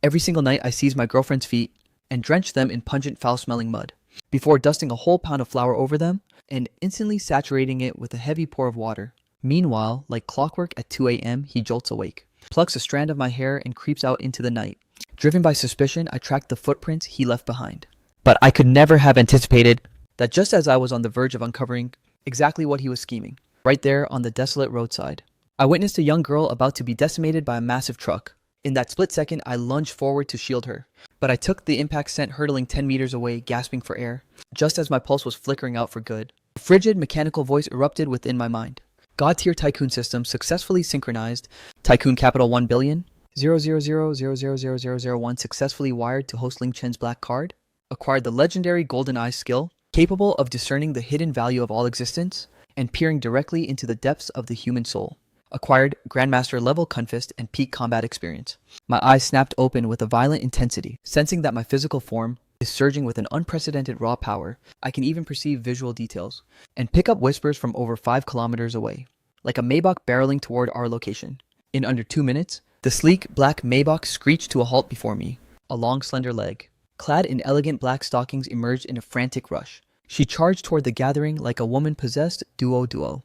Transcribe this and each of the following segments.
Every single night I seized my girlfriend's feet and drenched them in pungent foul-smelling mud, before dusting a whole pound of flour over them and instantly saturating it with a heavy pour of water. Meanwhile, like clockwork at 2 a.m., he jolts awake, plucks a strand of my hair and creeps out into the night. Driven by suspicion, I tracked the footprints he left behind. But I could never have anticipated that just as I was on the verge of uncovering exactly what he was scheming, right there on the desolate roadside, I witnessed a young girl about to be decimated by a massive truck. In that split second, I lunged forward to shield her, but I took the impact sent hurtling 10 meters away, gasping for air, just as my pulse was flickering out for good. A frigid, mechanical voice erupted within my mind. God-tier Tycoon system successfully synchronized. Tycoon capital 1 billion. 000000001 successfully wired to host Ling Chen's black card. Acquired the legendary Golden Eye skill, capable of discerning the hidden value of all existence and peering directly into the depths of the human soul. Acquired Grandmaster level Kunfist and peak combat experience. My eyes snapped open with a violent intensity, sensing that my physical form is surging with an unprecedented raw power. I can even perceive visual details and pick up whispers from over 5 kilometers away, like a Maybach barreling toward our location. In under 2 minutes, the sleek black Maybach screeched to a halt before me. A long, slender leg, clad in elegant black stockings, emerged in a frantic rush. She charged toward the gathering like a woman possessed. Duo,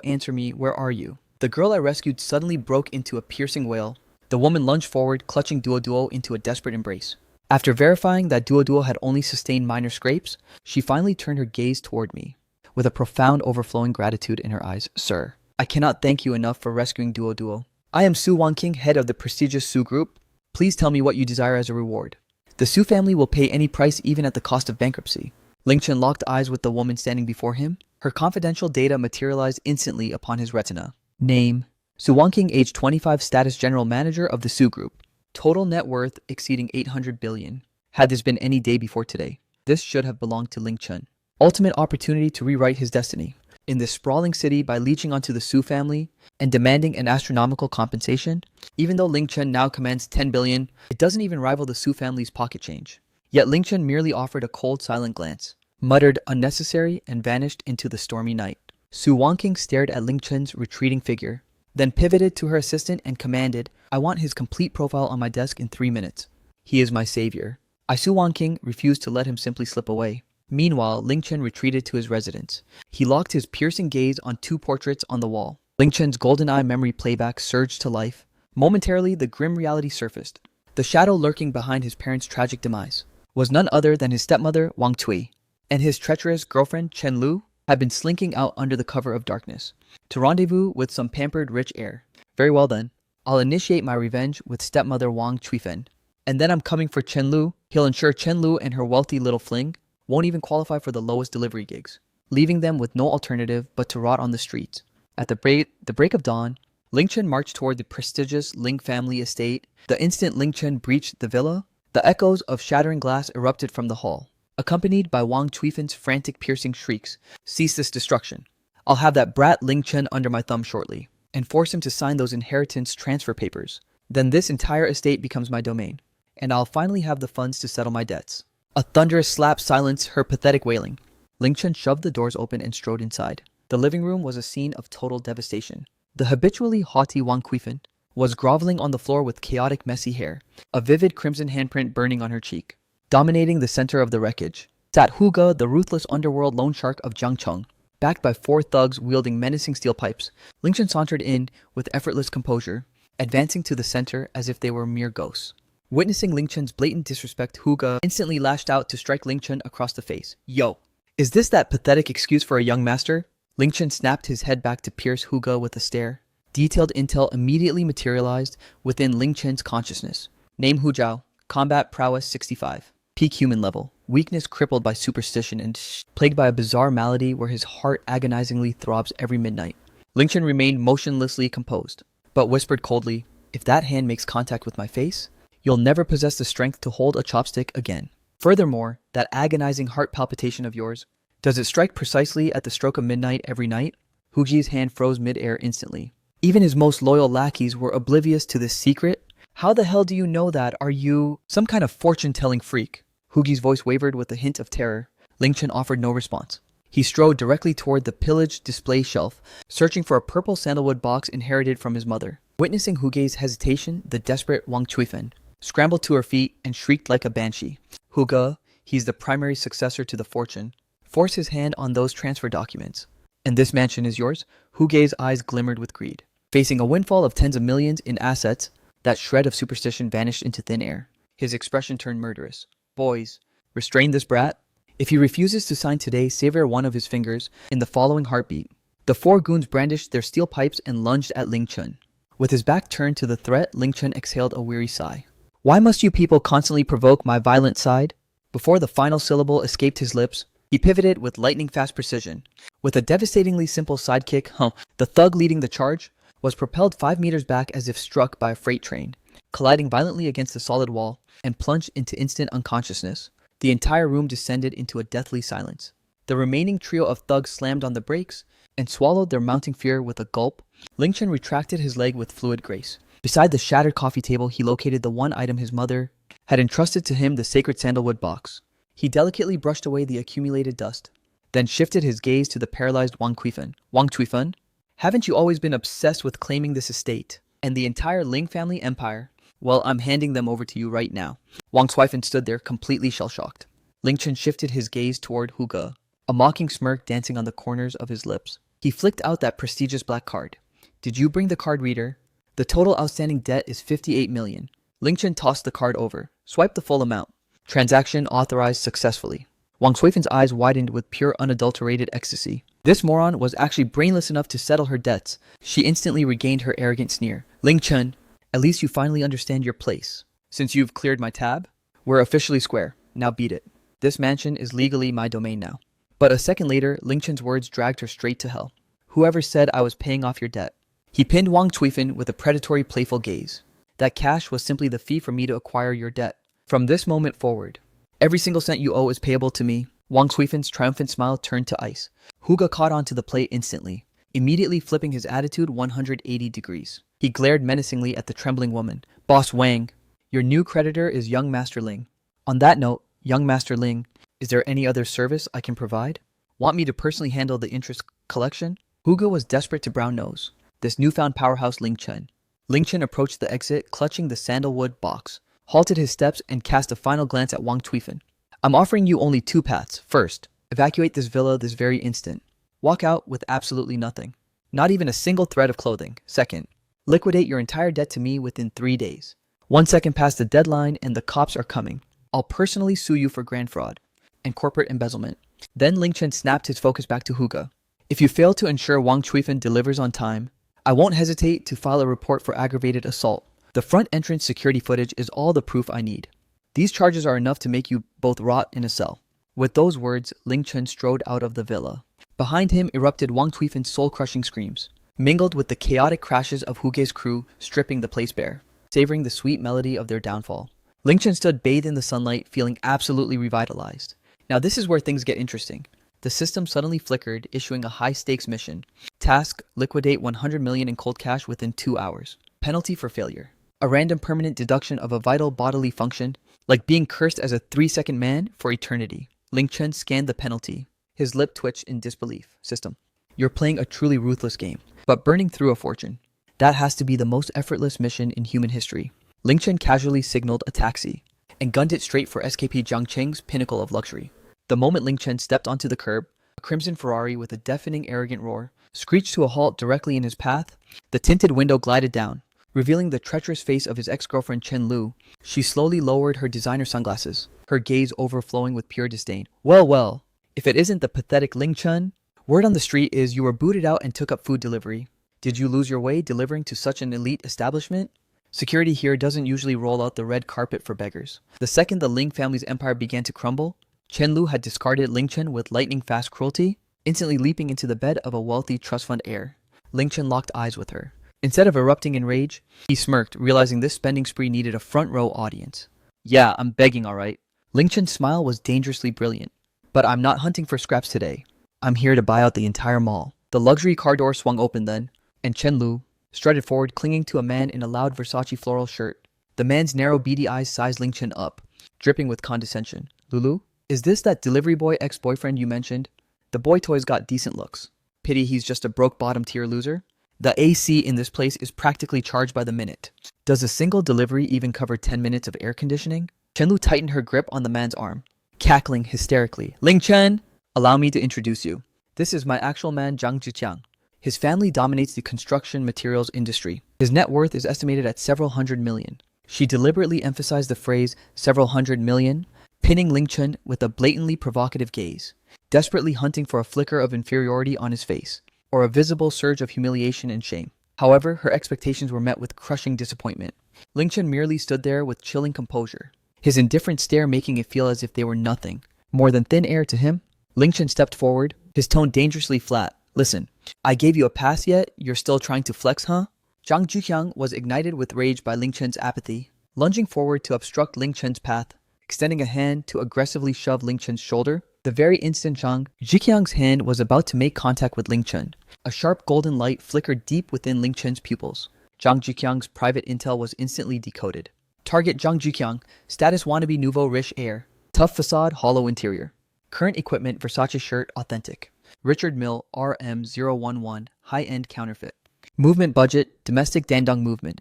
answer me, where are you? The girl I rescued suddenly broke into a piercing wail. The woman lunged forward, clutching Duo into a desperate embrace. After verifying that Duo had only sustained minor scrapes, she finally turned her gaze toward me, with a profound overflowing gratitude in her eyes. Sir, I cannot thank you enough for rescuing Duo. I am Su Wanqing, head of the prestigious Su Group. Please tell me what you desire as a reward. The Su family will pay any price, even at the cost of bankruptcy. Ling Chen locked eyes with the woman standing before him. Her confidential data materialized instantly upon his retina. Name: Su Wanqing, age 25, status general manager of the Su Group. Total net worth exceeding 800 billion. Had this been any day before today, this should have belonged to Ling Chen. Ultimate opportunity to rewrite his destiny in this sprawling city by leeching onto the Su family and demanding an astronomical compensation. Even though Ling Chen now commands 10 billion, it doesn't even rival the Su family's pocket change. Yet Ling Chen merely offered a cold, silent glance, muttered unnecessary, and vanished into the stormy night. Su Wanqing stared at Ling Chen's retreating figure, then pivoted to her assistant and commanded, I want his complete profile on my desk in 3 minutes. He is my savior. Su Wanqing refused to let him simply slip away. Meanwhile, Ling Chen retreated to his residence. He locked his piercing gaze on 2 portraits on the wall. Ling Chen's golden eye memory playback surged to life. Momentarily, the grim reality surfaced. The shadow lurking behind his parents' tragic demise was none other than his stepmother, Wang Cui, and his treacherous girlfriend, Chen Lu, had been slinking out under the cover of darkness to rendezvous with some pampered rich heir. Very well then, I'll initiate my revenge with stepmother Wang Chuifen. And then I'm coming for Chen Lu. He'll ensure Chen Lu and her wealthy little fling won't even qualify for the lowest delivery gigs, leaving them with no alternative but to rot on the streets. At the break of dawn, Ling Chen marched toward the prestigious Ling family estate. The instant Ling Chen breached the villa, the echoes of shattering glass erupted from the hall, accompanied by Wang Chuifen's frantic, piercing shrieks. Cease this destruction. I'll have that brat Ling Chen under my thumb shortly, and force him to sign those inheritance transfer papers. Then this entire estate becomes my domain, and I'll finally have the funds to settle my debts. A thunderous slap silenced her pathetic wailing. Ling Chen shoved the doors open and strode inside. The living room was a scene of total devastation. The habitually haughty Wang Chuifen was groveling on the floor with chaotic, messy hair, a vivid crimson handprint burning on her cheek. Dominating the center of the wreckage sat Huge, the ruthless underworld loan shark of Jiangcheng, backed by 4 thugs wielding menacing steel pipes. Ling Chen sauntered in with effortless composure, advancing to the center as if they were mere ghosts. Witnessing Ling Chen's blatant disrespect, Huge instantly lashed out to strike Ling Chen across the face. Yo, is this that pathetic excuse for a young master? Ling Chen snapped his head back to pierce Huge with a stare. Detailed intel immediately materialized within Ling Chen's consciousness. Name Hu Zhao, combat prowess 65. Peak human level, weakness crippled by superstition and plagued by a bizarre malady where his heart agonizingly throbs every midnight. Ling Chen remained motionlessly composed, but whispered coldly, if that hand makes contact with my face, you'll never possess the strength to hold a chopstick again. Furthermore, that agonizing heart palpitation of yours, does it strike precisely at the stroke of midnight every night? Huji's hand froze mid-air instantly. Even his most loyal lackeys were oblivious to this secret. How the hell do you know that? Are you some kind of fortune-telling freak? Hugi's voice wavered with a hint of terror. Ling Chen offered no response. He strode directly toward the pillaged display shelf, searching for a purple sandalwood box inherited from his mother. Witnessing Huge's hesitation, the desperate Wang Chuifen scrambled to her feet, and shrieked like a banshee. Huga, he's the primary successor to the fortune. Force his hand on those transfer documents. And this mansion is yours? Huge's eyes glimmered with greed. Facing a windfall of tens of millions in assets, that shred of superstition vanished into thin air. His expression turned murderous. Boys, restrain this brat. If he refuses to sign today, sever one of his fingers in the following heartbeat. The four goons brandished their steel pipes and lunged at Ling Chun. With his back turned to the threat, Ling Chun exhaled a weary sigh. Why must you people constantly provoke my violent side? Before the final syllable escaped his lips, he pivoted with lightning-fast precision. With a devastatingly simple sidekick, the thug leading the charge was propelled 5 meters back as if struck by a freight train, colliding violently against the solid wall, and plunged into instant unconsciousness. The entire room descended into a deathly silence. The remaining trio of thugs slammed on the brakes and swallowed their mounting fear with a gulp. Ling Chun retracted his leg with fluid grace. Beside the shattered coffee table, he located the one item his mother had entrusted to him, the sacred sandalwood box. He delicately brushed away the accumulated dust, then shifted his gaze to the paralyzed Wang Cuifan. Wang Cuifan, haven't you always been obsessed with claiming this estate and the entire Ling family empire? Well, I'm handing them over to you right now. Wang Cuifan stood there, completely shell-shocked. Ling Chun shifted his gaze toward Huge, a mocking smirk dancing on the corners of his lips. He flicked out that prestigious black card. Did you bring the card, reader? The total outstanding debt is 58 million. Ling Chun tossed the card over, swiped the full amount. Transaction authorized successfully. Wang Cuifan's eyes widened with pure unadulterated ecstasy. This moron was actually brainless enough to settle her debts. She instantly regained her arrogant sneer. Ling Chun, at least you finally understand your place. Since you've cleared my tab, we're officially square. Now beat it. This mansion is legally my domain now. But a second later, Ling Chun's words dragged her straight to hell. Whoever said I was paying off your debt? He pinned Wang Cuifan with a predatory, playful gaze. That cash was simply the fee for me to acquire your debt. From this moment forward, every single cent you owe is payable to me. Wang Cuifan's triumphant smile turned to ice. Huga caught on to the play instantly, immediately flipping his attitude 180 degrees. He glared menacingly at the trembling woman. Boss Wang, your new creditor is young Master Ling. On that note, young Master Ling, is there any other service I can provide? Want me to personally handle the interest collection? Huga was desperate to brown nose this newfound powerhouse Ling Chun. Ling Chun approached the exit, clutching the sandalwood box, halted his steps, and cast a final glance at Wang Cuifan. I'm offering you only 2 paths. First, evacuate this villa this very instant. Walk out with absolutely nothing. Not even a single thread of clothing. Second, liquidate your entire debt to me within 3 days. 1 second past the deadline and the cops are coming. I'll personally sue you for grand fraud and corporate embezzlement. Then Ling Chun snapped his focus back to Huga. If you fail to ensure Wang Cuifan delivers on time, I won't hesitate to file a report for aggravated assault. The front entrance security footage is all the proof I need. These charges are enough to make you both rot in a cell. With those words, Ling Chun strode out of the villa. Behind him erupted Wang Cuifan's soul-crushing screams, mingled with the chaotic crashes of Huge's crew stripping the place bare, savoring the sweet melody of their downfall. Ling Chun stood bathed in the sunlight, feeling absolutely revitalized. Now this is where things get interesting. The system suddenly flickered, issuing a high-stakes mission. Task, liquidate 100 million in cold cash within 2 hours. Penalty for failure. A random permanent deduction of a vital bodily function, like being cursed as a 3-second man for eternity. Ling Chun scanned the penalty. His lip twitched in disbelief. System. You're playing a truly ruthless game, but burning through a fortune. That has to be the most effortless mission in human history. Ling Chun casually signaled a taxi and gunned it straight for SKP Jiangqing's pinnacle of luxury. The moment Ling Chun stepped onto the curb, a crimson Ferrari with a deafening, arrogant roar screeched to a halt directly in his path. The tinted window glided down, revealing the treacherous face of his ex-girlfriend Chen Lu. She slowly lowered her designer sunglasses, her gaze overflowing with pure disdain. Well, if it isn't the pathetic Ling Chun. Word on the street is you were booted out and took up food delivery. Did you lose your way delivering to such an elite establishment? Security here doesn't usually roll out the red carpet for beggars. The second the Ling family's empire began to crumble, Chen Lu had discarded Ling Chun with lightning-fast cruelty, instantly leaping into the bed of a wealthy trust fund heir. Ling Chun locked eyes with her. Instead of erupting in rage, he smirked, realizing this spending spree needed a front-row audience. Yeah, I'm begging, alright. Ling Chun's smile was dangerously brilliant. But I'm not hunting for scraps today. I'm here to buy out the entire mall. The luxury car door swung open then, and Chen Lu strutted forward, clinging to a man in a loud Versace floral shirt. The man's narrow, beady eyes sized Ling Chun up, dripping with condescension. Lulu? Is this that delivery boy ex-boyfriend you mentioned? The boy toy's got decent looks. Pity he's just a broke bottom tier loser. The AC in this place is practically charged by the minute. Does a single delivery even cover 10 minutes of air conditioning? Chenlu tightened her grip on the man's arm, cackling hysterically. Ling Chen, allow me to introduce you. This is my actual man, Zhang Zhiqiang. His family dominates the construction materials industry. His net worth is estimated at several hundred million. She deliberately emphasized the phrase several hundred million, pinning Ling Chen with a blatantly provocative gaze, desperately hunting for a flicker of inferiority on his face, or a visible surge of humiliation and shame. However, her expectations were met with crushing disappointment. Ling Chen merely stood there with chilling composure, his indifferent stare making it feel as if they were nothing, more than thin air to him. Ling Chen stepped forward, his tone dangerously flat. Listen, I gave you a pass yet? You're still trying to flex, huh? Zhang Zhiqiang was ignited with rage by Ling Chen's apathy, lunging forward to obstruct Ling Chen's path, extending a hand to aggressively shove Ling Chen's shoulder. The very instant Zhang Zhiqiang's hand was about to make contact with Ling Chen, a sharp golden light flickered deep within Ling Chen's pupils. Zhang Zhiqiang's private intel was instantly decoded. Target Zhang Zhiqiang, status wannabe nouveau riche heir, tough facade, hollow interior. Current equipment Versace shirt, authentic. Richard Mille RM011, high-end counterfeit. Movement budget, domestic Dandong movement.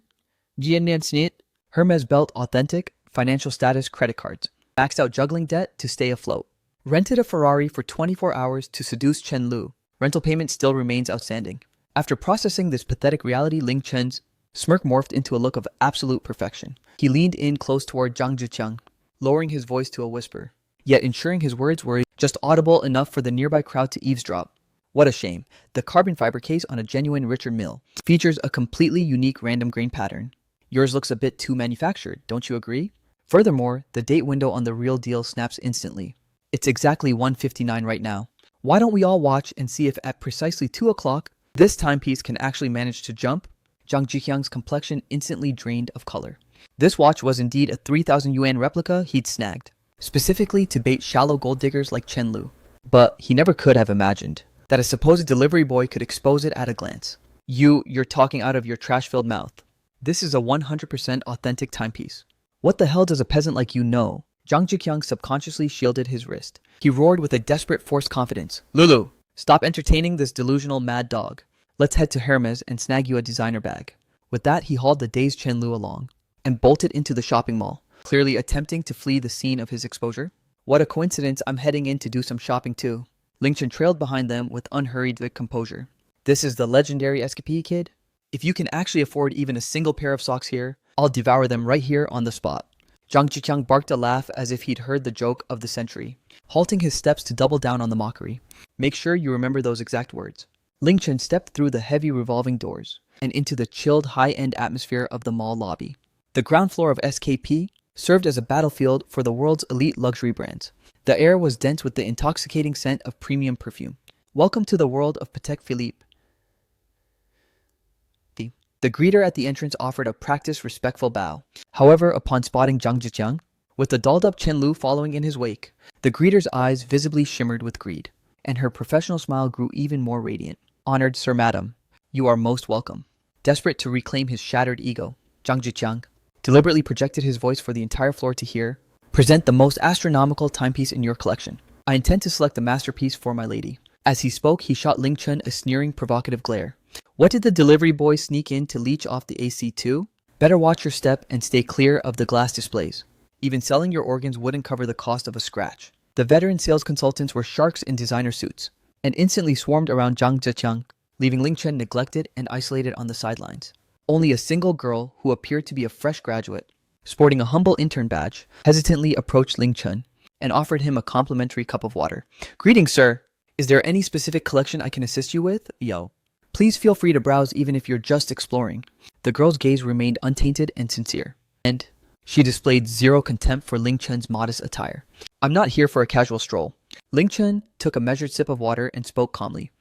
Jian Snit, Hermes belt, authentic. Financial status, credit cards. Maxed out juggling debt to stay afloat. Rented a Ferrari for 24 hours to seduce Chen Lu. Rental payment still remains outstanding. After processing this pathetic reality, Ling Chen's smirk morphed into a look of absolute perfection. He leaned in close toward Zhang Zhiqiang, lowering his voice to a whisper, yet ensuring his words were just audible enough for the nearby crowd to eavesdrop. What a shame. The carbon fiber case on a genuine Richard Mille features a completely unique random grain pattern. Yours looks a bit too manufactured, don't you agree? Furthermore, the date window on the real deal snaps instantly. It's exactly 1:59 right now. Why don't we all watch and see if at precisely 2 o'clock, this timepiece can actually manage to jump? Zhang Zhiqiang's complexion instantly drained of color. This watch was indeed a 3,000 yuan replica he'd snagged, specifically to bait shallow gold diggers like Chen Lu. But he never could have imagined that a supposed delivery boy could expose it at a glance. You're talking out of your trash-filled mouth. This is a 100% authentic timepiece. What the hell does a peasant like you know? Zhang Zhiqiang subconsciously shielded his wrist. He roared with a desperate forced confidence. Lulu, stop entertaining this delusional mad dog. Let's head to Hermes and snag you a designer bag. With that, he hauled the dazed Chen Lu along and bolted into the shopping mall, clearly attempting to flee the scene of his exposure. What a coincidence, I'm heading in to do some shopping too. Ling Chen trailed behind them with unhurried composure. This is the legendary escapee, kid? If you can actually afford even a single pair of socks here, I'll devour them right here on the spot. Zhang Zhiqiang barked a laugh as if he'd heard the joke of the century, halting his steps to double down on the mockery. Make sure you remember those exact words. Ling Chen stepped through the heavy revolving doors and into the chilled high-end atmosphere of the mall lobby. The ground floor of SKP served as a battlefield for the world's elite luxury brands. The air was dense with the intoxicating scent of premium perfume. Welcome to the world of Patek Philippe. The greeter at the entrance offered a practiced, respectful bow. However, upon spotting Zhang Zhiqiang, with the dolled-up Chen Lu following in his wake, the greeter's eyes visibly shimmered with greed, and her professional smile grew even more radiant. Honored Sir Madam, you are most welcome. Desperate to reclaim his shattered ego, Zhang Zhiqiang deliberately projected his voice for the entire floor to hear. Present the most astronomical timepiece in your collection. I intend to select the masterpiece for my lady. As he spoke, he shot Ling Chen a sneering, provocative glare. What did the delivery boy sneak in to leech off the AC too? Better watch your step and stay clear of the glass displays. Even selling your organs wouldn't cover the cost of a scratch. The veteran sales consultants were sharks in designer suits, and instantly swarmed around Zhang Zhiqiang, leaving Ling Chen neglected and isolated on the sidelines. Only a single girl, who appeared to be a fresh graduate, sporting a humble intern badge, hesitantly approached Ling Chen and offered him a complimentary cup of water. Greetings, sir. Is there any specific collection I can assist you with? Yo. Please feel free to browse even if you're just exploring. The girl's gaze remained untainted and sincere, and she displayed zero contempt for Ling Chen's modest attire. I'm not here for a casual stroll. Ling Chen took a measured sip of water and spoke calmly.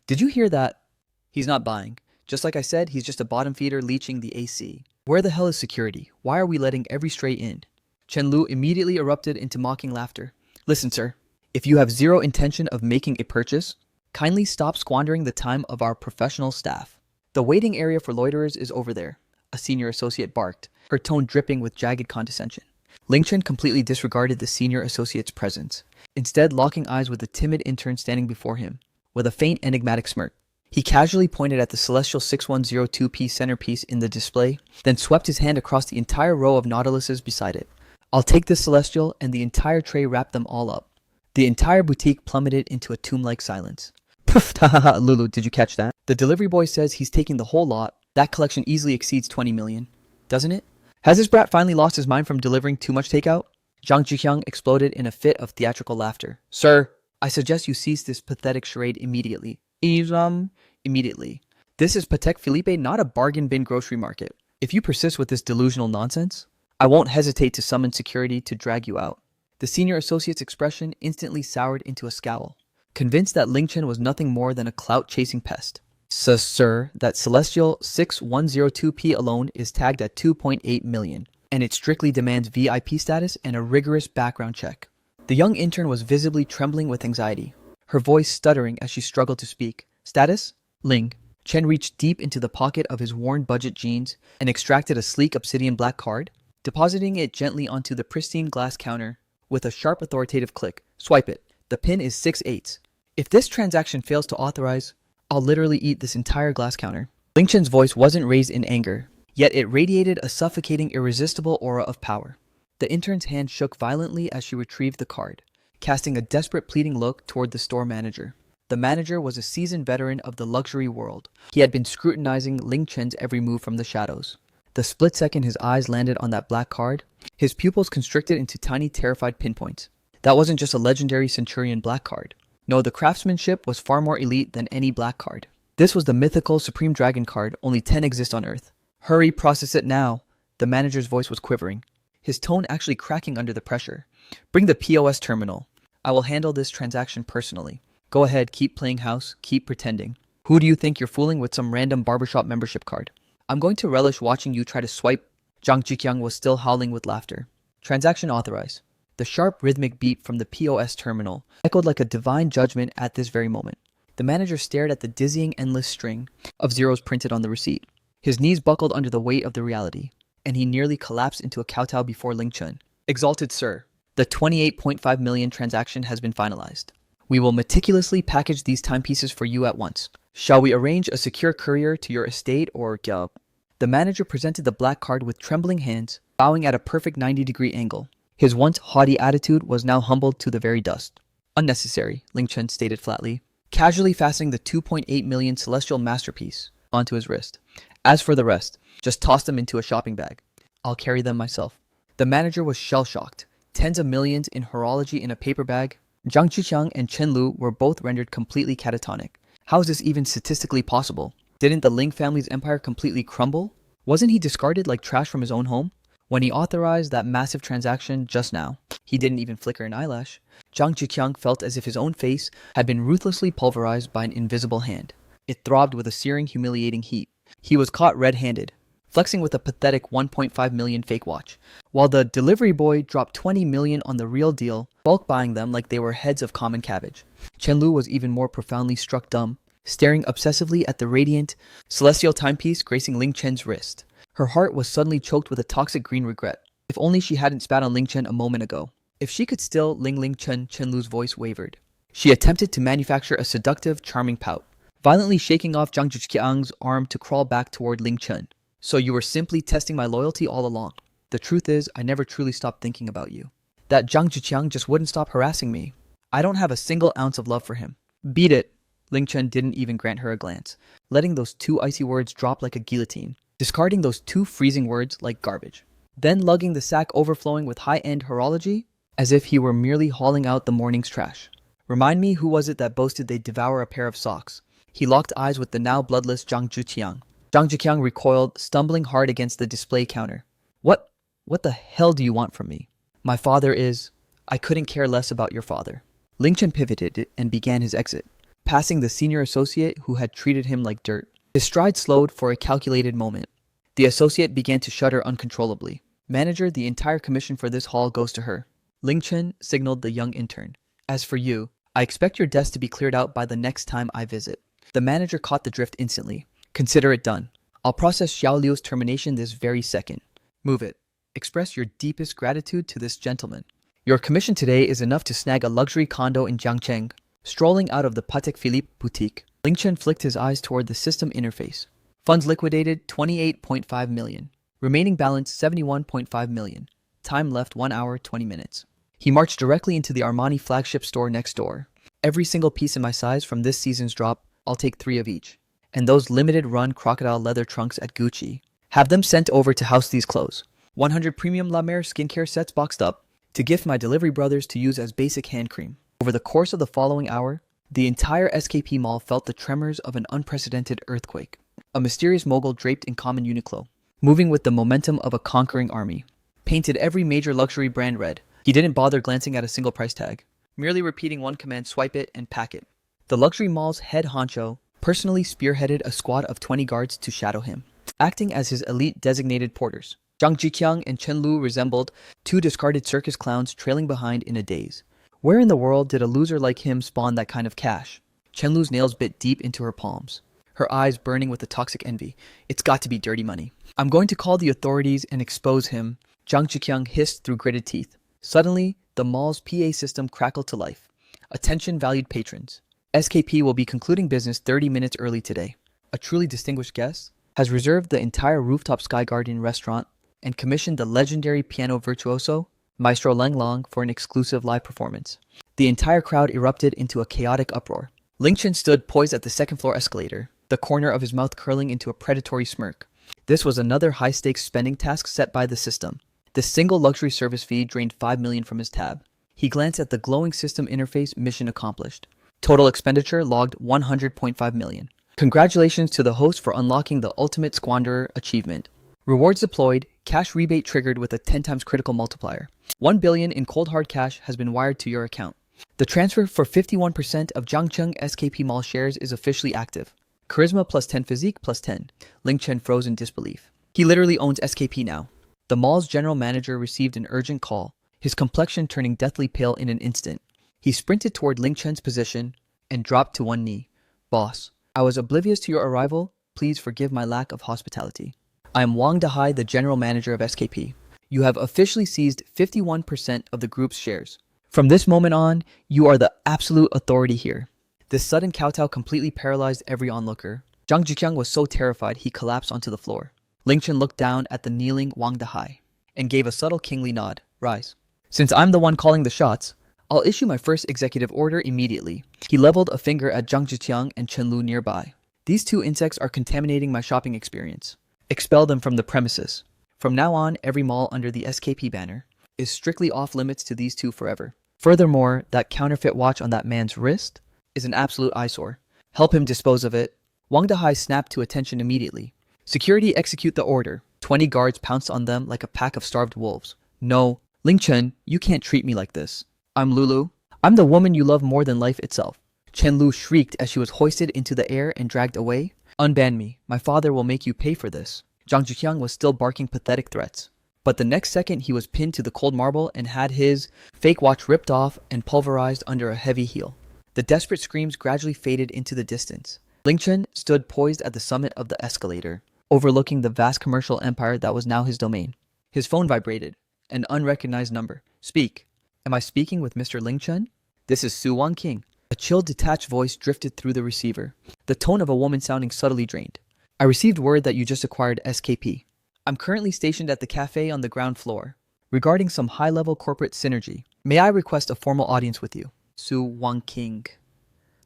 Did you hear that? He's not buying. Just like I said, he's just a bottom feeder leeching the AC. Where the hell is security? Why are we letting every stray in? Chen Lu immediately erupted into mocking laughter. Listen, sir, if you have zero intention of making a purchase, kindly stop squandering the time of our professional staff. The waiting area for loiterers is over there, a senior associate barked, her tone dripping with jagged condescension. Ling Chen completely disregarded the senior associate's presence, instead locking eyes with the timid intern standing before him, with a faint enigmatic smirk. He casually pointed at the celestial 6102p centerpiece in the display, then swept his hand across the entire row of nautiluses beside it. I'll take this celestial, and the entire tray wrapped them all up. The entire boutique plummeted into a tomb-like silence. Poof, hahaha, Lulu, did you catch that? The delivery boy says he's taking the whole lot. That collection easily exceeds 20 million. Doesn't it? Has this brat finally lost his mind from delivering too much takeout? Zhang Jihyang exploded in a fit of theatrical laughter. Sir, I suggest you cease this pathetic charade immediately. Immediately. This is Patek Philippe, not a bargain bin grocery market. If you persist with this delusional nonsense, I won't hesitate to summon security to drag you out. The senior associate's expression instantly soured into a scowl, convinced that Ling Chen was nothing more than a clout-chasing pest. Sir, that celestial 6102p alone is tagged at 2.8 million, and it strictly demands VIP status and a rigorous background check. The young intern was visibly trembling with anxiety, her voice stuttering as she struggled to speak. Status? Ling. Chen reached deep into the pocket of his worn budget jeans and extracted a sleek obsidian black card, depositing it gently onto the pristine glass counter with a sharp authoritative click. Swipe it. The pin is 6/8. If this transaction fails to authorize, I'll literally eat this entire glass counter. Ling Chen's voice wasn't raised in anger, yet it radiated a suffocating, irresistible aura of power. The intern's hand shook violently as she retrieved the card, casting a desperate pleading look toward the store manager. The manager was a seasoned veteran of the luxury world. He had been scrutinizing Ling Chen's every move from the shadows. The split second his eyes landed on that black card, his pupils constricted into tiny, terrified pinpoints. That wasn't just a legendary Centurion black card. No, the craftsmanship was far more elite than any black card. This was the mythical Supreme Dragon card. Only 10 exist on Earth. Hurry, process it now. The manager's voice was quivering, his tone actually cracking under the pressure. Bring the POS terminal. I will handle this transaction personally. Go ahead, keep playing house, keep pretending. Who do you think you're fooling with some random barbershop membership card? I'm going to relish watching you try to swipe. Zhang Jikyang was still howling with laughter. Transaction authorized. The sharp rhythmic beat from the POS terminal echoed like a divine judgment at this very moment. The manager stared at the dizzying endless string of zeros printed on the receipt. His knees buckled under the weight of the reality, and he nearly collapsed into a kowtow before Ling Chen. Exalted sir, the 28.5 million transaction has been finalized. We will meticulously package these timepieces for you at once. Shall we arrange a secure courier to your estate or The manager presented the black card with trembling hands, bowing at a perfect 90-degree angle. His once haughty attitude was now humbled to the very dust. Unnecessary, Ling Chen stated flatly, casually fastening the 2.8 million celestial masterpiece onto his wrist. As for the rest, just toss them into a shopping bag. I'll carry them myself. The manager was shell-shocked. Tens of millions in horology in a paper bag. Zhang Qiqiang and Chen Lu were both rendered completely catatonic. How is this even statistically possible? Didn't the Ling family's empire completely crumble? Wasn't he discarded like trash from his own home? When he authorized that massive transaction just now, he didn't even flicker an eyelash. Zhang Jikyang felt as if his own face had been ruthlessly pulverized by an invisible hand. It throbbed with a searing, humiliating heat. He was caught red-handed, flexing with a pathetic 1.5 million fake watch, while the delivery boy dropped 20 million on the real deal, bulk buying them like they were heads of common cabbage. Chen Lu was even more profoundly struck dumb, staring obsessively at the radiant, celestial timepiece gracing Ling Chen's wrist. Her heart was suddenly choked with a toxic green regret. If only she hadn't spat on Ling Chen a moment ago. If she could still Ling Chen, Chen Lu's voice wavered. She attempted to manufacture a seductive, charming pout, violently shaking off Zhang Zhiqiang's arm to crawl back toward Ling Chen. So you were simply testing my loyalty all along. The truth is, I never truly stopped thinking about you. That Zhang Zhiqiang just wouldn't stop harassing me. I don't have a single ounce of love for him. Beat it. Ling Chen didn't even grant her a glance, letting those two icy words drop like a guillotine, discarding those two freezing words like garbage, then lugging the sack overflowing with high-end horology as if he were merely hauling out the morning's trash. Remind me, who was it that boasted they'd devour a pair of socks? He locked eyes with the now bloodless Zhang Zhiqiang. Zhang Zhiqiang recoiled, stumbling hard against the display counter. What the hell do you want from me? My father is... I couldn't care less about your father. Ling Chen pivoted and began his exit, passing the senior associate who had treated him like dirt. His stride slowed for a calculated moment. The associate began to shudder uncontrollably. Manager, the entire commission for this haul goes to her. Ling Chen signaled the young intern. As for you, I expect your desk to be cleared out by the next time I visit. The manager caught the drift instantly. Consider it done. I'll process Xiao Liu's termination this very second. Move it. Express your deepest gratitude to this gentleman. Your commission today is enough to snag a luxury condo in Jiangcheng. Strolling out of the Patek Philippe boutique, Ling Chen flicked his eyes toward the system interface. Funds liquidated 28.5 million. Remaining balance 71.5 million. Time left 1 hour 20 minutes. He marched directly into the Armani flagship store next door. Every single piece in my size from this season's drop, I'll take 3 of each. And those limited run crocodile leather trunks at Gucci. Have them sent over to house these clothes. 100 premium La Mer skincare sets boxed up to gift my delivery brothers to use as basic hand cream. Over the course of the following hour, the entire SKP mall felt the tremors of an unprecedented earthquake. A mysterious mogul draped in common Uniqlo, moving with the momentum of a conquering army, painted every major luxury brand red. He didn't bother glancing at a single price tag, merely repeating one command: swipe it and pack it. The luxury mall's head honcho personally spearheaded a squad of 20 guards to shadow him, acting as his elite designated porters. Zhang Jiqiang and Chen Lu resembled 2 discarded circus clowns trailing behind in a daze. Where in the world did a loser like him spawn that kind of cash? Chen Lu's nails bit deep into her palms, her eyes burning with a toxic envy. It's got to be dirty money. I'm going to call the authorities and expose him, Zhang Jiqiang hissed through gritted teeth. Suddenly, the mall's PA system crackled to life. Attention valued patrons. SKP will be concluding business 30 minutes early today. A truly distinguished guest has reserved the entire rooftop Sky Garden restaurant and commissioned the legendary piano virtuoso, Maestro Leng Long, for an exclusive live performance. The entire crowd erupted into a chaotic uproar. Ling Chen stood poised at the second-floor escalator, the corner of his mouth curling into a predatory smirk. This was another high-stakes spending task set by the system. The single luxury service fee drained 5 million from his tab. He glanced at the glowing system interface. Mission accomplished. Total expenditure logged 100.5 million. Congratulations to the host for unlocking the ultimate squanderer achievement. Rewards deployed, cash rebate triggered with a 10 times critical multiplier. 1 billion in cold hard cash has been wired to your account. The transfer for 51% of Jiangcheng SKP Mall shares is officially active. Charisma plus 10, physique plus 10. Ling Chen froze in disbelief. He literally owns SKP now. The mall's general manager received an urgent call, his complexion turning deathly pale in an instant. He sprinted toward Ling Chen's position and dropped to one knee. Boss, I was oblivious to your arrival. Please forgive my lack of hospitality. I am Wang Dahai, the general manager of SKP. You have officially seized 51% of the group's shares. From this moment on, you are the absolute authority here. This sudden kowtow completely paralyzed every onlooker. Zhang Jiqiang was so terrified he collapsed onto the floor. Ling Chen looked down at the kneeling Wang Dahai and gave a subtle kingly nod. Rise. Since I'm the one calling the shots, I'll issue my first executive order immediately. He leveled a finger at Zhang Jiqiang and Chen Lu nearby. These 2 insects are contaminating my shopping experience. Expel them from the premises. From now on, every mall under the SKP banner is strictly off limits to these 2 forever. Furthermore, that counterfeit watch on that man's wrist is an absolute eyesore. Help him dispose of it. Wang Dahai snapped to attention immediately. Security, execute the order. 20 guards pounced on them like a pack of starved wolves. No, Ling Chen, you can't treat me like this. I'm Lulu. I'm the woman you love more than life itself. Chen Lu shrieked as she was hoisted into the air and dragged away. Unban me. My father will make you pay for this. Zhang Jiqiang was still barking pathetic threats. But the next second he was pinned to the cold marble and had his fake watch ripped off and pulverized under a heavy heel. The desperate screams gradually faded into the distance. Ling Chen stood poised at the summit of the escalator, overlooking the vast commercial empire that was now his domain. His phone vibrated. An unrecognized number. Speak. Am I speaking with Mr. Ling Chen? This is Su Wanqing. A chill, detached voice drifted through the receiver, the tone of a woman sounding subtly drained. I received word that you just acquired SKP. I'm currently stationed at the cafe on the ground floor, regarding some high-level corporate synergy. May I request a formal audience with you? Su Wanqing.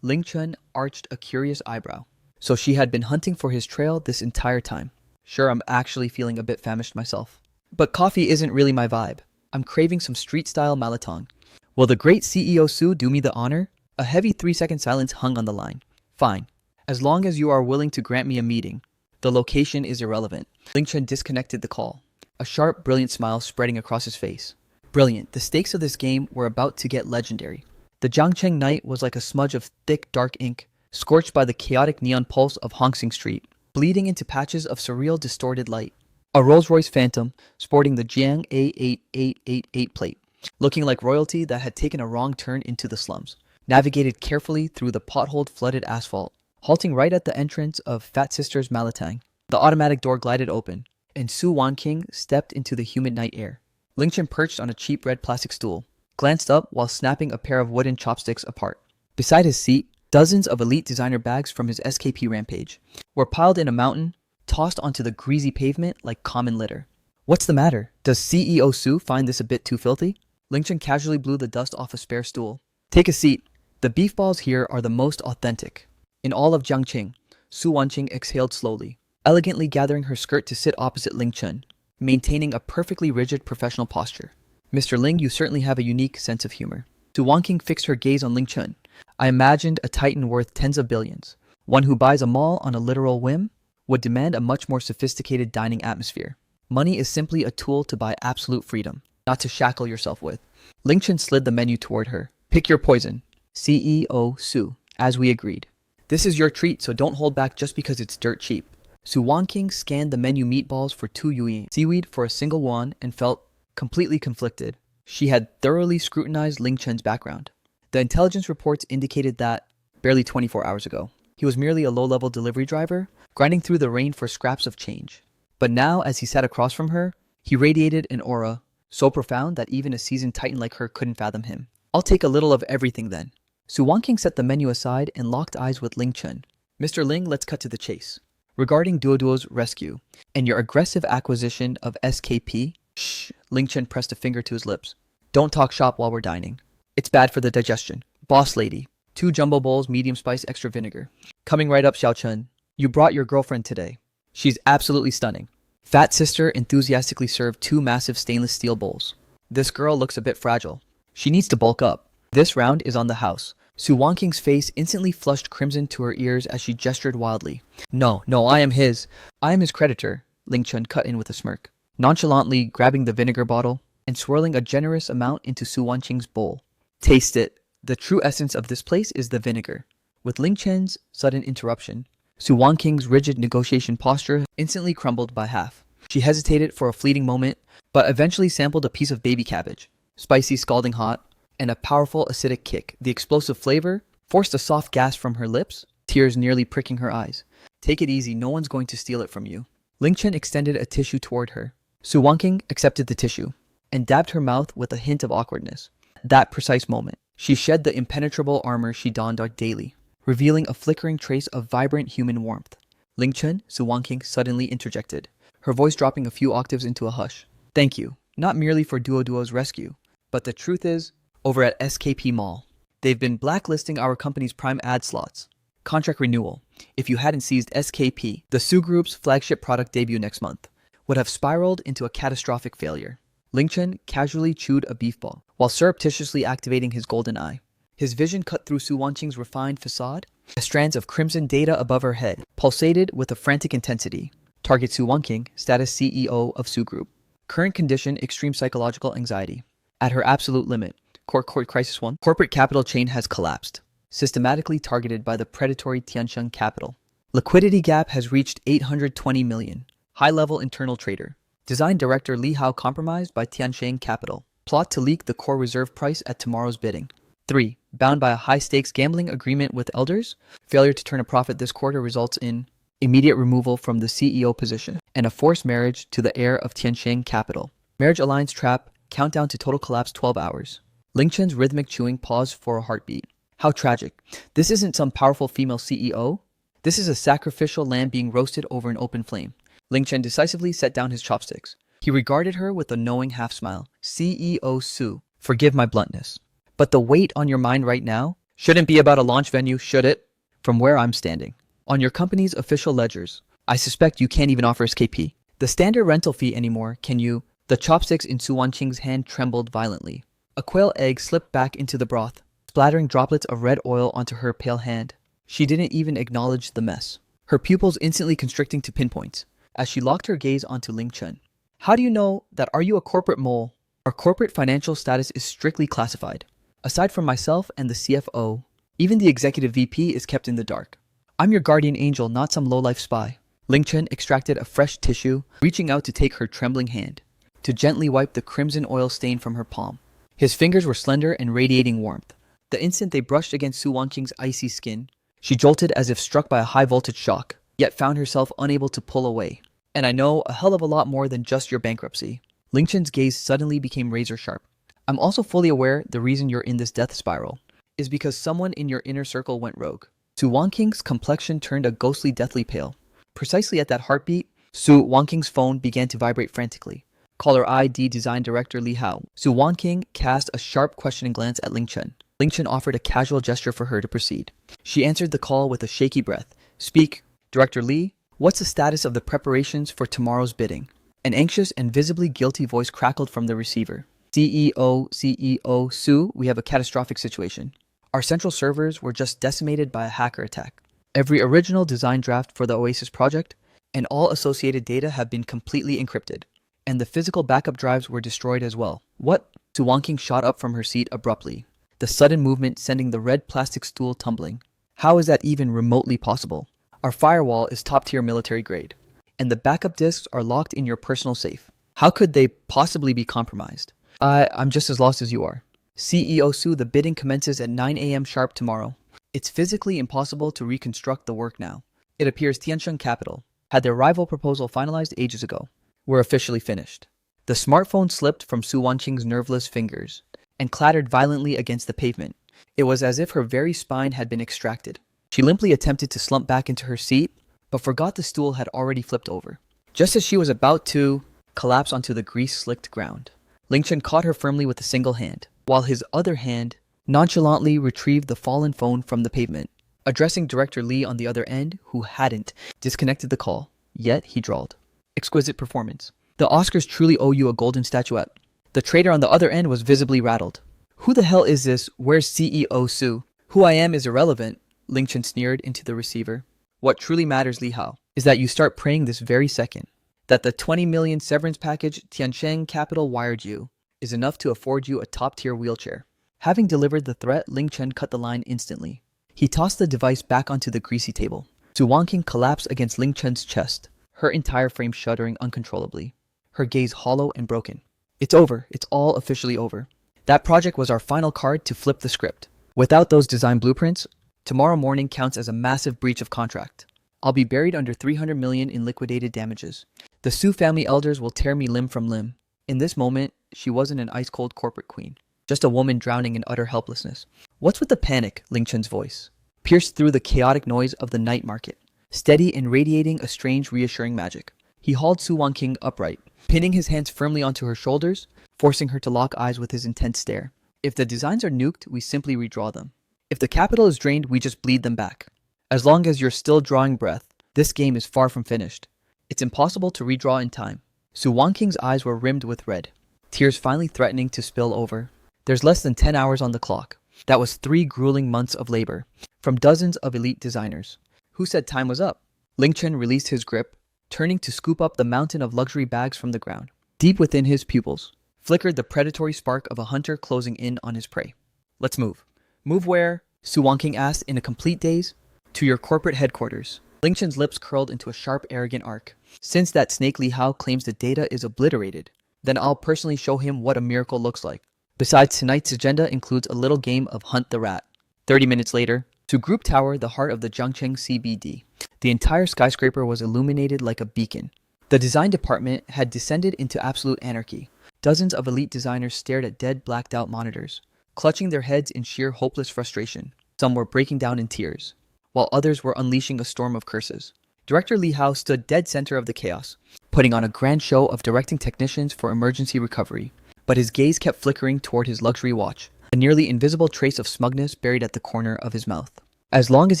Ling Chen arched a curious eyebrow. So she had been hunting for his trail this entire time. Sure, I'm actually feeling a bit famished myself. But coffee isn't really my vibe. I'm craving some street-style malatong. Will the great CEO Su do me the honor? A heavy 3-second silence hung on the line. Fine. As long as you are willing to grant me a meeting. The location is irrelevant. Ling Chen disconnected the call, a sharp, brilliant smile spreading across his face. Brilliant. The stakes of this game were about to get legendary. The Jiangcheng night was like a smudge of thick, dark ink, scorched by the chaotic neon pulse of Hongxing Street, bleeding into patches of surreal, distorted light. A Rolls-Royce Phantom, sporting the Jiang A8888 plate, looking like royalty that had taken a wrong turn into the slums, navigated carefully through the potholed, flooded asphalt, halting right at the entrance of Fat Sister's Malatang. The automatic door glided open, and Su Wanqing stepped into the humid night air. Ling Chen perched on a cheap red plastic stool, glanced up while snapping a pair of wooden chopsticks apart. Beside his seat, Dozens of elite designer bags from his SKP rampage were piled in a mountain, tossed onto the greasy pavement like common litter. What's the matter? Does CEO Su find this a bit too filthy? Ling Chen casually blew the dust off a spare stool. Take a seat. The beef balls here are the most authentic. In all of Jiangqing, Su Wanqing exhaled slowly, elegantly gathering her skirt to sit opposite Ling Chen, maintaining a perfectly rigid professional posture. Mr. Ling, you certainly have a unique sense of humor. Su Wanqing fixed her gaze on Ling Chen. I imagined a titan worth tens of billions, one who buys a mall on a literal whim, would demand a much more sophisticated dining atmosphere. Money is simply a tool to buy absolute freedom, not to shackle yourself with. Ling Chen slid the menu toward her. Pick your poison. CEO Su, as we agreed. This is your treat, so don't hold back just because it's dirt cheap. Su Wanqing scanned the menu meatballs for 2 yuan, seaweed for a single won, and felt completely conflicted. She had thoroughly scrutinized Ling Chen's background. The intelligence reports indicated that, barely 24 hours ago, he was merely a low-level delivery driver, grinding through the rain for scraps of change. But now, as he sat across from her, he radiated an aura so profound that even a seasoned titan like her couldn't fathom him. I'll take a little of everything then. Su Wanqing set the menu aside and locked eyes with Ling Chen. Mr. Ling, let's cut to the chase. Regarding Duoduo's rescue and your aggressive acquisition of SKP, shh, Ling Chen pressed a finger to his lips. Don't talk shop while we're dining. It's bad for the digestion. Boss lady, 2 jumbo bowls, medium spice, extra vinegar. Coming right up, Xiao Chen. You brought your girlfriend today. She's absolutely stunning. Fat sister enthusiastically served 2 massive stainless steel bowls. This girl looks a bit fragile. She needs to bulk up. This round is on the house. Su Wanqing's face instantly flushed crimson to her ears as she gestured wildly. No, I am his. I am his creditor, Ling Chen cut in with a smirk, nonchalantly grabbing the vinegar bottle and swirling a generous amount into Su Wanqing's bowl. Taste it. The true essence of this place is the vinegar. With Ling Chen's sudden interruption, Su Wanqing's rigid negotiation posture instantly crumbled by half. She hesitated for a fleeting moment, but eventually sampled a piece of baby cabbage, spicy, scalding hot, and a powerful acidic kick. The explosive flavor forced a soft gasp from her lips, tears nearly pricking her eyes. Take it easy, no one's going to steal it from you. Ling Chen extended a tissue toward her. Su Wanqing accepted the tissue and dabbed her mouth with a hint of awkwardness. At that precise moment, she shed the impenetrable armor she donned daily, revealing a flickering trace of vibrant human warmth. Ling Chen, Su Wanqing suddenly interjected, her voice dropping a few octaves into a hush. Thank you, not merely for Duoduo's rescue, but the truth is, over at SKP Mall, they've been blacklisting our company's prime ad slots. Contract renewal, if you hadn't seized SKP, the Su Group's flagship product debut next month, would have spiraled into a catastrophic failure. Ling Chen casually chewed a beef ball, while surreptitiously activating his golden eye. His vision cut through Su Wanqing's refined facade. Strands of crimson data above her head pulsated with a frantic intensity. Target Su Wanqing, status CEO of Su Group. Current condition, extreme psychological anxiety. At her absolute limit, Court Crisis 1, corporate capital chain has collapsed, systematically targeted by the predatory Tiansheng capital. Liquidity gap has reached 820 million. High-level internal trader. Design director Li Hao compromised by Tiansheng capital. Plot to leak the core reserve price at tomorrow's bidding. 3. Bound by a high-stakes gambling agreement with elders. Failure to turn a profit this quarter results in immediate removal from the CEO position and a forced marriage to the heir of Tiansheng capital. Marriage alliance trap. Countdown to total collapse 12 hours. Ling Chen's rhythmic chewing paused for a heartbeat. How tragic. This isn't some powerful female CEO. This is a sacrificial lamb being roasted over an open flame. Ling Chen decisively set down his chopsticks. He regarded her with a knowing half-smile. CEO Su, forgive my bluntness, but the weight on your mind right now shouldn't be about a launch venue, should it? From where I'm standing. On your company's official ledgers, I suspect you can't even offer SKP. The standard rental fee anymore, can you? The chopsticks in Su Wanqing's hand trembled violently. A quail egg slipped back into the broth, splattering droplets of red oil onto her pale hand. She didn't even acknowledge the mess, her pupils instantly constricting to pinpoints, as she locked her gaze onto Ling Chen. How do you know that? Are you a corporate mole? Our corporate financial status is strictly classified. Aside from myself and the CFO, even the executive VP is kept in the dark. I'm your guardian angel, not some low-life spy. Ling Chen extracted a fresh tissue, reaching out to take her trembling hand, to gently wipe the crimson oil stain from her palm. His fingers were slender and radiating warmth. The instant they brushed against Su Wanqing's icy skin, she jolted as if struck by a high-voltage shock, yet found herself unable to pull away. And I know a hell of a lot more than just your bankruptcy. Ling Chen's gaze suddenly became razor-sharp. I'm also fully aware the reason you're in this death spiral is because someone in your inner circle went rogue. Su Wanqing's complexion turned a ghostly deathly pale. Precisely at that heartbeat, Su Wanqing's phone began to vibrate frantically. Caller ID Design Director Li Hao. Su Wanqing cast a sharp questioning glance at Ling Chen. Ling Chen offered a casual gesture for her to proceed. She answered the call with a shaky breath. Speak, Director Li. What's the status of the preparations for tomorrow's bidding? An anxious and visibly guilty voice crackled from the receiver. CEO Su, we have a catastrophic situation. Our central servers were just decimated by a hacker attack. Every original design draft for the Oasis project and all associated data have been completely encrypted, and the physical backup drives were destroyed as well. What? Su Wanqing shot up from her seat abruptly, the sudden movement sending the red plastic stool tumbling. How is that even remotely possible? Our firewall is top-tier military grade, and the backup disks are locked in your personal safe. How could they possibly be compromised? I'm just as lost as you are. CEO Su, the bidding commences at 9 a.m. sharp tomorrow. It's physically impossible to reconstruct the work now. It appears Tiansheng Capital had their rival proposal finalized ages ago. We're officially finished. The smartphone slipped from Su Wanqing's nerveless fingers and clattered violently against the pavement. It was as if her very spine had been extracted. She limply attempted to slump back into her seat, but forgot the stool had already flipped over. Just as she was about to collapse onto the grease-slicked ground, Ling Chen caught her firmly with a single hand, while his other hand nonchalantly retrieved the fallen phone from the pavement. Addressing Director Li on the other end, who hadn't disconnected the call, yet he drawled. Exquisite performance. The Oscars truly owe you a golden statuette. The trader on the other end was visibly rattled. Who the hell is this? Where's CEO Su? Who I am is irrelevant, Ling Chen sneered into the receiver. What truly matters, Li Hao, is that you start praying this very second that the 20 million severance package Tiansheng Capital wired you is enough to afford you a top-tier wheelchair. Having delivered the threat, Ling Chen cut the line instantly. He tossed the device back onto the greasy table. Su Wanqing collapsed against Ling Chen's chest, her entire frame shuddering uncontrollably, her gaze hollow and broken. It's over. It's all officially over. That project was our final card to flip the script. Without those design blueprints, tomorrow morning counts as a massive breach of contract. I'll be buried under 300 million in liquidated damages. The Su family elders will tear me limb from limb. In this moment, she wasn't an ice-cold corporate queen, just a woman drowning in utter helplessness. What's with the panic? Ling Chen's voice pierced through the chaotic noise of the night market, steady and radiating a strange, reassuring magic. He hauled Su Wanqing upright, pinning his hands firmly onto her shoulders, forcing her to lock eyes with his intense stare. If the designs are nuked, we simply redraw them. If the capital is drained, we just bleed them back. As long as you're still drawing breath, this game is far from finished. It's impossible to redraw in time. Su Wanqing's eyes were rimmed with red, tears finally threatening to spill over. There's less than 10 hours on the clock. That was 3 grueling months of labor, from dozens of elite designers. Who said time was up? Ling Chen released his grip, turning to scoop up the mountain of luxury bags from the ground. Deep within his pupils flickered the predatory spark of a hunter closing in on his prey. Let's move. Move where? Su Wanqing asked in a complete daze. To your corporate headquarters. Ling Chen's lips curled into a sharp, arrogant arc. Since that snake Li Hao claims the data is obliterated, then I'll personally show him what a miracle looks like. Besides, tonight's agenda includes a little game of Hunt the Rat. 30 minutes later, to Group Tower, the heart of the Zhangcheng CBD. The entire skyscraper was illuminated like a beacon. The design department had descended into absolute anarchy. Dozens of elite designers stared at dead, blacked-out monitors, clutching their heads in sheer hopeless frustration. Some were breaking down in tears, while others were unleashing a storm of curses. Director Li Hao stood dead center of the chaos, putting on a grand show of directing technicians for emergency recovery. But his gaze kept flickering toward his luxury watch, a nearly invisible trace of smugness buried at the corner of his mouth. As long as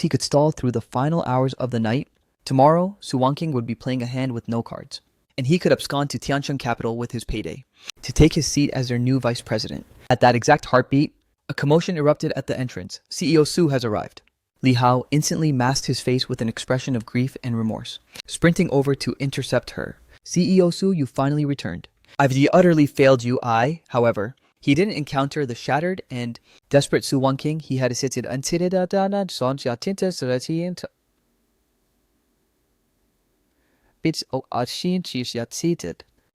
he could stall through the final hours of the night, tomorrow Su Wanqing would be playing a hand with no cards, and he could abscond to Tiansheng Capital with his payday, to take his seat as their new vice president. At that exact heartbeat, a commotion erupted at the entrance. CEO Su has arrived. Li Hao instantly masked his face with an expression of grief and remorse, sprinting over to intercept her. CEO Su, you finally returned. I've utterly failed you. However, he didn't encounter the shattered and desperate Su Wanqing. He had assisted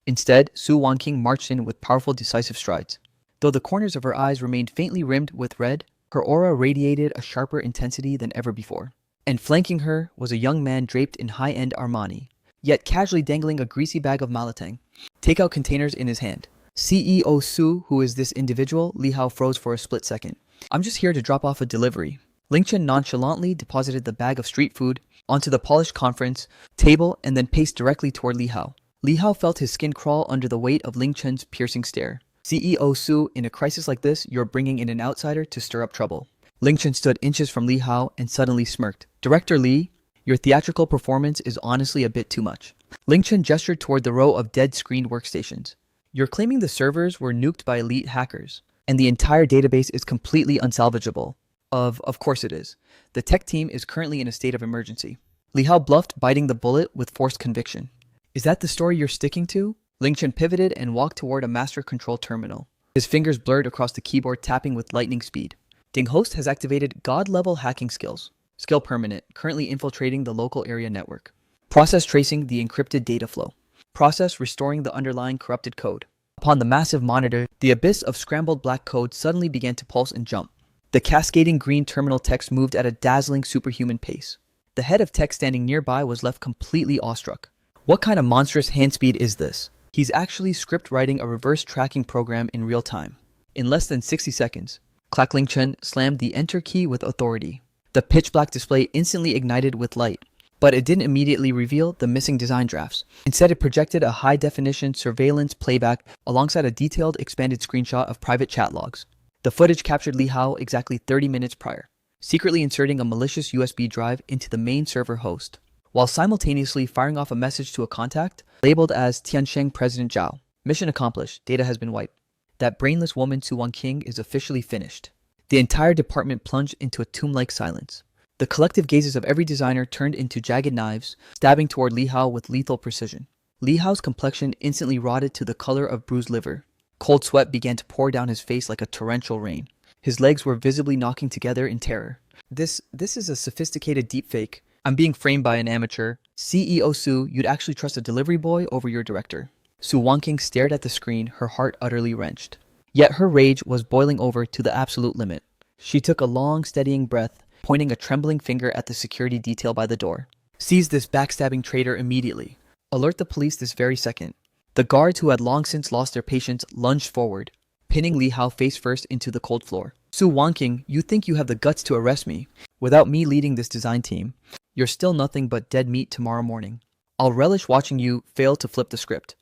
Instead, Su Wanqing marched in with powerful, decisive strides. Though the corners of her eyes remained faintly rimmed with red, her aura radiated a sharper intensity than ever before. And flanking her was a young man draped in high-end Armani, yet casually dangling a greasy bag of Malatang takeout containers in his hand. CEO Su, who is this individual? Li Hao froze for a split second. I'm just here to drop off a delivery. Ling Chen nonchalantly deposited the bag of street food onto the polished conference table and then paced directly toward Li Hao. Li Hao felt his skin crawl under the weight of Ling Chen's piercing stare. CEO Su, in a crisis like this, you're bringing in an outsider to stir up trouble. Ling Chen stood inches from Li Hao and suddenly smirked. Director Li, your theatrical performance is honestly a bit too much. Ling Chen gestured toward the row of dead-screened workstations. You're claiming the servers were nuked by elite hackers, and the entire database is completely unsalvageable. Of course it is. The tech team is currently in a state of emergency. Li Hao bluffed, biting the bullet with forced conviction. Is that the story you're sticking to? Ling Chen pivoted and walked toward a master control terminal. His fingers blurred across the keyboard, tapping with lightning speed. Ding Host has activated God-level hacking skills. Skill permanent, currently infiltrating the local area network. Process tracing the encrypted data flow. Process restoring the underlying corrupted code. Upon the massive monitor, the abyss of scrambled black code suddenly began to pulse and jump. The cascading green terminal text moved at a dazzling superhuman pace. The head of tech standing nearby was left completely awestruck. What kind of monstrous hand speed is this? He's actually script writing a reverse tracking program in real time. In less than 60 seconds, Ling Chen slammed the enter key with authority. The pitch black display instantly ignited with light, but it didn't immediately reveal the missing design drafts. Instead, it projected a high-definition surveillance playback alongside a detailed expanded screenshot of private chat logs. The footage captured Li Hao exactly 30 minutes prior, secretly inserting a malicious USB drive into the main server host, while simultaneously firing off a message to a contact labeled as Tiansheng President Zhao. Mission accomplished. Data has been wiped. That brainless woman Su Wanqing is officially finished. The entire department plunged into a tomb-like silence. The collective gazes of every designer turned into jagged knives, stabbing toward Li Hao with lethal precision. Li Hao's complexion instantly rotted to the color of bruised liver. Cold sweat began to pour down his face like a torrential rain. His legs were visibly knocking together in terror. This is a sophisticated deepfake. I'm being framed by an amateur. CEO Su, you'd actually trust a delivery boy over your director. Su Wanqing stared at the screen, her heart utterly wrenched. Yet her rage was boiling over to the absolute limit. She took a long, steadying breath, pointing a trembling finger at the security detail by the door. Seize this backstabbing traitor immediately. Alert the police this very second. The guards, who had long since lost their patience, lunged forward, pinning Li Hao face first into the cold floor. Su Wanqing, you think you have the guts to arrest me? Without me leading this design team, you're still nothing but dead meat tomorrow morning. I'll relish watching you fail to flip the script.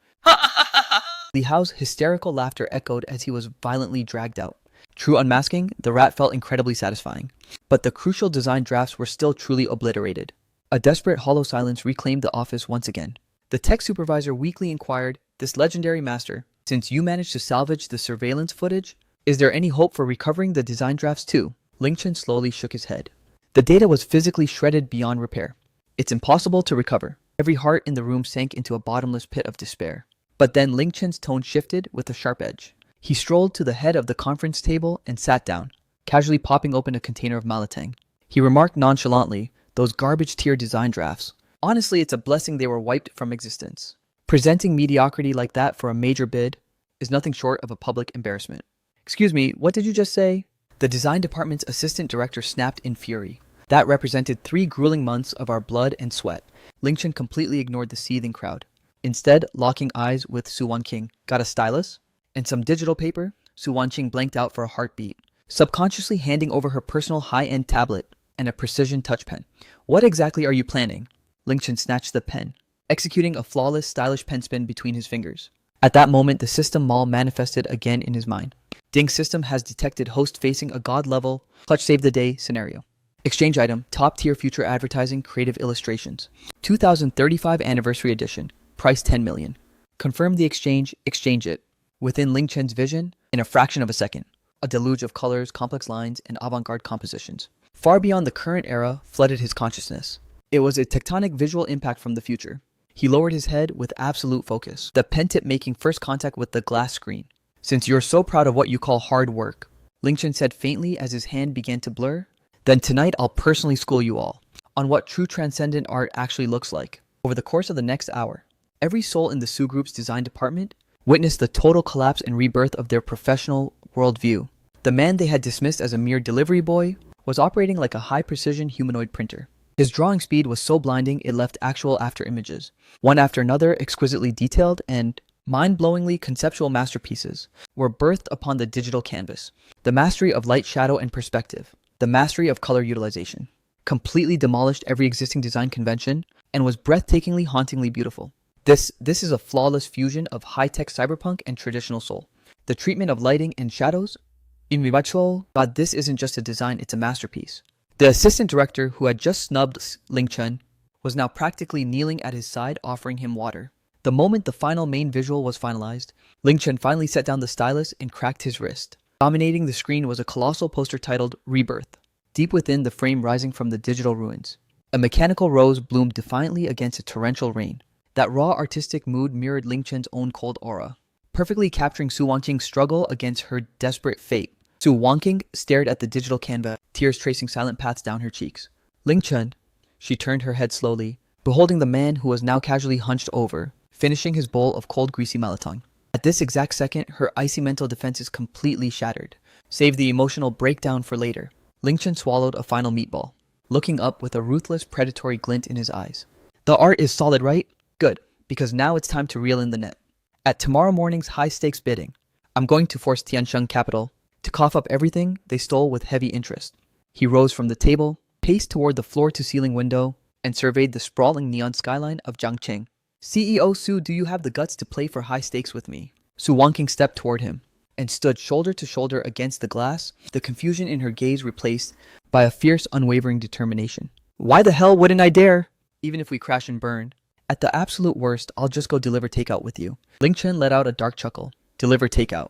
Li Hao's hysterical laughter echoed as he was violently dragged out. True unmasking, the rat felt incredibly satisfying. But the crucial design drafts were still truly obliterated. A desperate hollow silence reclaimed the office once again. The tech supervisor weakly inquired, this legendary master, since you managed to salvage the surveillance footage, is there any hope for recovering the design drafts too? Ling Chen slowly shook his head. The data was physically shredded beyond repair. It's impossible to recover. Every heart in the room sank into a bottomless pit of despair. But then Ling Chen's tone shifted with a sharp edge. He strolled to the head of the conference table and sat down, casually popping open a container of malatang. He remarked nonchalantly, those garbage-tier design drafts. Honestly, it's a blessing they were wiped from existence. Presenting mediocrity like that for a major bid is nothing short of a public embarrassment. Excuse me, what did you just say? The design department's assistant director snapped in fury. That represented 3 grueling months of our blood and sweat. Ling Chen completely ignored the seething crowd. Instead, locking eyes with Su Wanqing. Got a stylus? And some digital paper? Su Wanqing blanked out for a heartbeat, subconsciously handing over her personal high-end tablet and a precision touch pen. What exactly are you planning? Ling Chen snatched the pen, executing a flawless, stylish pen spin between his fingers. At that moment, the system mall manifested again in his mind. Ding's system has detected host facing a god-level, clutch save the day scenario. Exchange item, top-tier future advertising, creative illustrations. 2035 anniversary edition. Price 10 million. Confirm the exchange, exchange it. Within Ling Chen's vision, in a fraction of a second, a deluge of colors, complex lines, and avant-garde compositions, far beyond the current era, flooded his consciousness. It was a tectonic visual impact from the future. He lowered his head with absolute focus, the pen tip making first contact with the glass screen. Since you're so proud of what you call hard work, Ling Chen said faintly as his hand began to blur, then tonight I'll personally school you all on what true transcendent art actually looks like. Over the course of the next hour, every soul in the Su Group's design department witnessed the total collapse and rebirth of their professional worldview. The man they had dismissed as a mere delivery boy was operating like a high-precision humanoid printer. His drawing speed was so blinding it left actual after images, one after another exquisitely detailed and Mind-blowingly conceptual masterpieces were birthed upon the digital canvas. The mastery of light, shadow, and perspective, the mastery of color utilization, completely demolished every existing design convention and was breathtakingly, hauntingly beautiful. This is a flawless fusion of high-tech cyberpunk and traditional soul. The treatment of lighting and shadows, God, this isn't just a design, it's a masterpiece. The assistant director who had just snubbed Ling Chen was now practically kneeling at his side offering him water. The moment the final main visual was finalized, Ling Chen finally set down the stylus and cracked his wrist. Dominating the screen was a colossal poster titled Rebirth, deep within the frame rising from the digital ruins. A mechanical rose bloomed defiantly against a torrential rain. That raw artistic mood mirrored Ling Chen's own cold aura, perfectly capturing Su Wanqing's struggle against her desperate fate. Su Wanqing stared at the digital canvas, tears tracing silent paths down her cheeks. Ling Chen, she turned her head slowly, beholding the man who was now casually hunched over, finishing his bowl of cold greasy malatang. At this exact second, her icy mental defenses completely shattered. Save the emotional breakdown for later. Ling Chen swallowed a final meatball, looking up with a ruthless, predatory glint in his eyes. The art is solid, right? Good, because now it's time to reel in the net. At tomorrow morning's high-stakes bidding, I'm going to force Tiansheng Capital to cough up everything they stole with heavy interest. He rose from the table, paced toward the floor-to-ceiling window, and surveyed the sprawling neon skyline of Jiangqing. CEO Su, do you have the guts to play for high stakes with me? Su Wanqing stepped toward him and stood shoulder to shoulder against the glass, the confusion in her gaze replaced by a fierce, unwavering determination. Why the hell wouldn't I dare? Even if we crash and burn. At the absolute worst, I'll just go deliver takeout with you. Ling Chen let out a dark chuckle. Deliver takeout.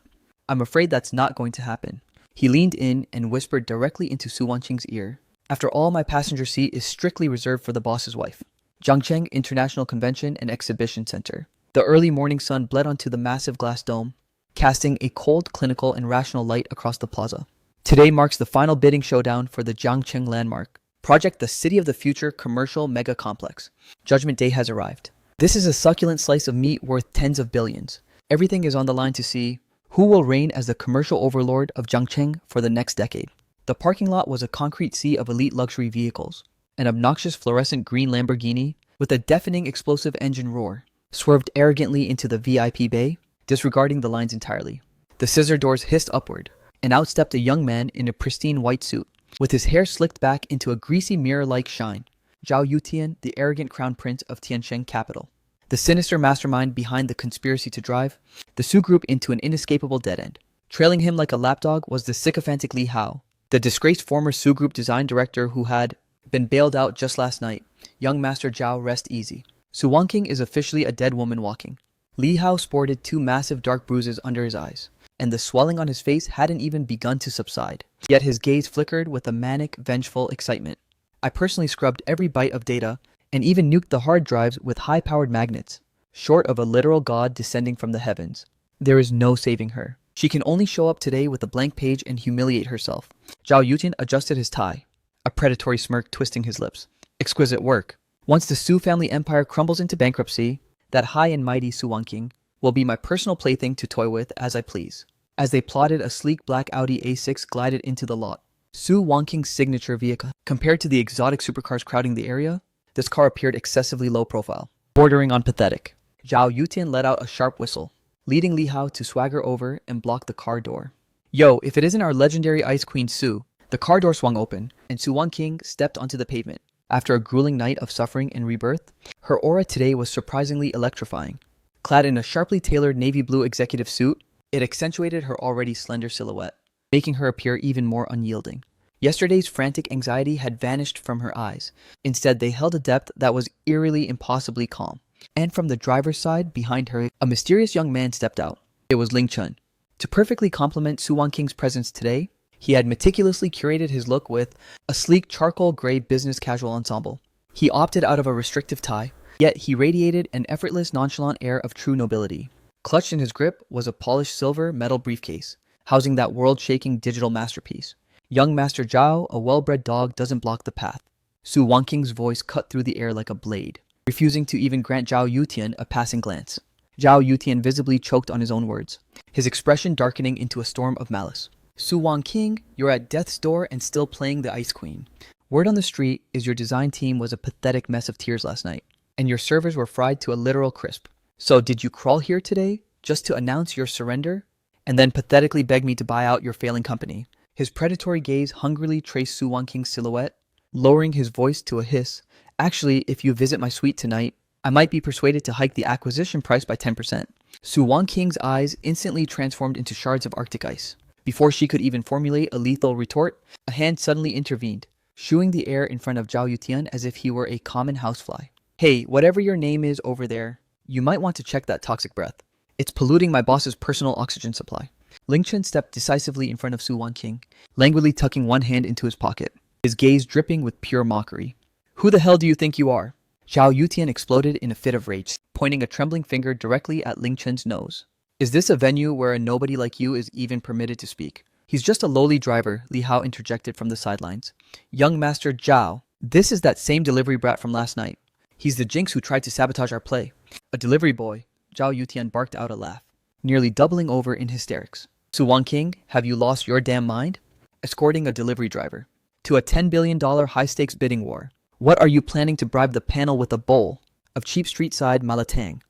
I'm afraid that's not going to happen. He leaned in and whispered directly into Su Wanqing's ear. After all, my passenger seat is strictly reserved for the boss's wife. Jiangcheng International Convention and Exhibition Center. The early morning sun bled onto the massive glass dome, casting a cold, clinical, and rational light across the plaza. Today marks the final bidding showdown for the Jiangcheng landmark. Project the City of the Future commercial mega complex. Judgment Day has arrived. This is a succulent slice of meat worth tens of billions. Everything is on the line to see who will reign as the commercial overlord of Jiangcheng for the next decade. The parking lot was a concrete sea of elite luxury vehicles. An obnoxious fluorescent green Lamborghini with a deafening explosive engine roar swerved arrogantly into the VIP bay, disregarding the lines entirely. The scissor doors hissed upward, and out stepped a young man in a pristine white suit, with his hair slicked back into a greasy mirror-like shine. Zhao Yutian, the arrogant crown prince of Tiansheng capital. The sinister mastermind behind the conspiracy to drive the Su group into an inescapable dead end. Trailing him like a lapdog was the sycophantic Li Hao, the disgraced former Su group design director who had been bailed out just last night. Young Master Zhao, rest easy. Su Wanqing is officially a dead woman walking. Li Hao sported two massive dark bruises under his eyes, and the swelling on his face hadn't even begun to subside. Yet his gaze flickered with a manic, vengeful excitement. I personally scrubbed every byte of data, and even nuked the hard drives with high-powered magnets. Short of a literal god descending from the heavens, there is no saving her. She can only show up today with a blank page and humiliate herself. Zhao Yutian adjusted his tie, a predatory smirk twisting his lips. Exquisite work. Once the Su family empire crumbles into bankruptcy, that high and mighty Su Wanqing will be my personal plaything to toy with as I please. As they plotted, a sleek black Audi A6 glided into the lot. Su Wanqing's signature vehicle. Compared to the exotic supercars crowding the area, this car appeared excessively low profile, bordering on pathetic. Zhao Yutian let out a sharp whistle, leading Li Hao to swagger over and block the car door. Yo, if it isn't our legendary Ice Queen Su. The car door swung open, and Su Wanqing stepped onto the pavement. After a grueling night of suffering and rebirth, her aura today was surprisingly electrifying. Clad in a sharply tailored navy blue executive suit, it accentuated her already slender silhouette, making her appear even more unyielding. Yesterday's frantic anxiety had vanished from her eyes. Instead, they held a depth that was eerily impossibly calm. And from the driver's side, behind her, a mysterious young man stepped out. It was Ling Chen. To perfectly complement Su Wanqing's presence today, he had meticulously curated his look with a sleek charcoal gray business casual ensemble. He opted out of a restrictive tie, yet he radiated an effortless, nonchalant air of true nobility. Clutched in his grip was a polished silver metal briefcase, housing that world-shaking digital masterpiece. Young Master Zhao, a well-bred dog, doesn't block the path. Su Wanqing's voice cut through the air like a blade, refusing to even grant Zhao Yutian a passing glance. Zhao Yutian visibly choked on his own words, his expression darkening into a storm of malice. Su Wanqing, you're at death's door and still playing the Ice Queen. Word on the street is your design team was a pathetic mess of tears last night, and your servers were fried to a literal crisp. So did you crawl here today just to announce your surrender and then pathetically beg me to buy out your failing company? His predatory gaze hungrily traced Su Wanqing's silhouette, lowering his voice to a hiss. Actually, if you visit my suite tonight, I might be persuaded to hike the acquisition price by 10%. Su Wanqing's eyes instantly transformed into shards of Arctic ice. Before she could even formulate a lethal retort, a hand suddenly intervened, shooing the air in front of Zhao Yutian as if he were a common housefly. Hey, whatever your name is over there, you might want to check that toxic breath. It's polluting my boss's personal oxygen supply. Ling Chen stepped decisively in front of Su Wanqing, languidly tucking one hand into his pocket, his gaze dripping with pure mockery. Who the hell do you think you are? Zhao Yutian exploded in a fit of rage, pointing a trembling finger directly at Ling Chen's nose. Is this a venue where a nobody like you is even permitted to speak? He's just a lowly driver, Li Hao interjected from the sidelines. Young Master Zhao, this is that same delivery brat from last night. He's the jinx who tried to sabotage our play. A delivery boy, Zhao Yutian barked out a laugh, nearly doubling over in hysterics. Su Wanqing, have you lost your damn mind? Escorting a delivery driver to a $10 billion high-stakes bidding war. What are you planning to bribe the panel with a bowl of cheap street-side malatang?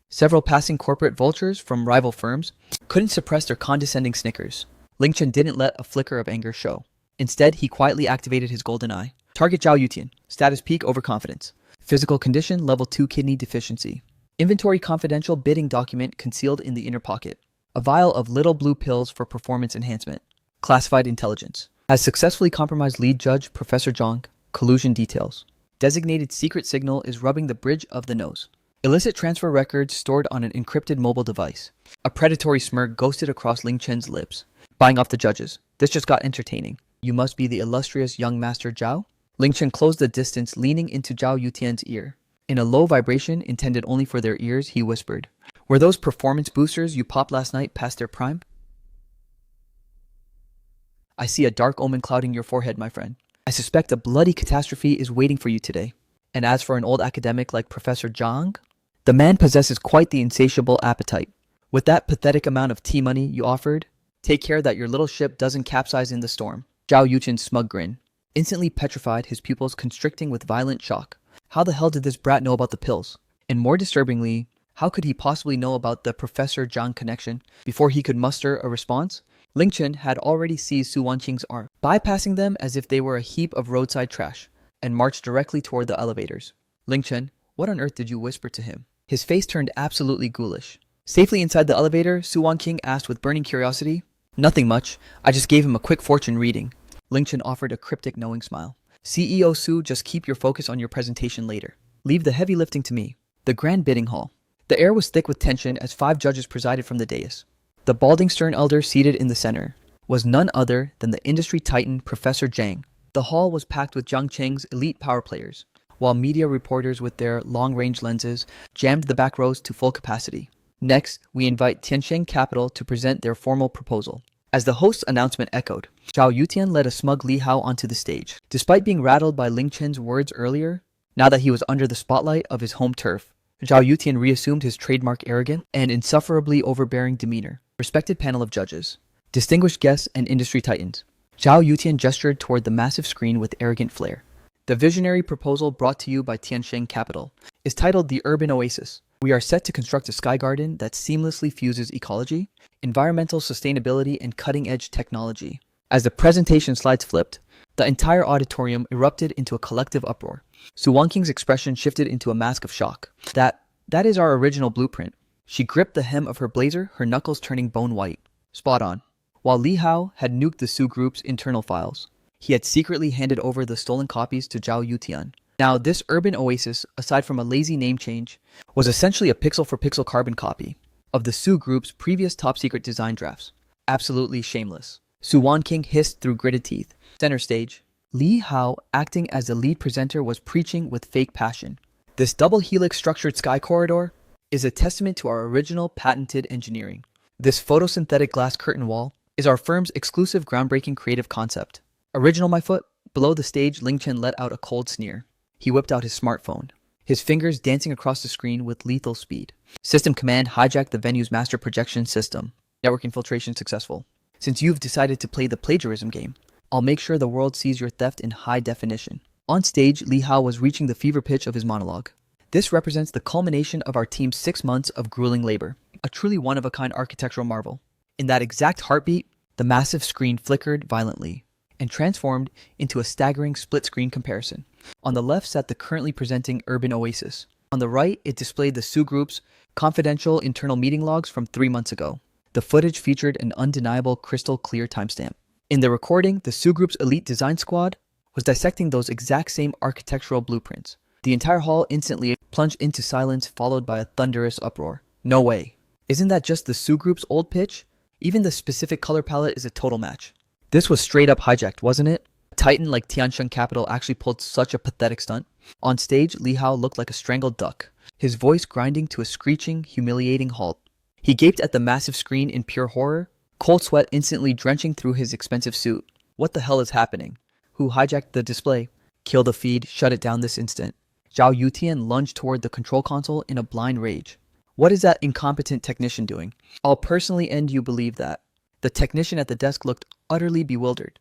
Several passing corporate vultures from rival firms couldn't suppress their condescending snickers. Ling Chen didn't let a flicker of anger show. Instead, he quietly activated his golden eye. Target Zhao Yutian. Status peak overconfidence. Physical condition level 2 kidney deficiency. Inventory confidential bidding document concealed in the inner pocket. A vial of little blue pills for performance enhancement. Classified intelligence. Has successfully compromised lead judge Professor Zhang. Collusion details. Designated secret signal is rubbing the bridge of the nose. Illicit transfer records stored on an encrypted mobile device. A predatory smirk ghosted across Ling Chen's lips. Buying off the judges. This just got entertaining. You must be the illustrious young Master Zhao? Ling Chen closed the distance, leaning into Zhao Yutian's ear. In a low vibration intended only for their ears, he whispered, "Were those performance boosters you popped last night past their prime? I see a dark omen clouding your forehead, my friend. I suspect a bloody catastrophe is waiting for you today. And as for an old academic like Professor Zhang, the man possesses quite the insatiable appetite. With that pathetic amount of tea money you offered, take care that your little ship doesn't capsize in the storm." Zhao Yuchen's smug grin, instantly petrified, his pupils constricting with violent shock. How the hell did this brat know about the pills? And more disturbingly, how could he possibly know about the Professor Zhang connection before he could muster a response? Ling Chen had already seized Su Wanqing's arm, bypassing them as if they were a heap of roadside trash, and marched directly toward the elevators. Ling Chen, what on earth did you whisper to him? His face turned absolutely ghoulish. Safely inside the elevator, Su Wanqing asked with burning curiosity. Nothing much. I just gave him a quick fortune reading. Ling Chen offered a cryptic knowing smile. CEO Su, just keep your focus on your presentation later. Leave the heavy lifting to me. The grand bidding hall. The air was thick with tension as 5 judges presided from the dais. The balding stern elder seated in the center was none other than the industry titan Professor Zhang. The hall was packed with Jiang Cheng's elite power players, while media reporters with their long-range lenses jammed the back rows to full capacity. Next, we invite Tiansheng Capital to present their formal proposal. As the host's announcement echoed, Zhao Yutian led a smug Li Hao onto the stage. Despite being rattled by Ling Chen's words earlier, now that he was under the spotlight of his home turf, Zhao Yutian reassumed his trademark arrogant and insufferably overbearing demeanor. Respected panel of judges, distinguished guests and industry titans, Zhao Yutian gestured toward the massive screen with arrogant flair. The visionary proposal brought to you by Tiansheng Capital is titled The Urban Oasis. We are set to construct a sky garden that seamlessly fuses ecology, environmental sustainability, and cutting-edge technology. As the presentation slides flipped, the entire auditorium erupted into a collective uproar. Su Wanqing's expression shifted into a mask of shock. That is our original blueprint. She gripped the hem of her blazer, her knuckles turning bone white. Spot on. While Li Hao had nuked the Su group's internal files, he had secretly handed over the stolen copies to Zhao Yutian. Now, this urban oasis, aside from a lazy name change, was essentially a pixel-for-pixel carbon copy of the Su group's previous top-secret design drafts. Absolutely shameless. Su Wanqing hissed through gritted teeth. Center stage, Li Hao, acting as the lead presenter, was preaching with fake passion. This double-helix structured sky corridor is a testament to our original patented engineering. This photosynthetic glass curtain wall is our firm's exclusive groundbreaking creative concept. Original, my foot. Below the stage, Ling Chen let out a cold sneer. He whipped out his smartphone, his fingers dancing across the screen with lethal speed. System command hijacked the venue's master projection system. Network infiltration successful. Since you've decided to play the plagiarism game, I'll make sure the world sees your theft in high definition. On stage, Li Hao was reaching the fever pitch of his monologue. This represents the culmination of our team's 6 months of grueling labor, a truly one-of-a-kind architectural marvel. In that exact heartbeat, the massive screen flickered violently and transformed into a staggering split-screen comparison. On the left sat the currently presenting urban oasis. On the right, it displayed the Su Group's confidential internal meeting logs from 3 months ago. The footage featured an undeniable crystal-clear timestamp. In the recording, the Su Group's elite design squad was dissecting those exact same architectural blueprints. The entire hall instantly plunged into silence, followed by a thunderous uproar. No way. Isn't that just the Su Group's old pitch? Even the specific color palette is a total match. This was straight up hijacked, wasn't it? A titan like Tiansheng Capital actually pulled such a pathetic stunt. On stage, Li Hao looked like a strangled duck, his voice grinding to a screeching, humiliating halt. He gaped at the massive screen in pure horror, cold sweat instantly drenching through his expensive suit. What the hell is happening? Who hijacked the display? Kill the feed, shut it down this instant. Zhao Yutian lunged toward the control console in a blind rage. What is that incompetent technician doing? I'll personally end you believe that. The technician at the desk looked utterly bewildered.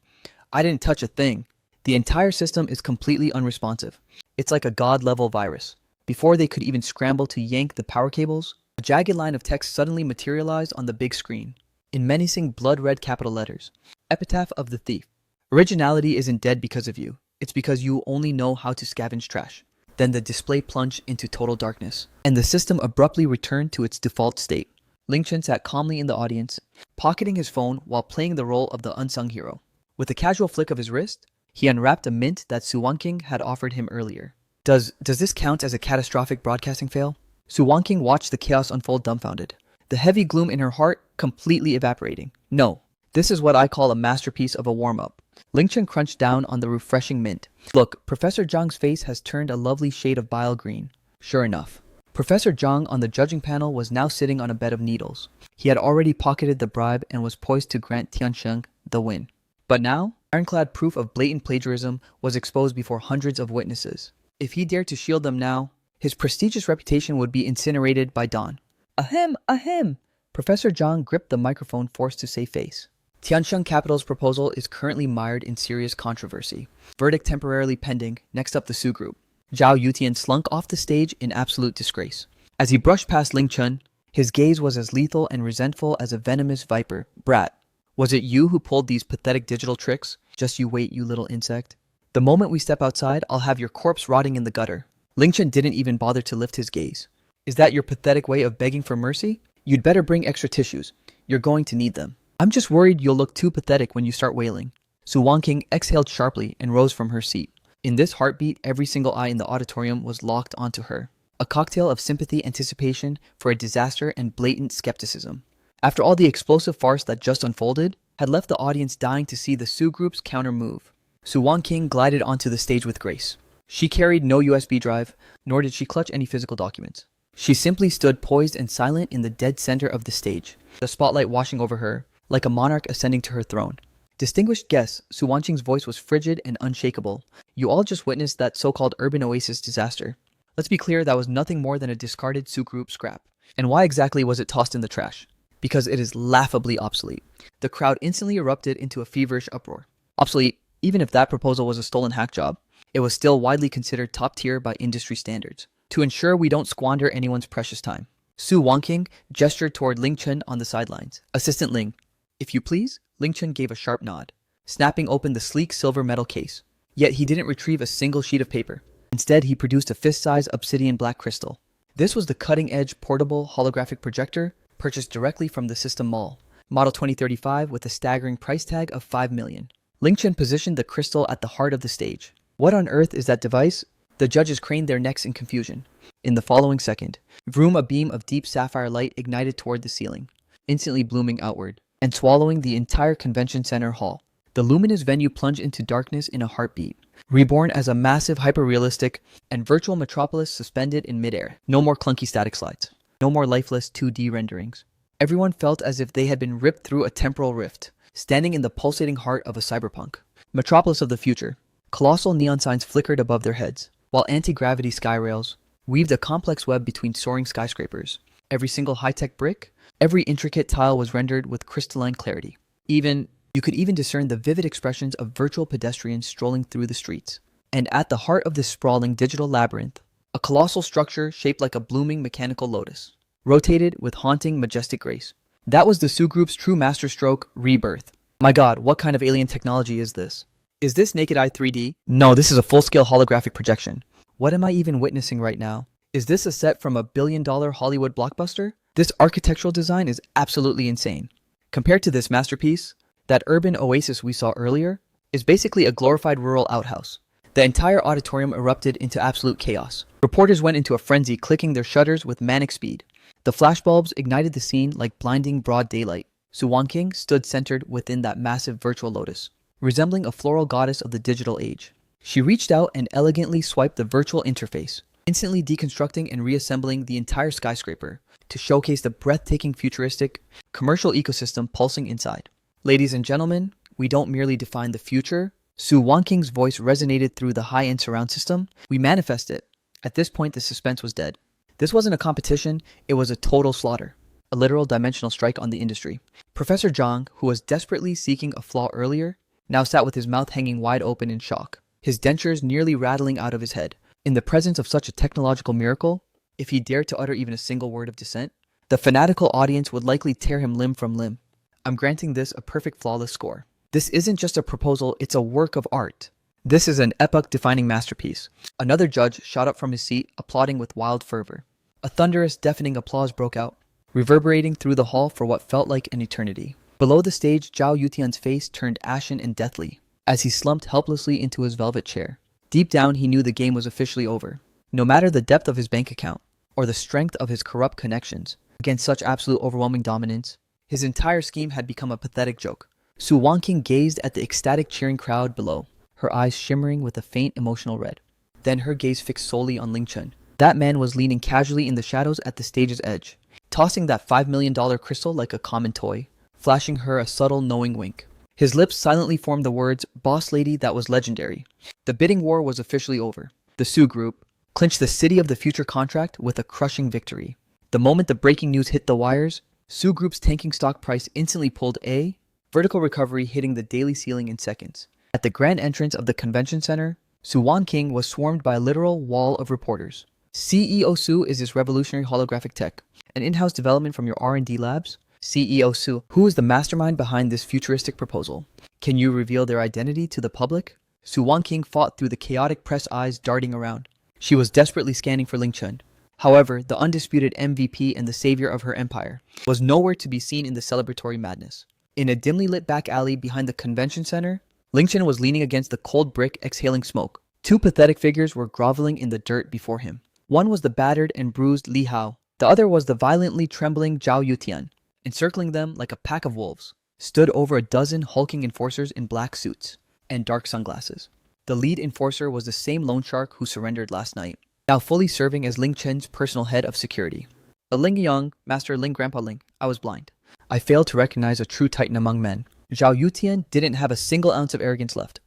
I didn't touch a thing. The entire system is completely unresponsive. It's like a god-level virus. Before they could even scramble to yank the power cables, a jagged line of text suddenly materialized on the big screen. In menacing blood-red capital letters. Epitaph of the Thief. Originality isn't dead because of you. It's because you only know how to scavenge trash. Then the display plunged into total darkness, and the system abruptly returned to its default state. Ling Chen sat calmly in the audience, pocketing his phone while playing the role of the unsung hero. With a casual flick of his wrist, he unwrapped a mint that Su Wanqing had offered him earlier. Does this count as a catastrophic broadcasting fail? Su Wanqing watched the chaos unfold dumbfounded, the heavy gloom in her heart completely evaporating. No, this is what I call a masterpiece of a warm-up. Ling Chen crunched down on the refreshing mint. Look, Professor Zhang's face has turned a lovely shade of bile green. Sure enough. Professor Zhang on the judging panel was now sitting on a bed of needles. He had already pocketed the bribe and was poised to grant Tiansheng the win. But now, ironclad proof of blatant plagiarism was exposed before hundreds of witnesses. If he dared to shield them now, his prestigious reputation would be incinerated by dawn. Ahem, ahem! Professor Zhang gripped the microphone, forced to save face. Tiansheng Capital's proposal is currently mired in serious controversy. Verdict temporarily pending. Next up, the Su Group. Zhao Yutian slunk off the stage in absolute disgrace. As he brushed past Ling Chen, his gaze was as lethal and resentful as a venomous viper. Brat, was it you who pulled these pathetic digital tricks? Just you wait, you little insect. The moment we step outside, I'll have your corpse rotting in the gutter. Ling Chen didn't even bother to lift his gaze. Is that your pathetic way of begging for mercy? You'd better bring extra tissues. You're going to need them. I'm just worried you'll look too pathetic when you start wailing. Su Wanqing exhaled sharply and rose from her seat. In this heartbeat, every single eye in the auditorium was locked onto her. A cocktail of sympathy, anticipation for a disaster, and blatant skepticism. After all the explosive farce that just unfolded, had left the audience dying to see the Su Group's counter move. Su Wanqing glided onto the stage with grace. She carried no USB drive, nor did she clutch any physical documents. She simply stood poised and silent in the dead center of the stage, the spotlight washing over her, like a monarch ascending to her throne. Distinguished guests, Su Wanqing's voice was frigid and unshakable. You all just witnessed that so-called urban oasis disaster. Let's be clear, that was nothing more than a discarded Su Group scrap. And why exactly was it tossed in the trash? Because it is laughably obsolete. The crowd instantly erupted into a feverish uproar. Obsolete, even if that proposal was a stolen hack job, it was still widely considered top tier by industry standards. To ensure we don't squander anyone's precious time, Su Wanqing gestured toward Ling Chen on the sidelines. Assistant Ling, if you please. Ling Chen gave a sharp nod, snapping open the sleek silver metal case. Yet he didn't retrieve a single sheet of paper. Instead, he produced a fist-sized obsidian black crystal. This was the cutting-edge portable holographic projector purchased directly from the System Mall, model 2035 with a staggering price tag of 5 million. Ling Chen positioned the crystal at the heart of the stage. What on earth is that device? The judges craned their necks in confusion. In the following second, vroom, a beam of deep sapphire light ignited toward the ceiling, instantly blooming outward and swallowing the entire convention center hall. The luminous venue plunged into darkness in a heartbeat, reborn as a massive hyper-realistic and virtual metropolis suspended in midair. No more clunky static slides. No more lifeless 2D renderings. Everyone felt as if they had been ripped through a temporal rift, standing in the pulsating heart of a cyberpunk metropolis of the future. Colossal neon signs flickered above their heads, while anti-gravity sky rails weaved a complex web between soaring skyscrapers. Every single high-tech brick, every intricate tile was rendered with crystalline clarity. You could even discern the vivid expressions of virtual pedestrians strolling through the streets. And at the heart of this sprawling digital labyrinth, a colossal structure shaped like a blooming mechanical lotus, rotated with haunting, majestic grace. That was the Su group's true masterstroke, rebirth. My god, what kind of alien technology is this? Is this naked eye 3D? No, this is a full-scale holographic projection. What am I even witnessing right now? Is this a set from a billion-dollar Hollywood blockbuster? This architectural design is absolutely insane. Compared to this masterpiece, that urban oasis we saw earlier is basically a glorified rural outhouse. The entire auditorium erupted into absolute chaos. Reporters went into a frenzy, clicking their shutters with manic speed. The flashbulbs ignited the scene like blinding broad daylight. Su Wanqing stood centered within that massive virtual lotus, resembling a floral goddess of the digital age. She reached out and elegantly swiped the virtual interface, instantly deconstructing and reassembling the entire skyscraper to showcase the breathtaking futuristic commercial ecosystem pulsing inside. Ladies and gentlemen, we don't merely define the future. Su Wanqing's voice resonated through the high-end surround system. We manifest it. At this point, the suspense was dead. This wasn't a competition, it was a total slaughter. A literal dimensional strike on the industry. Professor Zhang, who was desperately seeking a flaw earlier, now sat with his mouth hanging wide open in shock, his dentures nearly rattling out of his head. In the presence of such a technological miracle, if he dared to utter even a single word of dissent, the fanatical audience would likely tear him limb from limb. I'm granting this a perfect flawless score. This isn't just a proposal, it's a work of art. This is an epoch-defining masterpiece. Another judge shot up from his seat, applauding with wild fervor. A thunderous, deafening applause broke out, reverberating through the hall for what felt like an eternity. Below the stage, Zhao Yutian's face turned ashen and deathly as he slumped helplessly into his velvet chair. Deep down, he knew the game was officially over. No matter the depth of his bank account or the strength of his corrupt connections, against such absolute overwhelming dominance, his entire scheme had become a pathetic joke. Su Wanqing gazed at the ecstatic cheering crowd below, her eyes shimmering with a faint emotional red. Then her gaze fixed solely on Ling Chen. That man was leaning casually in the shadows at the stage's edge, tossing that $5 million crystal like a common toy, flashing her a subtle knowing wink. His lips silently formed the words, "Boss lady," that was legendary. The bidding war was officially over. The Su Group clinched the City of the Future contract with a crushing victory. The moment the breaking news hit the wires, Su Group's tanking stock price instantly pulled a vertical recovery, hitting the daily ceiling in seconds. At the grand entrance of the convention center, Su Wanqing was swarmed by a literal wall of reporters. CEO Su, is this revolutionary holographic tech an in-house development from your R&D labs? CEO Su, who is the mastermind behind this futuristic proposal? Can you reveal their identity to the public? Su Wanqing fought through the chaotic press eyes darting around. She was desperately scanning for Ling Chen. However, the undisputed MVP and the savior of her empire was nowhere to be seen in the celebratory madness. In a dimly lit back alley behind the convention center, Ling Chen was leaning against the cold brick, exhaling smoke. Two pathetic figures were groveling in the dirt before him. One was the battered and bruised Li Hao. The other was the violently trembling Zhao Yutian. Encircling them like a pack of wolves stood over a dozen hulking enforcers in black suits and dark sunglasses. The lead enforcer was the same loan shark who surrendered last night, now fully serving as Ling Chen's personal head of security. A Ling Yang, Master Ling Grandpa Ling, I was blind. I failed to recognize a true titan among men. Zhao Yutian didn't have a single ounce of arrogance left.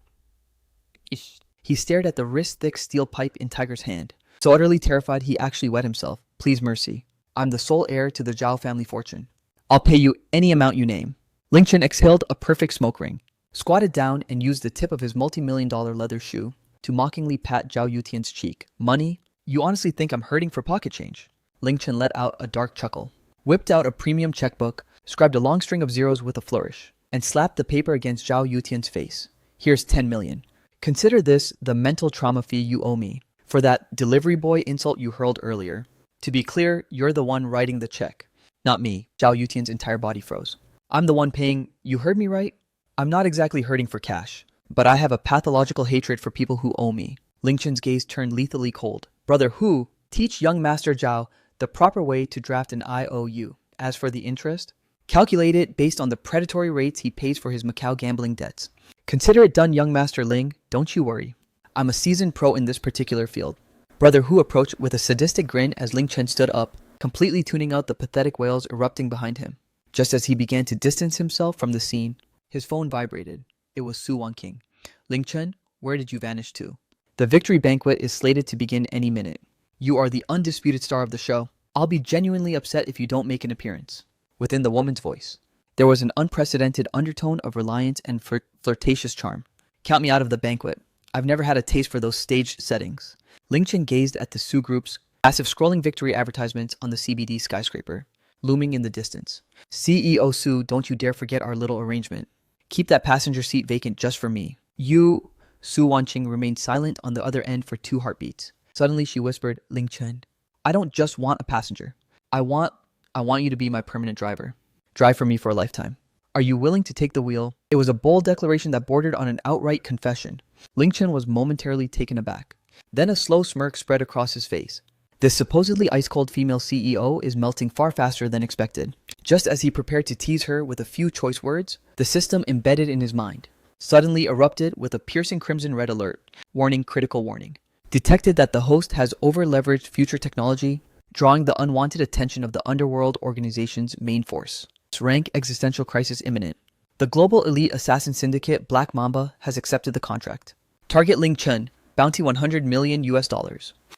He stared at the wrist-thick steel pipe in Tiger's hand, so utterly terrified he actually wet himself. Please mercy. I'm the sole heir to the Zhao family fortune. I'll pay you any amount you name. Ling Chen exhaled a perfect smoke ring, squatted down and used the tip of his multi-million-dollar leather shoe to mockingly pat Zhao Yutian's cheek. Money? You honestly think I'm hurting for pocket change? Ling Chen let out a dark chuckle, whipped out a premium checkbook, scribed a long string of zeros with a flourish, and slapped the paper against Zhao Yutian's face. Here's 10 million. Consider this the mental trauma fee you owe me for that delivery boy insult you hurled earlier. To be clear, you're the one writing the check, not me. Zhao Yutian's entire body froze. I'm the one paying. You heard me right? I'm not exactly hurting for cash, but I have a pathological hatred for people who owe me. Ling Chen's gaze turned lethally cold. Brother Hu, teach young Master Zhao the proper way to draft an IOU. As for the interest, calculate it based on the predatory rates he pays for his Macau gambling debts. Consider it done, young Master Ling. Don't you worry. I'm a seasoned pro in this particular field. Brother Hu approached with a sadistic grin as Ling Chen stood up, completely tuning out the pathetic wails erupting behind him. Just as he began to distance himself from the scene, his phone vibrated. It was Su Wanqing. Ling Chen, where did you vanish to? The victory banquet is slated to begin any minute. You are the undisputed star of the show. I'll be genuinely upset if you don't make an appearance. Within the woman's voice, there was an unprecedented undertone of reliance and flirtatious charm. Count me out of the banquet. I've never had a taste for those staged settings. Ling Chen gazed at the Su Group's massive scrolling victory advertisements on the CBD skyscraper, looming in the distance. CEO Su, don't you dare forget our little arrangement. Keep that passenger seat vacant just for me. You... Su Wanqing remained silent on the other end for 2 heartbeats. Suddenly she whispered, Ling Chen, I don't just want a passenger. I want you to be my permanent driver. Drive for me for a lifetime. Are you willing to take the wheel? It was a bold declaration that bordered on an outright confession. Ling Chen was momentarily taken aback. Then a slow smirk spread across his face. This supposedly ice-cold female CEO is melting far faster than expected. Just as he prepared to tease her with a few choice words, the system embedded in his mind suddenly erupted with a piercing crimson red alert. Warning, critical warning. Detected that the host has over-leveraged future technology, drawing the unwanted attention of the underworld organization's main force. Rank existential crisis imminent. The global elite assassin syndicate Black Mamba has accepted the contract. Target Ling Chen, bounty $100 million.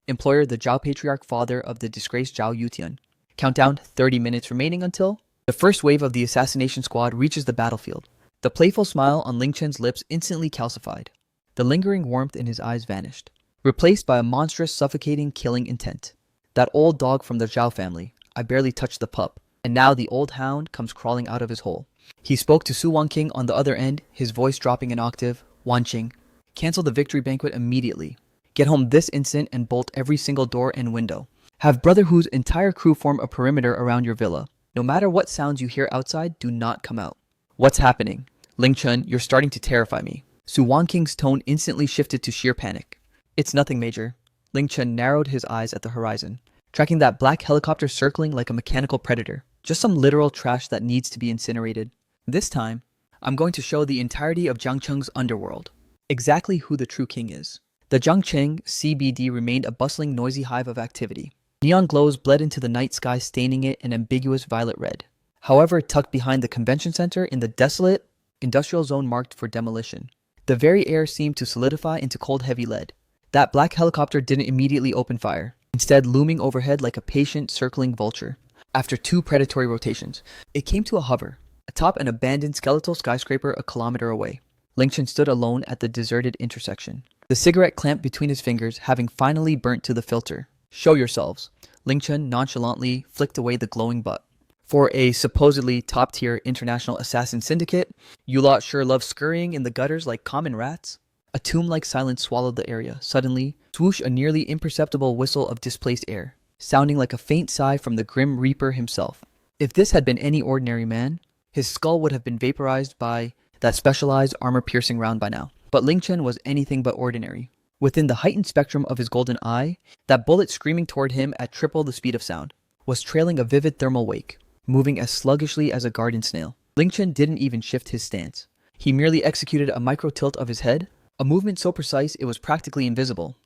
Employer the Zhao patriarch, father of the disgraced Zhao Yutian. Countdown, 30 minutes remaining until the first wave of the assassination squad reaches the battlefield. The playful smile on Ling Chen's lips instantly calcified. The lingering warmth in his eyes vanished, replaced by a monstrous, suffocating, killing intent. That old dog from the Zhao family. I barely touched the pup. And now the old hound comes crawling out of his hole. He spoke to Su Wanqing on the other end, his voice dropping an octave. Wanqing, cancel the victory banquet immediately. Get home this instant and bolt every single door and window. Have Brotherhood's entire crew form a perimeter around your villa. No matter what sounds you hear outside, do not come out. What's happening? Ling Chen, you're starting to terrify me. Su Wanqing's tone instantly shifted to sheer panic. It's nothing major. Ling Chen narrowed his eyes at the horizon, tracking that black helicopter circling like a mechanical predator. Just some literal trash that needs to be incinerated. This time, I'm going to show the entirety of Jiangcheng's underworld. Exactly who the true king is. The Jiangcheng CBD remained a bustling, noisy hive of activity. Neon glows bled into the night sky, staining it an ambiguous violet red. However, tucked behind the convention center in the desolate industrial zone marked for demolition, the very air seemed to solidify into cold, heavy lead. That black helicopter didn't immediately open fire, instead looming overhead like a patient, circling vulture. After 2 predatory rotations, it came to a hover, atop an abandoned skeletal skyscraper a kilometer away. Ling Chen stood alone at the deserted intersection, the cigarette clamped between his fingers, having finally burnt to the filter. Show yourselves. Ling Chen nonchalantly flicked away the glowing butt. For a supposedly top-tier international assassin syndicate, you lot sure love scurrying in the gutters like common rats. A tomb-like silence swallowed the area. Suddenly, swoosh, a nearly imperceptible whistle of displaced air, sounding like a faint sigh from the Grim Reaper himself. If this had been any ordinary man, his skull would have been vaporized by that specialized armor-piercing round by now. But Ling Chen was anything but ordinary. Within the heightened spectrum of his golden eye, that bullet screaming toward him at triple the speed of sound was trailing a vivid thermal wake, moving as sluggishly as a garden snail. Ling Chen didn't even shift his stance. He merely executed a micro-tilt of his head, a movement so precise it was practically invisible.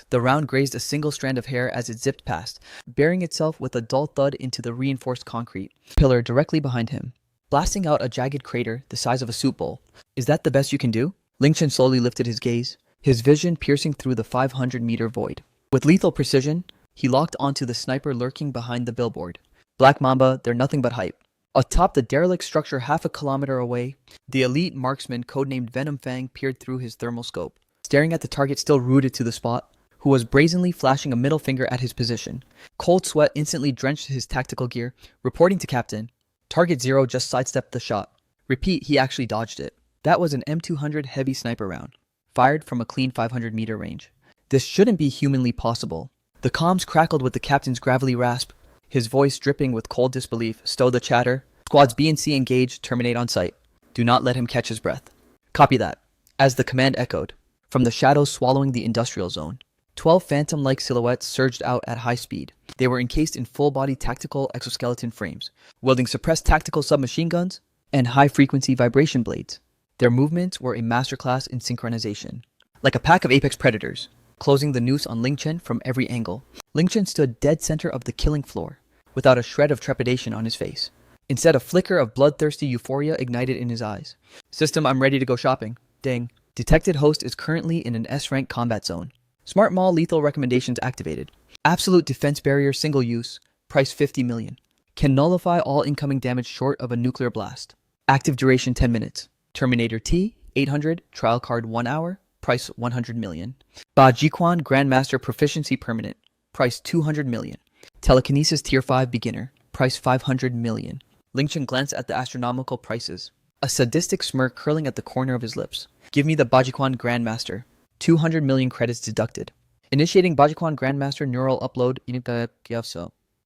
The round grazed a single strand of hair as it zipped past, burying itself with a dull thud into the reinforced concrete pillar directly behind him, blasting out a jagged crater the size of a soup bowl. Is that the best you can do? Ling Chen slowly lifted his gaze, his vision piercing through the 500-meter void. With lethal precision, he locked onto the sniper lurking behind the billboard. Black Mamba, they're nothing but hype. Atop the derelict structure half a kilometer away, the elite marksman codenamed Venom Fang peered through his thermal scope, staring at the target still rooted to the spot, who was brazenly flashing a middle finger at his position. Cold sweat instantly drenched his tactical gear, reporting to Captain. Target 0 just sidestepped the shot. Repeat, he actually dodged it. That was an M200 heavy sniper round, fired from a clean 500-meter range. This shouldn't be humanly possible. The comms crackled with the captain's gravelly rasp, his voice dripping with cold disbelief. Stow the chatter. Squads B and C engaged, terminate on sight. Do not let him catch his breath. Copy that. As the command echoed, from the shadows swallowing the industrial zone, 12 phantom-like silhouettes surged out at high speed. They were encased in full-body tactical exoskeleton frames, wielding suppressed tactical submachine guns and high-frequency vibration blades. Their movements were a masterclass in synchronization, like a pack of apex predators, closing the noose on Ling Chen from every angle. Ling Chen stood dead center of the killing floor, without a shred of trepidation on his face. Instead, a flicker of bloodthirsty euphoria ignited in his eyes. System, I'm ready to go shopping. Ding. Detected host is currently in an S-rank combat zone. Smart Mall lethal recommendations activated. Absolute defense barrier single use. Price 50 million. Can nullify all incoming damage short of a nuclear blast. Active duration 10 minutes. Terminator T, 800, trial card 1 hour. price 100 million. Ba Jiquan Grandmaster Proficiency Permanent, price 200 million. Telekinesis Tier 5 Beginner, price 500 million. Ling Chen glanced at the astronomical prices, a sadistic smirk curling at the corner of his lips. Give me the Bajiquan Grandmaster. 200 million credits deducted. Initiating Bajiquan Grandmaster Neural Upload.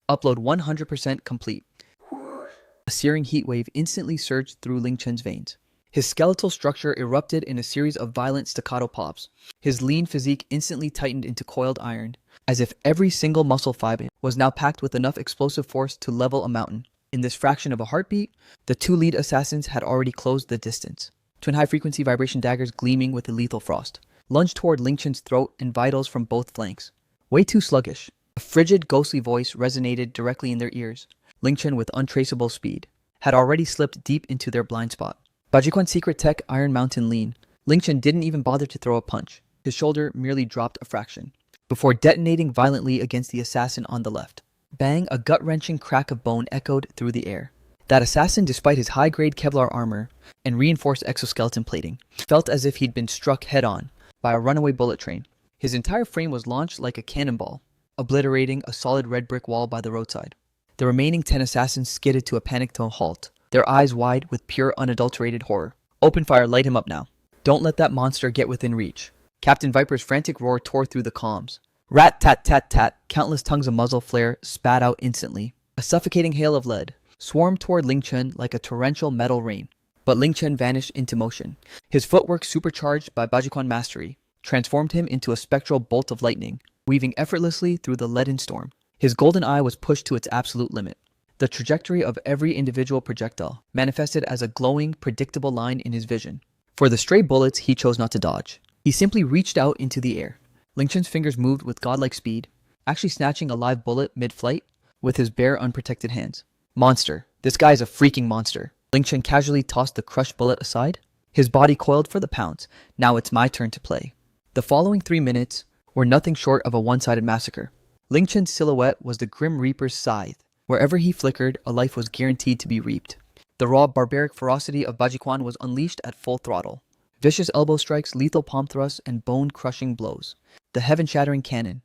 Upload 100% complete. A searing heat wave instantly surged through Ling Chen's veins. His skeletal structure erupted in a series of violent staccato pops. His lean physique instantly tightened into coiled iron, as if every single muscle fiber was now packed with enough explosive force to level a mountain. In this fraction of a heartbeat, the two lead assassins had already closed the distance. Twin high-frequency vibration daggers gleaming with a lethal frost lunged toward Ling Chen's throat and vitals from both flanks. Way too sluggish. A frigid, ghostly voice resonated directly in their ears. Ling Chen, with untraceable speed, had already slipped deep into their blind spot. Bajiquan's secret tech Iron Mountain Lean. Ling Chen didn't even bother to throw a punch. His shoulder merely dropped a fraction, before detonating violently against the assassin on the left. Bang, a gut-wrenching crack of bone echoed through the air. That assassin, despite his high-grade Kevlar armor and reinforced exoskeleton plating, felt as if he'd been struck head-on by a runaway bullet train. His entire frame was launched like a cannonball, obliterating a solid red brick wall by the roadside. The remaining 10 assassins skidded to a panicked halt, their eyes wide with pure unadulterated horror. Open fire, light him up now. Don't let that monster get within reach. Captain Viper's frantic roar tore through the comms. Rat-tat-tat-tat, countless tongues of muzzle flare spat out instantly. A suffocating hail of lead swarmed toward Ling Chen like a torrential metal rain. But Ling Chen vanished into motion. His footwork, supercharged by Bajiquan mastery, transformed him into a spectral bolt of lightning, weaving effortlessly through the leaden storm. His golden eye was pushed to its absolute limit. The trajectory of every individual projectile manifested as a glowing, predictable line in his vision. For the stray bullets, he chose not to dodge. He simply reached out into the air. Ling Chen's fingers moved with godlike speed, actually snatching a live bullet mid-flight with his bare, unprotected hands. Monster. This guy is a freaking monster. Ling Chen casually tossed the crushed bullet aside. His body coiled for the pounce. Now it's my turn to play. The following 3 minutes were nothing short of a one-sided massacre. Ling Chen's silhouette was the Grim Reaper's scythe. Wherever he flickered, a life was guaranteed to be reaped. The raw, barbaric ferocity of Bajiquan was unleashed at full throttle. Vicious elbow strikes, lethal palm thrusts, and bone-crushing blows. The heaven-shattering cannon.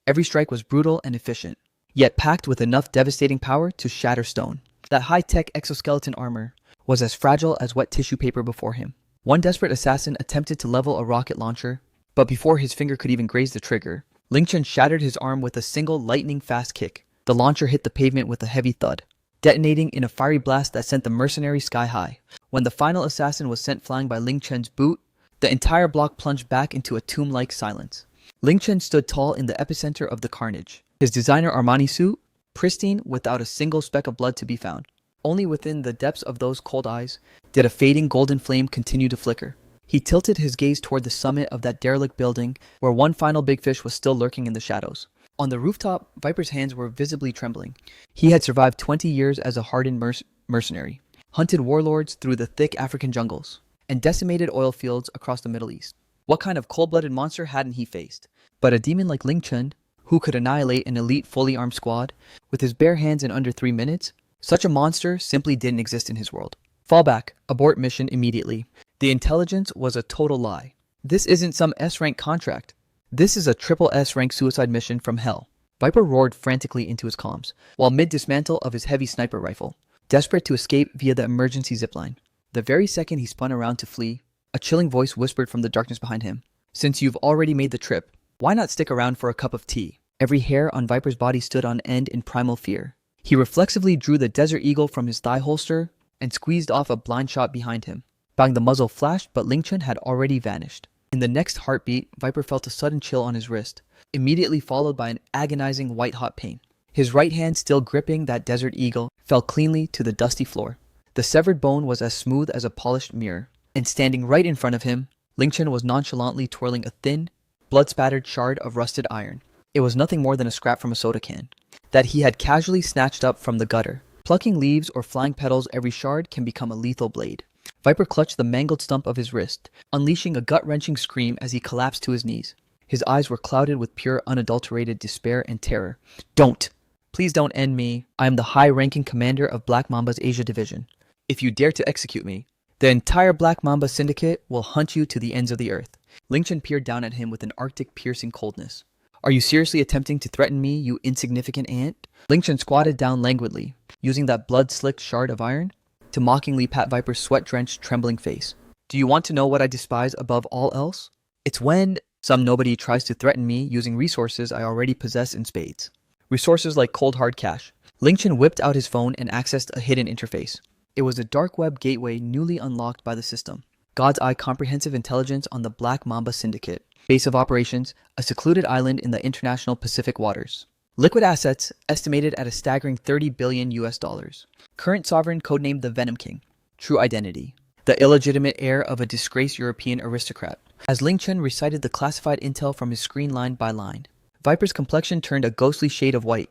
Every strike was brutal and efficient, yet packed with enough devastating power to shatter stone. That high-tech exoskeleton armor was as fragile as wet tissue paper before him. One desperate assassin attempted to level a rocket launcher, but before his finger could even graze the trigger, Ling Chen shattered his arm with a single lightning-fast kick. The launcher hit the pavement with a heavy thud, detonating in a fiery blast that sent the mercenary sky high. When the final assassin was sent flying by Ling Chen's boot, the entire block plunged back into a tomb-like silence. Ling Chen stood tall in the epicenter of the carnage, his designer Armani suit pristine without a single speck of blood to be found. Only within the depths of those cold eyes did a fading golden flame continue to flicker. He tilted his gaze toward the summit of that derelict building where one final big fish was still lurking in the shadows. On the rooftop, Viper's hands were visibly trembling. He had survived 20 years as a hardened mercenary, hunted warlords through the thick African jungles, and decimated oil fields across the Middle East. What kind of cold-blooded monster hadn't he faced? But a demon like Ling Chen, who could annihilate an elite fully armed squad with his bare hands in under 3 minutes? Such a monster simply didn't exist in his world. Fall back, abort mission immediately. The intelligence was a total lie. This isn't some S-rank contract. This is a triple S-rank suicide mission from hell. Viper roared frantically into his comms, while mid-dismantle of his heavy sniper rifle, desperate to escape via the emergency zipline. The very second he spun around to flee, a chilling voice whispered from the darkness behind him. Since you've already made the trip, why not stick around for a cup of tea? Every hair on Viper's body stood on end in primal fear. He reflexively drew the Desert Eagle from his thigh holster and squeezed off a blind shot behind him. Bang, the muzzle flashed, but Ling Chen had already vanished. In the next heartbeat, Viper felt a sudden chill on his wrist, immediately followed by an agonizing white-hot pain. His right hand, still gripping that Desert Eagle, fell cleanly to the dusty floor. The severed bone was as smooth as a polished mirror, and standing right in front of him, Ling Chen was nonchalantly twirling a thin, blood-spattered shard of rusted iron. It was nothing more than a scrap from a soda can that he had casually snatched up from the gutter. Plucking leaves or flying petals, every shard can become a lethal blade. Viper clutched the mangled stump of his wrist, unleashing a gut-wrenching scream as he collapsed to his knees. His eyes were clouded with pure, unadulterated despair and terror. Don't! Please don't end me. I am the high-ranking commander of Black Mamba's Asia Division. If you dare to execute me, the entire Black Mamba syndicate will hunt you to the ends of the earth. Ling Chen peered down at him with an arctic piercing coldness. Are you seriously attempting to threaten me, you insignificant ant? Ling Chen squatted down languidly, using that blood-slicked shard of iron to mockingly pat Viper's sweat-drenched, trembling face. Do you want to know what I despise above all else? It's when some nobody tries to threaten me using resources I already possess in spades. Resources like cold hard cash. Ling Chen whipped out his phone and accessed a hidden interface. It was a dark web gateway newly unlocked by the system. God's Eye comprehensive intelligence on the Black Mamba Syndicate. Base of operations, a secluded island in the international Pacific waters. Liquid assets estimated at a staggering 30 billion US dollars. Current sovereign codenamed the Venom King. True identity: the illegitimate heir of a disgraced European aristocrat. As Ling Chen recited the classified intel from his screen line by line, Viper's complexion turned a ghostly shade of white.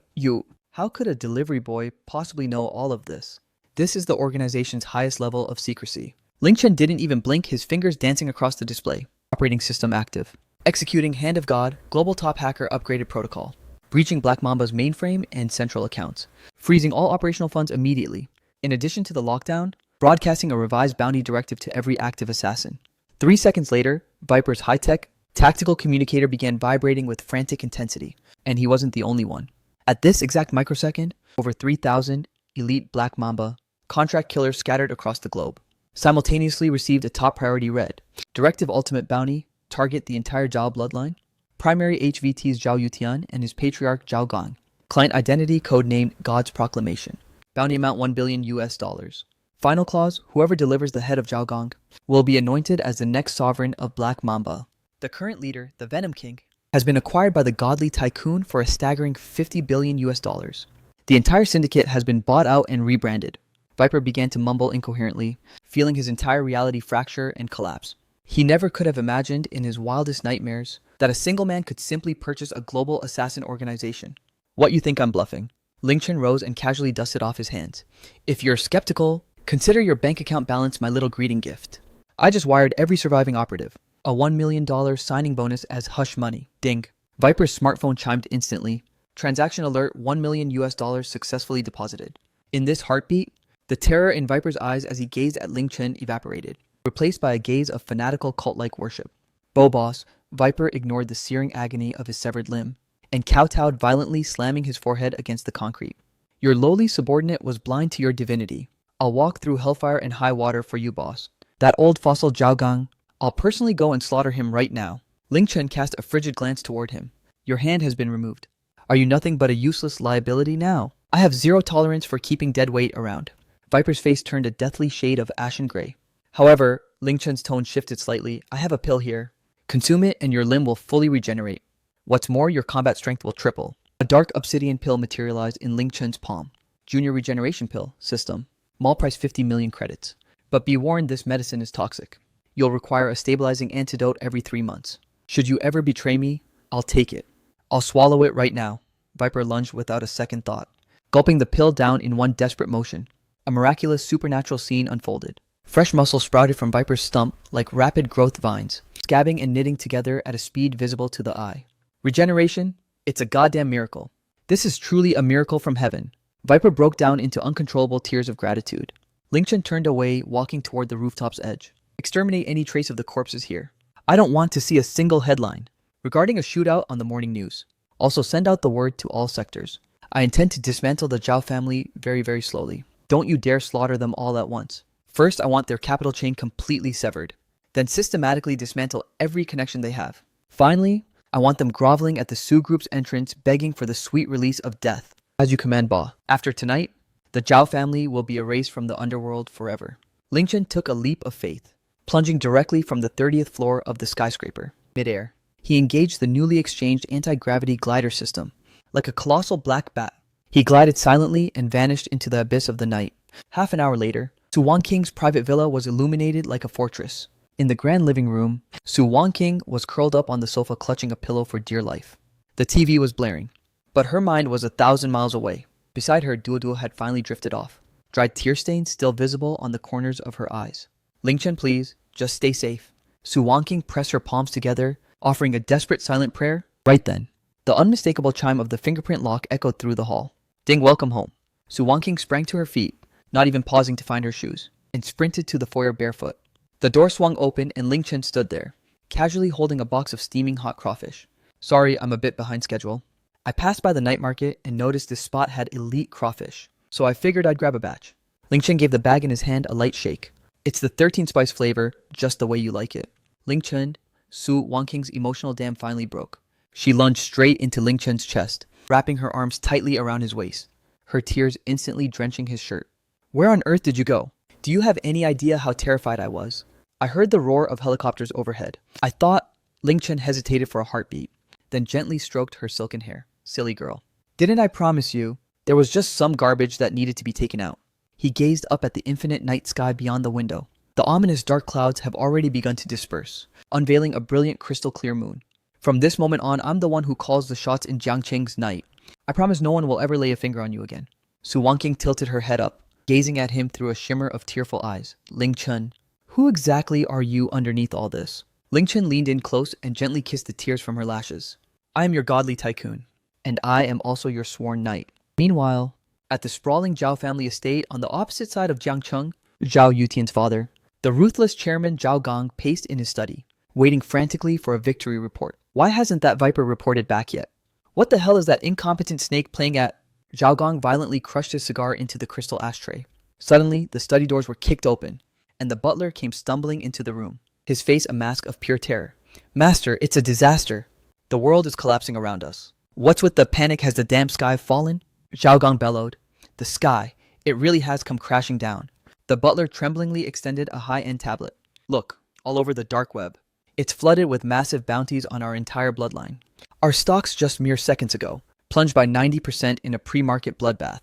How could a delivery boy possibly know all of this? This is the organization's highest level of secrecy. Ling Chen didn't even blink, his fingers dancing across the display. Operating system active. Executing Hand of God, Global Top Hacker Upgraded Protocol. Breaching Black Mamba's mainframe and central accounts. Freezing all operational funds immediately. In addition to the lockdown, broadcasting a revised bounty directive to every active assassin. 3 seconds later, Viper's high-tech, tactical communicator began vibrating with frantic intensity, and he wasn't the only one. At this exact microsecond, over 3,000 elite Black Mamba contract killers scattered across the globe simultaneously received a top priority red. Directive Ultimate Bounty, target the entire Zhao bloodline. Primary HVT's Zhao Yutian and his patriarch Zhao Gang. Client identity codenamed God's Proclamation. Bounty amount 1 billion US dollars. Final clause, whoever delivers the head of Zhao Gang will be anointed as the next sovereign of Black Mamba. The current leader, the Venom King, has been acquired by the godly tycoon for a staggering 50 billion US dollars. The entire syndicate has been bought out and rebranded. Viper began to mumble incoherently, feeling his entire reality fracture and collapse. He never could have imagined in his wildest nightmares that a single man could simply purchase a global assassin organization. What, you think I'm bluffing? Ling Chen rose and casually dusted off his hands. If you're skeptical, consider your bank account balance my little greeting gift. I just wired every surviving operative. A $1 million signing bonus as hush money. Ding. Viper's smartphone chimed instantly. Transaction alert, 1 million US dollars successfully deposited. In this heartbeat, the terror in Viper's eyes as he gazed at Ling Chen evaporated, replaced by a gaze of fanatical cult-like worship. Boss, Viper ignored the searing agony of his severed limb, and kowtowed violently, slamming his forehead against the concrete. Your lowly subordinate was blind to your divinity. I'll walk through hellfire and high water for you, boss. That old fossil Zhao Gang, I'll personally go and slaughter him right now. Ling Chen cast a frigid glance toward him. Your hand has been removed. Are you nothing but a useless liability now? I have zero tolerance for keeping dead weight around. Viper's face turned a deathly shade of ashen gray. However, Ling Chen's tone shifted slightly. I have a pill here. Consume it and your limb will fully regenerate. What's more, your combat strength will triple. A dark obsidian pill materialized in Ling Chen's palm. Junior regeneration pill, system. Mall price 50 million credits. But be warned, this medicine is toxic. You'll require a stabilizing antidote every 3 months. Should you ever betray me, I'll take it. I'll swallow it right now. Viper lunged without a second thought, gulping the pill down in one desperate motion. A miraculous supernatural scene unfolded. Fresh muscle sprouted from Viper's stump like rapid growth vines, scabbing and knitting together at a speed visible to the eye. Regeneration? It's a goddamn miracle. This is truly a miracle from heaven. Viper broke down into uncontrollable tears of gratitude. Ling Chen turned away, walking toward the rooftop's edge. Exterminate any trace of the corpses here. I don't want to see a single headline regarding a shootout on the morning news. Also send out the word to all sectors. I intend to dismantle the Zhao family very, very slowly. Don't you dare slaughter them all at once. First, I want their capital chain completely severed. Then systematically dismantle every connection they have. Finally, I want them groveling at the Su group's entrance, begging for the sweet release of death. As you command, Ba. After tonight, the Zhao family will be erased from the underworld forever. Ling Chen took a leap of faith, plunging directly from the 30th floor of the skyscraper. Mid-air, he engaged the newly exchanged anti-gravity glider system. Like a colossal black bat, he glided silently and vanished into the abyss of the night. Half an hour later, Su Wanqing's private villa was illuminated like a fortress. In the grand living room, Su Wanqing was curled up on the sofa clutching a pillow for dear life. The TV was blaring, but her mind was 1,000 miles away. Beside her, Duo had finally drifted off, dried tear stains still visible on the corners of her eyes. Ling Chen, please, just stay safe. Su Wanqing pressed her palms together, offering a desperate silent prayer. Right then, the unmistakable chime of the fingerprint lock echoed through the hall. Ding, welcome home. Su Wanqing sprang to her feet, not even pausing to find her shoes, and sprinted to the foyer barefoot. The door swung open and Ling Chen stood there, casually holding a box of steaming hot crawfish. Sorry, I'm a bit behind schedule. I passed by the night market and noticed this spot had elite crawfish, so I figured I'd grab a batch. Ling Chen gave the bag in his hand a light shake. It's the 13 spice flavor, just the way you like it. Ling Chen, Su Wanqing's emotional dam finally broke. She lunged straight into Ling Chen's chest, wrapping her arms tightly around his waist, her tears instantly drenching his shirt. Where on earth did you go? Do you have any idea how terrified I was? I heard the roar of helicopters overhead. I thought. Ling Chen hesitated for a heartbeat, then gently stroked her silken hair. Silly girl. Didn't I promise you? There was just some garbage that needed to be taken out. He gazed up at the infinite night sky beyond the window. The ominous dark clouds have already begun to disperse, unveiling a brilliant crystal clear moon. From this moment on, I'm the one who calls the shots in Jiangqing's night. I promise no one will ever lay a finger on you again. Su Wanqing tilted her head up, gazing at him through a shimmer of tearful eyes. Ling Chen, who exactly are you underneath all this? Ling Chen leaned in close and gently kissed the tears from her lashes. I am your godly tycoon, and I am also your sworn knight. Meanwhile, at the sprawling Zhao family estate on the opposite side of Jiangcheng, Zhao Yutian's father, the ruthless chairman Zhao Gang paced in his study, waiting frantically for a victory report. Why hasn't that viper reported back yet? What the hell is that incompetent snake playing at? Zhao Gang violently crushed his cigar into the crystal ashtray. Suddenly, the study doors were kicked open, and the butler came stumbling into the room, his face a mask of pure terror. Master, it's a disaster. The world is collapsing around us. What's with the panic? Has the damn sky fallen? Zhao Gang bellowed. The sky. It really has come crashing down. The butler tremblingly extended a high-end tablet. Look, all over the dark web. It's flooded with massive bounties on our entire bloodline. Our stocks just mere seconds ago plunged by 90% in a pre-market bloodbath,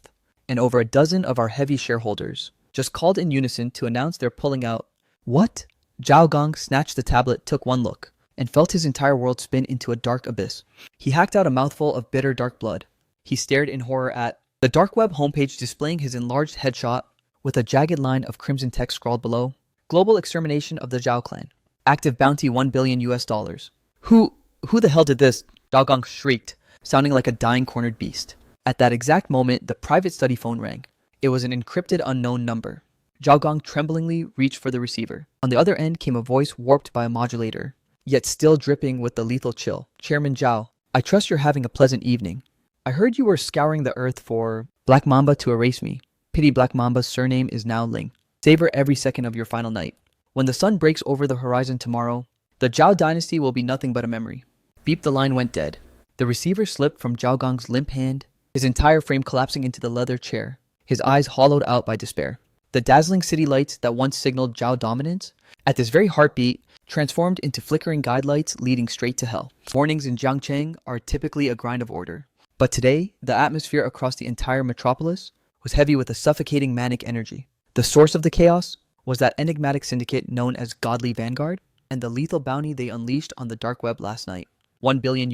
and over a dozen of our heavy shareholders just called in unison to announce they're pulling out. What? Zhao Gang snatched the tablet, took one look, and felt his entire world spin into a dark abyss. He hacked out a mouthful of bitter dark blood. He stared in horror at the dark web homepage displaying his enlarged headshot with a jagged line of crimson text scrawled below. Global extermination of the Zhao clan. Active bounty $1 billion. Who the hell did this? Zhao Gang shrieked, sounding like a dying cornered beast. At that exact moment, the private study phone rang. It was an encrypted unknown number. Zhao Gang tremblingly reached for the receiver. On the other end came a voice warped by a modulator, yet still dripping with the lethal chill. Chairman Zhao, I trust you're having a pleasant evening. I heard you were scouring the earth for Black Mamba to erase me. Pity Black Mamba's surname is now Ling. Savor every second of your final night. When the sun breaks over the horizon tomorrow, the Zhao dynasty will be nothing but a memory. Beep, the line went dead. The receiver slipped from Zhao Gang's limp hand, his entire frame collapsing into the leather chair, his eyes hollowed out by despair. The dazzling city lights that once signaled Zhao dominance, at this very heartbeat, transformed into flickering guide lights leading straight to hell. Mornings in Jiangcheng are typically a grind of order. But today, the atmosphere across the entire metropolis was heavy with a suffocating manic energy. The source of the chaos was that enigmatic syndicate known as Godly Vanguard, and the lethal bounty they unleashed on the dark web last night. $1 billion.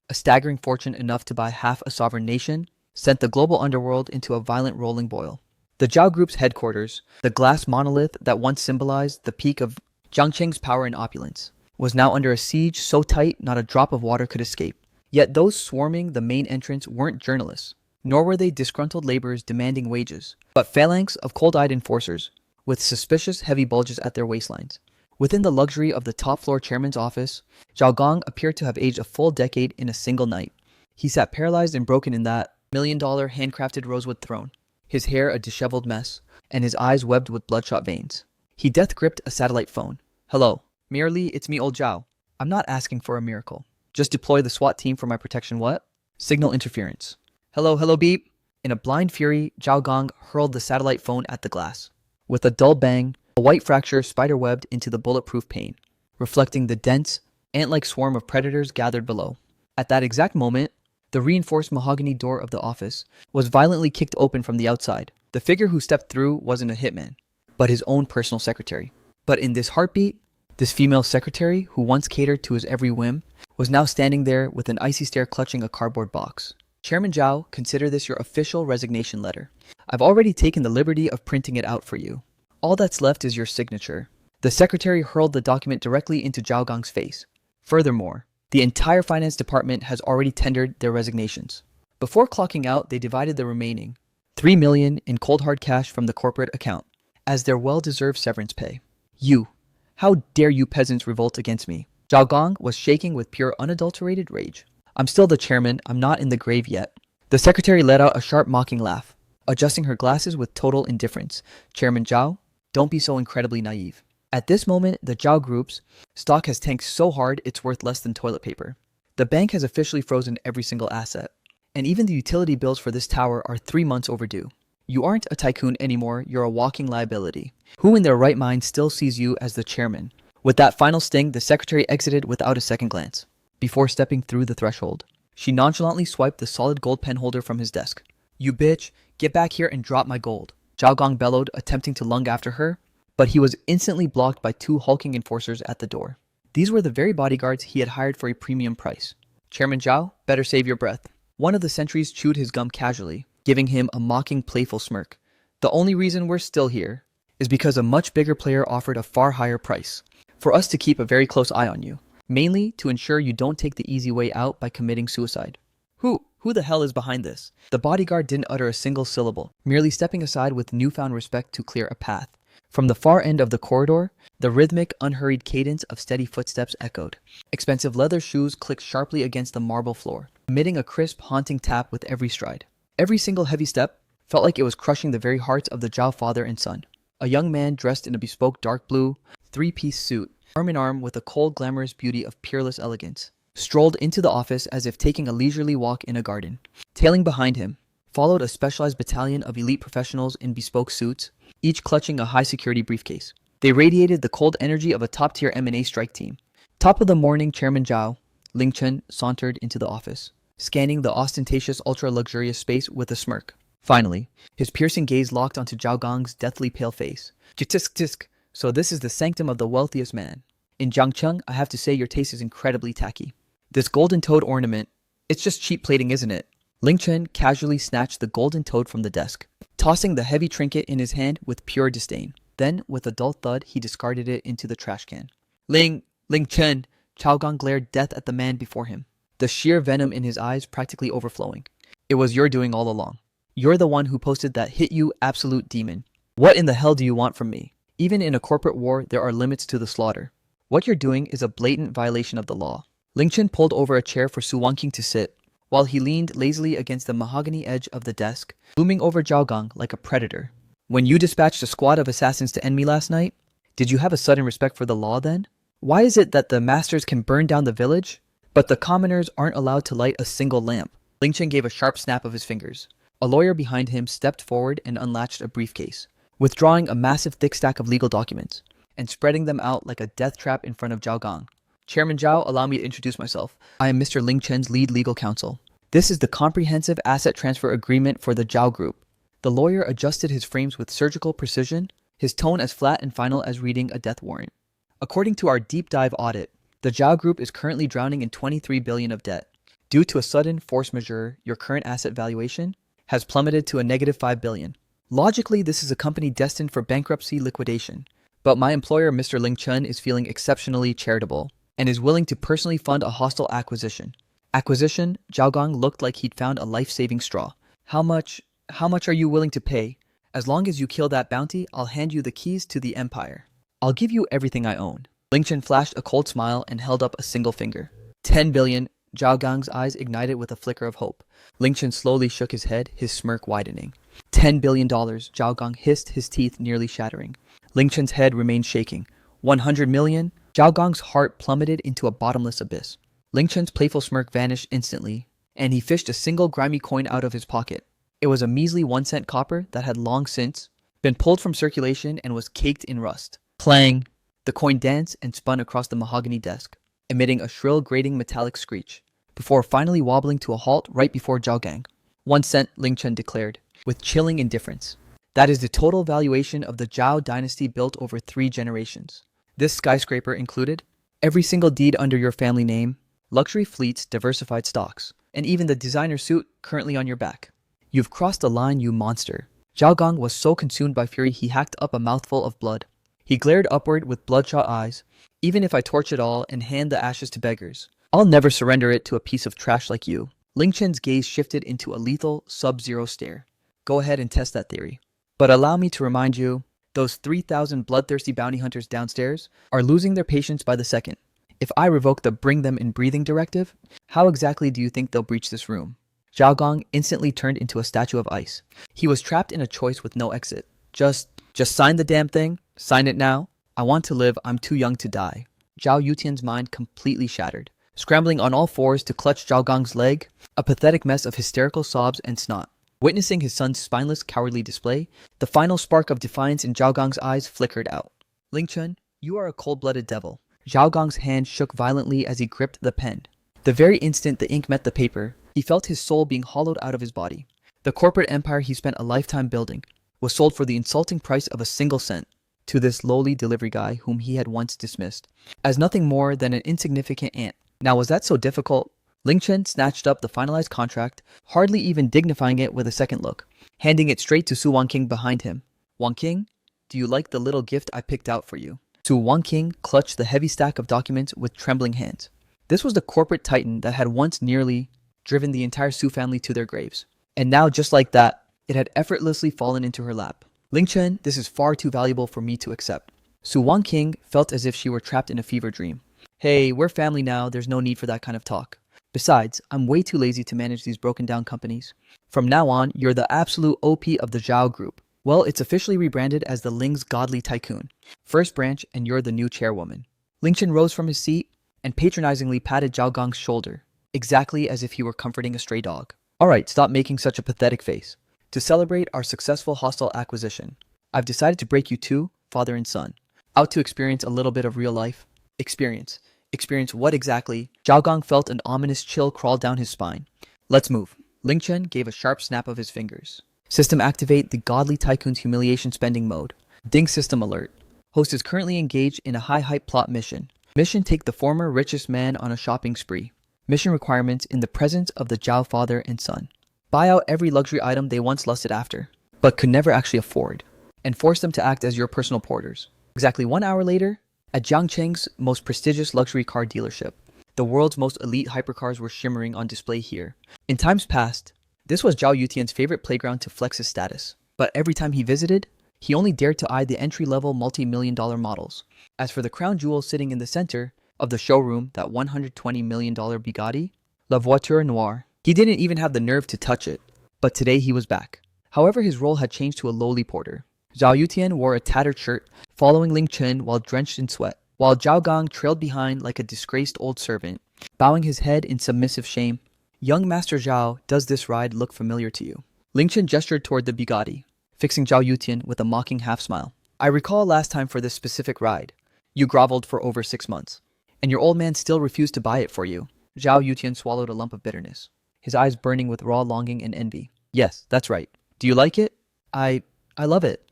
A staggering fortune enough to buy half a sovereign nation, sent the global underworld into a violent rolling boil. The Zhao Group's headquarters, the glass monolith that once symbolized the peak of Jiangcheng's power and opulence, was now under a siege so tight not a drop of water could escape. Yet those swarming the main entrance weren't journalists, nor were they disgruntled laborers demanding wages, but phalanx of cold-eyed enforcers, with suspicious heavy bulges at their waistlines. Within the luxury of the top-floor chairman's office, Zhao Gang appeared to have aged a full decade in a single night. He sat paralyzed and broken in that $1 million handcrafted rosewood throne, his hair a disheveled mess, and his eyes webbed with bloodshot veins. He death-gripped a satellite phone. Hello. Merely, it's me, old Zhao. I'm not asking for a miracle. Just deploy the SWAT team for my protection. What? Signal interference. Hello, beep. In a blind fury, Zhao Gang hurled the satellite phone at the glass. With a dull bang, a white fracture spider-webbed into the bulletproof pane, reflecting the dense, ant-like swarm of predators gathered below. At that exact moment, the reinforced mahogany door of the office was violently kicked open from the outside. The figure who stepped through wasn't a hitman, but his own personal secretary. But in this heartbeat, this female secretary, who once catered to his every whim, was now standing there with an icy stare clutching a cardboard box. Chairman Zhao, consider this your official resignation letter. I've already taken the liberty of printing it out for you. All that's left is your signature. The secretary hurled the document directly into Zhao Gang's face. Furthermore, the entire finance department has already tendered their resignations. Before clocking out, they divided the remaining $3 million in cold hard cash from the corporate account as their well-deserved severance pay. You, How dare you peasants revolt against me? Zhao Gong was shaking with pure unadulterated rage. I'm still the chairman, I'm not in the grave yet. The secretary let out a sharp mocking laugh, adjusting her glasses with total indifference. Chairman Zhao, don't be so incredibly naive. At this moment, the Zhao Group's stock has tanked so hard it's worth less than toilet paper. The bank has officially frozen every single asset, and even the utility bills for this tower are 3 months overdue. You aren't a tycoon anymore, you're a walking liability. Who in their right mind still sees you as the chairman? With that final sting, the secretary exited without a second glance. Before stepping through the threshold, she nonchalantly swiped the solid gold pen holder from his desk. You bitch, get back here and drop my gold. Zhao Gong bellowed, attempting to lung after her, but he was instantly blocked by 2 hulking enforcers at the door. These were the very bodyguards he had hired for a premium price. Chairman Zhao, better save your breath. One of the sentries chewed his gum casually, giving him a mocking, playful smirk. The only reason we're still here is because a much bigger player offered a far higher price for us to keep a very close eye on you, mainly to ensure you don't take the easy way out by committing suicide. Who the hell is behind this? The bodyguard didn't utter a single syllable, merely stepping aside with newfound respect to clear a path. From the far end of the corridor, the rhythmic, unhurried cadence of steady footsteps echoed. Expensive leather shoes clicked sharply against the marble floor, emitting a crisp, haunting tap with every stride. Every single heavy step felt like it was crushing the very hearts of the Zhao father and son. A young man dressed in a bespoke dark blue, 3-piece suit, arm in arm with the cold, glamorous beauty of peerless elegance, strolled into the office as if taking a leisurely walk in a garden. Tailing behind him followed a specialized battalion of elite professionals in bespoke suits, each clutching a high-security briefcase. They radiated the cold energy of a top-tier M&A strike team. Top of the morning, Chairman Zhao, Ling Chen sauntered into the office, scanning the ostentatious, ultra-luxurious space with a smirk. Finally, his piercing gaze locked onto Zhao Gong's deathly pale face. Tisk tisk. So this is the sanctum of the wealthiest man. In Jiangcheng, I have to say your taste is incredibly tacky. This golden toad ornament, it's just cheap plating, isn't it? Ling Chen casually snatched the golden toad from the desk, tossing the heavy trinket in his hand with pure disdain. Then, with a dull thud, he discarded it into the trash can. Ling Chen! Zhao Gong glared death at the man before him, the sheer venom in his eyes practically overflowing. It was your doing all along. You're the one who posted that hit you absolute demon. What in the hell do you want from me? Even in a corporate war, there are limits to the slaughter. What you're doing is a blatant violation of the law. Ling Chen pulled over a chair for Su Wanqing to sit, while he leaned lazily against the mahogany edge of the desk, looming over Zhao Gong like a predator. When you dispatched a squad of assassins to end me last night, did you have a sudden respect for the law then? Why is it that the masters can burn down the village, but the commoners aren't allowed to light a single lamp? Ling Chen gave a sharp snap of his fingers. A lawyer behind him stepped forward and unlatched a briefcase, withdrawing a massive thick stack of legal documents, and spreading them out like a death trap in front of Zhao Gong. Chairman Zhao, allow me to introduce myself. I am Mr. Ling Chen's lead legal counsel. This is the comprehensive asset transfer agreement for the Zhao Group. The lawyer adjusted his frames with surgical precision, his tone as flat and final as reading a death warrant. According to our deep dive audit, the Zhao Group is currently drowning in 23 billion of debt. Due to a sudden force majeure, your current asset valuation has plummeted to a negative 5 billion. Logically, this is a company destined for bankruptcy liquidation. But my employer, Mr. Ling Chen, is feeling exceptionally charitable and is willing to personally fund a hostile acquisition. Acquisition? Zhao Gong looked like he'd found a life-saving straw. How much are you willing to pay? As long as you kill that bounty, I'll hand you the keys to the empire. I'll give you everything I own. Ling Chen flashed a cold smile and held up a single finger. 10 billion. Zhao Gong's eyes ignited with a flicker of hope. Ling Chen slowly shook his head, his smirk widening. $10 billion, Zhao Gong hissed, his teeth nearly shattering. Ling Chen's head remained shaking. 100 million? Zhao Gong's heart plummeted into a bottomless abyss. Ling Chen's playful smirk vanished instantly, and he fished a single grimy coin out of his pocket. It was a measly 1-cent copper that had long since been pulled from circulation and was caked in rust. Clang! The coin danced and spun across the mahogany desk, emitting a shrill, grating metallic screech, before finally wobbling to a halt right before Zhao Gang. 1 cent, Ling Chen declared, with chilling indifference. That is the total valuation of the Zhao dynasty built over 3 generations. This skyscraper included every single deed under your family name, luxury fleets, diversified stocks, and even the designer suit currently on your back. You've crossed the line, you monster. Zhao Gong was so consumed by fury he hacked up a mouthful of blood. He glared upward with bloodshot eyes. Even if I torch it all and hand the ashes to beggars, I'll never surrender it to a piece of trash like you. Ling Chen's gaze shifted into a lethal, sub-zero stare. Go ahead and test that theory. But allow me to remind you Those 3,000 bloodthirsty bounty hunters downstairs are losing their patience by the second. If I revoke the bring them in breathing directive, how exactly do you think they'll breach this room? Zhao Gong instantly turned into a statue of ice. He was trapped in a choice with no exit. Just sign the damn thing. Sign it now. I want to live. I'm too young to die. Zhao Yutian's mind completely shattered. Scrambling on all fours to clutch Zhao Gong's leg, a pathetic mess of hysterical sobs and snot. Witnessing his son's spineless, cowardly display, the final spark of defiance in Zhao Gong's eyes flickered out. Ling Chen, you are a cold-blooded devil. Zhao Gong's hand shook violently as he gripped the pen. The very instant the ink met the paper, he felt his soul being hollowed out of his body. The corporate empire he spent a lifetime building was sold for the insulting price of a single cent to this lowly delivery guy whom he had once dismissed as nothing more than an insignificant ant. Now, was that so difficult? Ling Chen snatched up the finalized contract, hardly even dignifying it with a second look, handing it straight to Su Wanqing behind him. Wanqing, do you like the little gift I picked out for you? Su Wanqing clutched the heavy stack of documents with trembling hands. This was the corporate titan that had once nearly driven the entire Su family to their graves. And now, just like that, it had effortlessly fallen into her lap. Ling Chen, this is far too valuable for me to accept. Su Wanqing felt as if she were trapped in a fever dream. Hey, we're family now, there's no need for that kind of talk. Besides, I'm way too lazy to manage these broken down companies. From now on, you're the absolute OP of the Zhao group. Well, it's officially rebranded as the Ling's Godly Tycoon. First branch, and you're the new chairwoman. Ling Chen rose from his seat and patronizingly patted Zhao Gong's shoulder, exactly as if he were comforting a stray dog. Alright, stop making such a pathetic face. To celebrate our successful hostile acquisition, I've decided to break you two, father and son, out to experience a little bit of real life. Experience. Experience what exactly? Zhao Gong felt an ominous chill crawl down his spine. Let's move. Ling Chen gave a sharp snap of his fingers. System activate the Godly Tycoon's humiliation spending mode. Ding system alert. Host is currently engaged in a high-hype plot mission. Mission take the former richest man on a shopping spree. Mission requirements in the presence of the Zhao father and son. Buy out every luxury item they once lusted after, but could never actually afford, and force them to act as your personal porters. Exactly 1 hour later, at Jiangcheng's most prestigious luxury car dealership, the world's most elite hypercars were shimmering on display here. In times past, this was Zhao Yutian's favorite playground to flex his status, but every time he visited, he only dared to eye the entry-level multi-million-dollar models. As for the crown jewel sitting in the center of the showroom, that $120 million Bugatti, La Voiture Noire, he didn't even have the nerve to touch it. But today he was back. However, his role had changed to a lowly porter. Zhao Yutian wore a tattered shirt, following Ling Chen while drenched in sweat, while Zhao Gong trailed behind like a disgraced old servant, bowing his head in submissive shame. Young Master Zhao, does this ride look familiar to you? Ling Chen gestured toward the Bugatti, fixing Zhao Yutian with a mocking half-smile. I recall last time for this specific ride, you groveled for over 6 months, and your old man still refused to buy it for you. Zhao Yutian swallowed a lump of bitterness, his eyes burning with raw longing and envy. Yes, that's right. Do you like it? I love it.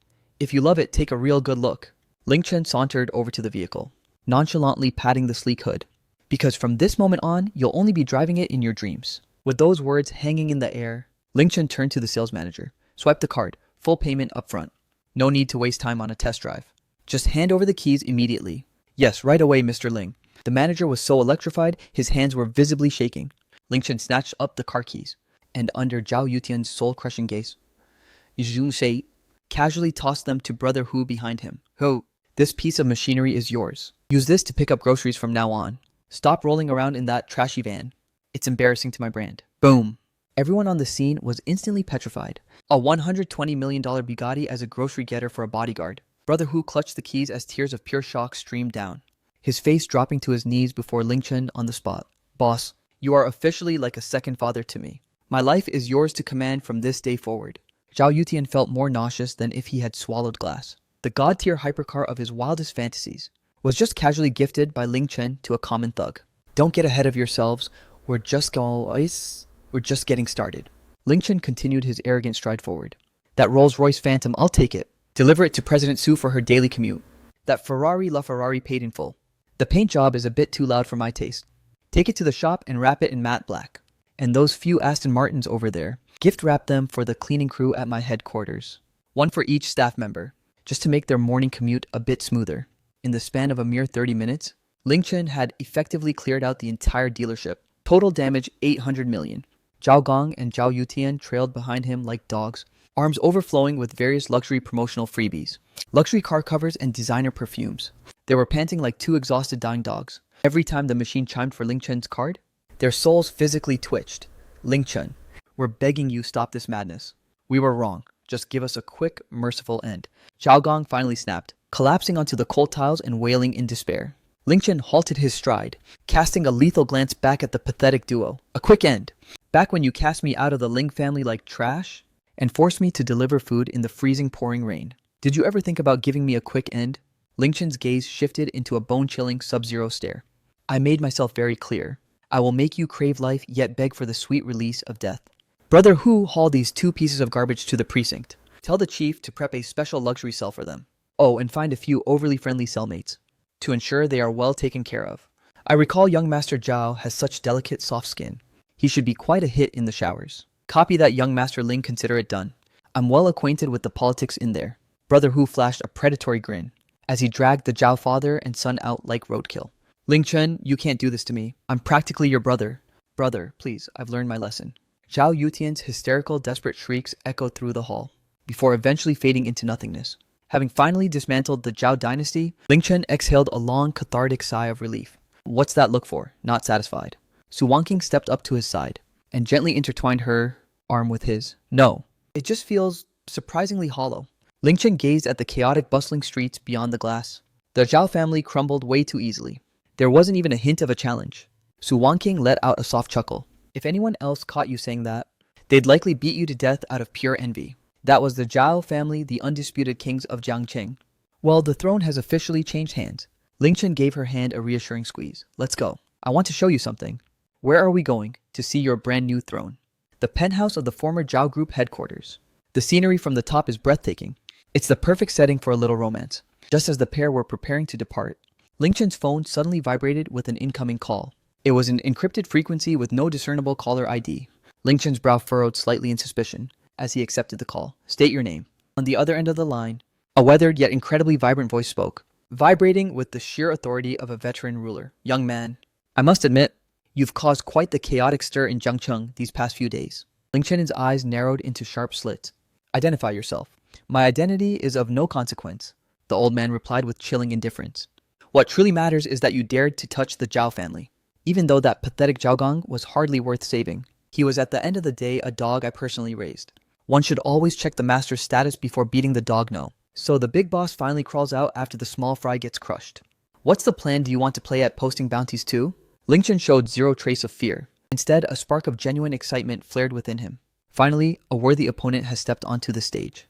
If you love it, take a real good look. Ling Chen sauntered over to the vehicle, nonchalantly patting the sleek hood. Because from this moment on, you'll only be driving it in your dreams. With those words hanging in the air, Ling Chen turned to the sales manager. Swipe the card. Full payment up front. No need to waste time on a test drive. Just hand over the keys immediately. Yes, right away, Mr. Ling. The manager was so electrified, his hands were visibly shaking. Ling Chen snatched up the car keys, and under Zhao Yutian's soul-crushing gaze, Yizhun Shei casually tossed them to Brother Hu behind him. Ho, this piece of machinery is yours. Use this to pick up groceries from now on. Stop rolling around in that trashy van. It's embarrassing to my brand. Boom. Everyone on the scene was instantly petrified. A $120 million Bugatti as a grocery getter for a bodyguard. Brother Hu clutched the keys as tears of pure shock streamed down, his face dropping to his knees before Ling Chen on the spot. Boss, you are officially like a second father to me. My life is yours to command from this day forward. Zhao Yutian felt more nauseous than if he had swallowed glass. The god-tier hypercar of his wildest fantasies was just casually gifted by Ling Chen to a common thug. Don't get ahead of yourselves. We're just getting started. Ling Chen continued his arrogant stride forward. That Rolls-Royce Phantom, I'll take it. Deliver it to President Su for her daily commute. That Ferrari LaFerrari paid in full. The paint job is a bit too loud for my taste. Take it to the shop and wrap it in matte black. And those few Aston Martins over there, gift wrap them for the cleaning crew at my headquarters. One for each staff member, just to make their morning commute a bit smoother. In the span of a mere 30 minutes, Ling Chen had effectively cleared out the entire dealership. Total damage 800 million. Zhao Gong and Zhao Yutian trailed behind him like dogs, arms overflowing with various luxury promotional freebies, luxury car covers, and designer perfumes. They were panting like two exhausted dying dogs. Every time the machine chimed for Ling Chen's card, their souls physically twitched. Ling Chen, we're begging you, stop this madness. We were wrong. Just give us a quick, merciful end. Zhao Gong finally snapped, collapsing onto the cold tiles and wailing in despair. Ling Chen halted his stride, casting a lethal glance back at the pathetic duo. A quick end. Back when you cast me out of the Ling family like trash and forced me to deliver food in the freezing pouring rain. Did you ever think about giving me a quick end? Ling Chen's gaze shifted into a bone-chilling sub-zero stare. I made myself very clear. I will make you crave life yet beg for the sweet release of death. Brother Hu hauled these two pieces of garbage to the precinct. Tell the chief to prep a special luxury cell for them. Oh, and find a few overly friendly cellmates to ensure they are well taken care of. I recall young Master Zhao has such delicate, soft skin. He should be quite a hit in the showers. Copy that, young Master Ling, consider it done. I'm well acquainted with the politics in there. Brother Hu flashed a predatory grin as he dragged the Zhao father and son out like roadkill. Ling Chen, you can't do this to me. I'm practically your brother. Brother, please, I've learned my lesson. Zhao Yutian's hysterical, desperate shrieks echoed through the hall, before eventually fading into nothingness. Having finally dismantled the Zhao dynasty, Ling Chen exhaled a long, cathartic sigh of relief. What's that look for? Not satisfied. Su Wanqing stepped up to his side and gently intertwined her arm with his. No, it just feels surprisingly hollow. Ling Chen gazed at the chaotic, bustling streets beyond the glass. The Zhao family crumbled way too easily. There wasn't even a hint of a challenge. Su Wanqing let out a soft chuckle. If anyone else caught you saying that, they'd likely beat you to death out of pure envy. That was the Zhao family, the undisputed kings of Jiangqing. Well, the throne has officially changed hands. Ling Chen gave her hand a reassuring squeeze. Let's go. I want to show you something. Where are we going? To see your brand new throne. The penthouse of the former Zhao Group headquarters. The scenery from the top is breathtaking. It's the perfect setting for a little romance. Just as the pair were preparing to depart, Ling Chen's phone suddenly vibrated with an incoming call. It was an encrypted frequency with no discernible caller ID. Ling Chen's brow furrowed slightly in suspicion as he accepted the call. State your name. On the other end of the line, a weathered yet incredibly vibrant voice spoke, vibrating with the sheer authority of a veteran ruler. Young man, I must admit, you've caused quite the chaotic stir in Jiangcheng these past few days. Ling Chen's eyes narrowed into sharp slits. Identify yourself. My identity is of no consequence, the old man replied with chilling indifference. What truly matters is that you dared to touch the Zhao family. Even though that pathetic Zhao Gong was hardly worth saving, he was at the end of the day a dog I personally raised. One should always check the master's status before beating the dog no. So the big boss finally crawls out after the small fry gets crushed. What's the plan? Do you want to play at posting bounties too? Ling Chen showed zero trace of fear. Instead, a spark of genuine excitement flared within him. Finally, a worthy opponent has stepped onto the stage.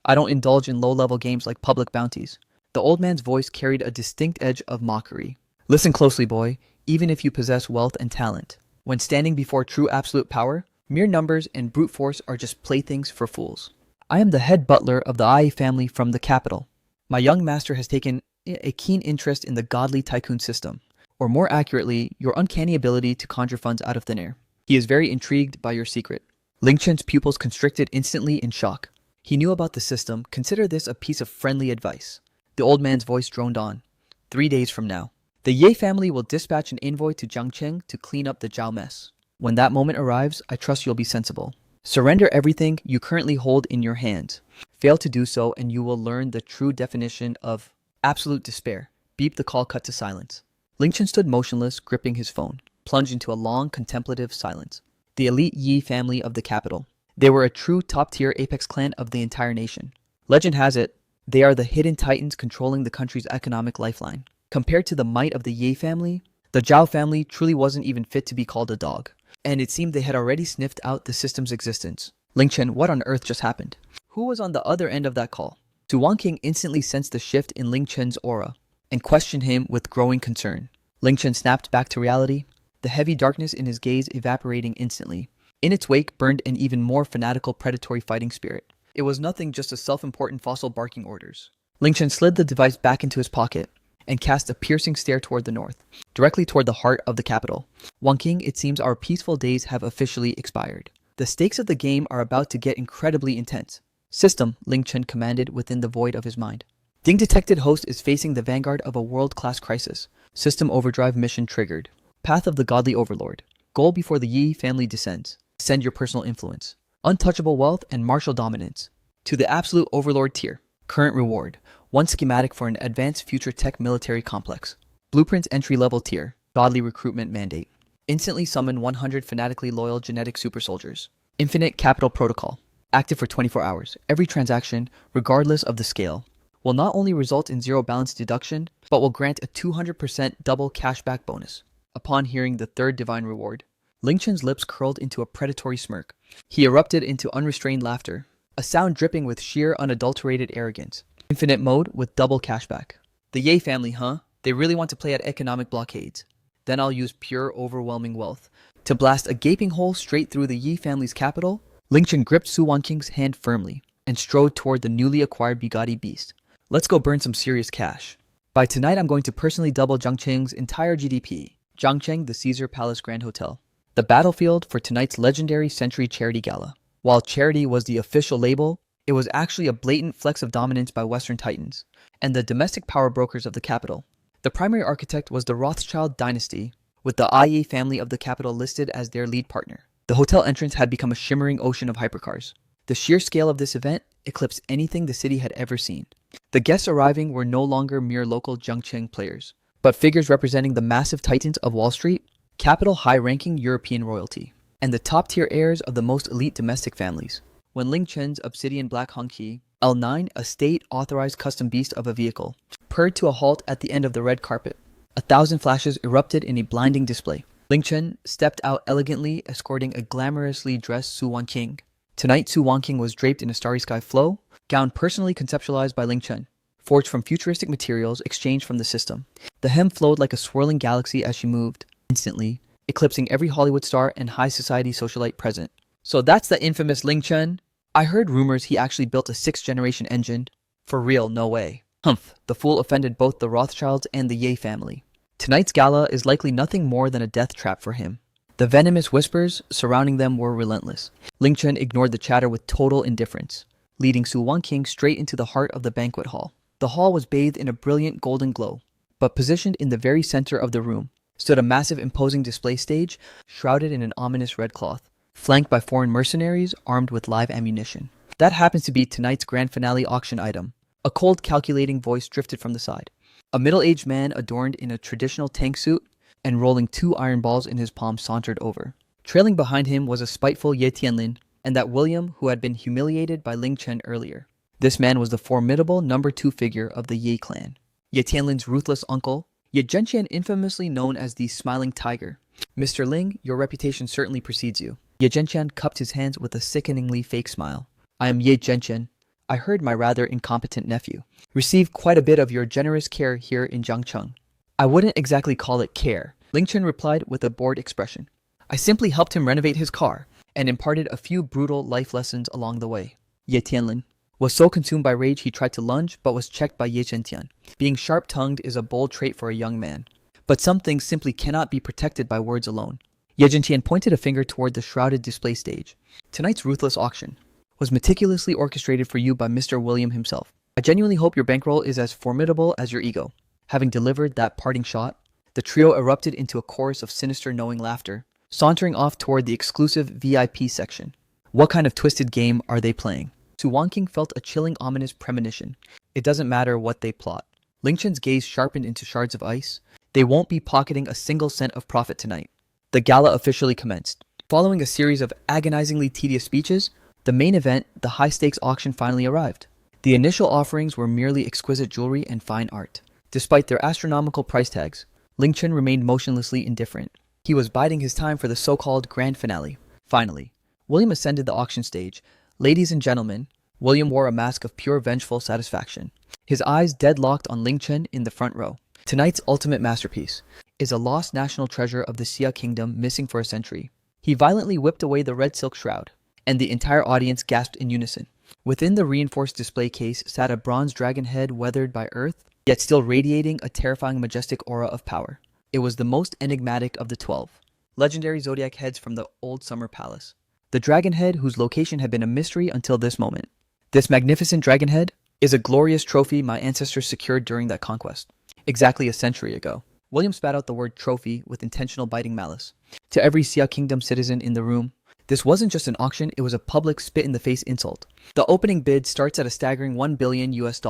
I don't indulge in low-level games like public bounties. The old man's voice carried a distinct edge of mockery. Listen closely, boy. Even if you possess wealth and talent, when standing before true absolute power, mere numbers and brute force are just playthings for fools. I am the head butler of the Ai family from the capital. My young master has taken a keen interest in the godly tycoon system, or more accurately, your uncanny ability to conjure funds out of thin air. He is very intrigued by your secret. Ling Chen's pupils constricted instantly in shock. He knew about the system. Consider this a piece of friendly advice. The old man's voice droned on. 3 days from now, the Ye family will dispatch an envoy to Jiangcheng to clean up the Zhao mess. When that moment arrives, I trust you'll be sensible. Surrender everything you currently hold in your hands. Fail to do so and you will learn the true definition of absolute despair. Beep, the call cut to silence. Ling Chen stood motionless, gripping his phone, plunged into a long, contemplative silence. The elite Yi family of the capital. They were a true top-tier apex clan of the entire nation. Legend has it, they are the hidden titans controlling the country's economic lifeline. Compared to the might of the Ye family, the Zhao family truly wasn't even fit to be called a dog. And it seemed they had already sniffed out the system's existence. Ling Chen, what on earth just happened? Who was on the other end of that call? Su Wanqing instantly sensed the shift in Ling Chen's aura and questioned him with growing concern. Ling Chen snapped back to reality, the heavy darkness in his gaze evaporating instantly. In its wake burned an even more fanatical predatory fighting spirit. It was nothing, just a self-important fossil barking orders. Ling Chen slid the device back into his pocket and cast a piercing stare toward the north, directly toward the heart of the capital. Wanqing, it seems our peaceful days have officially expired. The stakes of the game are about to get incredibly intense. System, Ling Chen commanded within the void of his mind. Ding detected host is facing the vanguard of a world-class crisis. System overdrive mission triggered. Path of the godly overlord. Goal before the Yi family descends. Send your personal influence. untouchable wealth, and martial dominance. To the absolute overlord tier. Current reward. One schematic for an advanced future tech military complex. Blueprints entry-level tier. Godly recruitment mandate. Instantly summon 100 fanatically loyal genetic super soldiers. Infinite capital protocol. Active for 24 hours. Every transaction, regardless of the scale, will not only result in zero balance deduction, but will grant a 200% double cashback bonus. Upon hearing the third divine reward, Ling Chen's lips curled into a predatory smirk. He erupted into unrestrained laughter, a sound dripping with sheer unadulterated arrogance. Infinite mode with double cashback. The Ye family, huh? They really want to play at economic blockades. Then I'll use pure overwhelming wealth to blast a gaping hole straight through the Yi family's capital. Ling Chen gripped Su Wanqing's hand firmly and strode toward the newly acquired Bugatti beast. Let's go burn some serious cash. By tonight, I'm going to personally double Zhangcheng's entire GDP. Zhangcheng, the Caesar Palace Grand Hotel. The battlefield for tonight's legendary Century Charity Gala. While charity was the official label, it was actually a blatant flex of dominance by Western titans and the domestic power brokers of the capital. The primary architect was the Rothschild dynasty, with the Yi family of the capital listed as their lead partner. The hotel entrance had become a shimmering ocean of hypercars. The sheer scale of this event eclipsed anything the city had ever seen. The guests arriving were no longer mere local Zhangcheng players, but figures representing the massive titans of Wall Street, capital high-ranking European royalty, and the top-tier heirs of the most elite domestic families. When Ling Chen's obsidian black Hongqi L9, a state-authorized custom beast of a vehicle, purred to a halt at the end of the red carpet, 1,000 flashes erupted in a blinding display. Ling Chen stepped out elegantly, escorting a glamorously dressed Su Wanqing. Tonight, Su Wanqing was draped in a starry sky flow, gown personally conceptualized by Ling Chen, forged from futuristic materials exchanged from the system. The hem flowed like a swirling galaxy as she moved, instantly eclipsing every Hollywood star and high society socialite present. So that's the infamous Ling Chen? I heard rumors he actually built a 6th-generation engine. For real, no way. Humph, the fool offended both the Rothschilds and the Ye family. Tonight's gala is likely nothing more than a death trap for him. The venomous whispers surrounding them were relentless. Ling Chen ignored the chatter with total indifference, leading Su Wanqing straight into the heart of the banquet hall. The hall was bathed in a brilliant golden glow, but positioned in the very center of the room stood a massive imposing display stage, shrouded in an ominous red cloth, flanked by foreign mercenaries armed with live ammunition. That happens to be tonight's grand finale auction item. A cold, calculating voice drifted from the side. A middle-aged man adorned in a traditional tank suit and rolling 2 iron balls in his palm sauntered over. Trailing behind him was a spiteful Ye Tianlin, and that William who had been humiliated by Ling Chen earlier. This man was the formidable number 2 figure of the Ye clan. Ye Tianlin's ruthless uncle, Ye Zhenqian, infamously known as the Smiling Tiger. Mr. Ling, your reputation certainly precedes you. Ye Zhenqian cupped his hands with a sickeningly fake smile. I am Ye Zhenqian. I heard my rather incompetent nephew received quite a bit of your generous care here in Jiangcheng. I wouldn't exactly call it care, Ling Chen replied with a bored expression. I simply helped him renovate his car and imparted a few brutal life lessons along the way. Ye Tianlin was so consumed by rage he tried to lunge but was checked by Ye Zhenqian. Being sharp-tongued is a bold trait for a young man, but some things simply cannot be protected by words alone. Ye Zhenqian pointed a finger toward the shrouded display stage. Tonight's ruthless auction was meticulously orchestrated for you by Mr. William himself. I genuinely hope your bankroll is as formidable as your ego. Having delivered that parting shot, the trio erupted into a chorus of sinister knowing laughter, sauntering off toward the exclusive VIP section. What kind of twisted game are they playing? Su Wanqing felt a chilling, ominous premonition. It doesn't matter what they plot. Ling Chen's gaze sharpened into shards of ice. They won't be pocketing a single cent of profit tonight. The gala officially commenced. Following a series of agonizingly tedious speeches, the main event, the high-stakes auction, finally arrived. The initial offerings were merely exquisite jewelry and fine art. Despite their astronomical price tags, Ling Chen remained motionlessly indifferent. He was biding his time for the so-called grand finale. Finally, William ascended the auction stage. Ladies and gentlemen, William wore a mask of pure vengeful satisfaction, his eyes deadlocked on Ling Chen in the front row. Tonight's ultimate masterpiece is a lost national treasure of the Xia kingdom missing for a century. He violently whipped away the red silk shroud, and the entire audience gasped in unison. Within the reinforced display case sat a bronze dragon head weathered by earth, yet still radiating a terrifying majestic aura of power. It was the most enigmatic of the 12 legendary zodiac heads from the old summer palace. The dragon head whose location had been a mystery until this moment. This magnificent dragon head is a glorious trophy my ancestors secured during that conquest, exactly a century ago. William spat out the word trophy with intentional biting malice. To every Xia kingdom citizen in the room, This wasn't just an auction, it was a public spit-in-the-face insult. The opening bid starts at a staggering $1 billion US.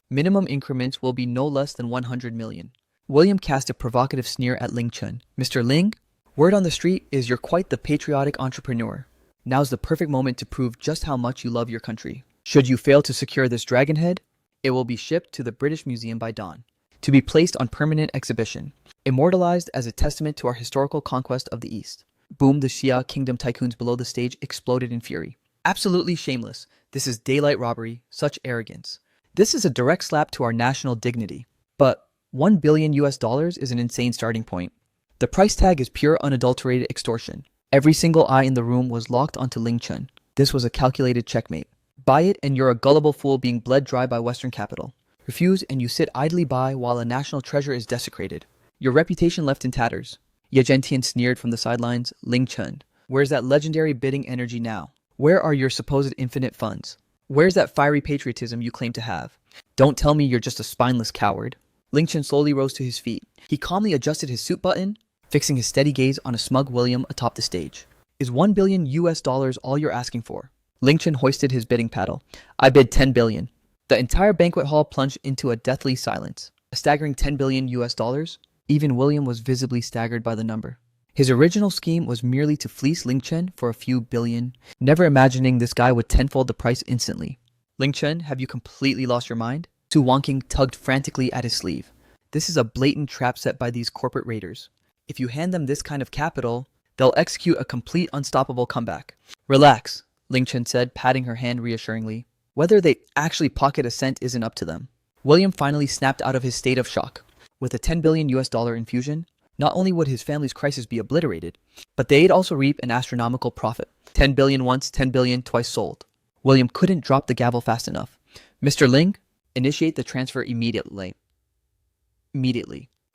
Minimum increments will be no less than 100 million. William cast a provocative sneer at Ling Chun. Mr. Ling, word on the street is you're quite the patriotic entrepreneur. Now's the perfect moment to prove just how much you love your country. Should you fail to secure this dragon head, it will be shipped to the British Museum by dawn, to be placed on permanent exhibition, immortalized as a testament to our historical conquest of the East. Boom, the Xia kingdom tycoons below the stage exploded in fury. Absolutely shameless. This is daylight robbery, such arrogance. This is a direct slap to our national dignity. But $1 billion US is an insane starting point. The price tag is pure unadulterated extortion. Every single eye in the room was locked onto Ling Chun. This was a calculated checkmate. Buy it and you're a gullible fool being bled dry by Western capital. Refuse and you sit idly by while a national treasure is desecrated. Your reputation left in tatters. Ye Zhenqian sneered from the sidelines. Ling Chun, where's that legendary bidding energy now? Where are your supposed infinite funds? Where's that fiery patriotism you claim to have? Don't tell me you're just a spineless coward. Ling Chun slowly rose to his feet. He calmly adjusted his suit button, fixing his steady gaze on a smug William atop the stage. Is $1 billion US all you're asking for? Ling Chun hoisted his bidding paddle. I bid 10 billion. The entire banquet hall plunged into a deathly silence. A staggering $10 billion US? Even William was visibly staggered by the number. His original scheme was merely to fleece Ling Chun for a few billion, never imagining this guy would tenfold the price instantly. Ling Chun, have you completely lost your mind? Su Wanqing tugged frantically at his sleeve. This is a blatant trap set by these corporate raiders. If you hand them this kind of capital, they'll execute a complete unstoppable comeback. Relax, Ling Chun said, patting her hand reassuringly. Whether they actually pocket a cent isn't up to them. William finally snapped out of his state of shock. With a $10 billion infusion, not only would his family's crisis be obliterated, but they'd also reap an astronomical profit. 10 billion once, 10 billion twice sold. William couldn't drop the gavel fast enough. Mr. Ling, initiate the transfer immediately.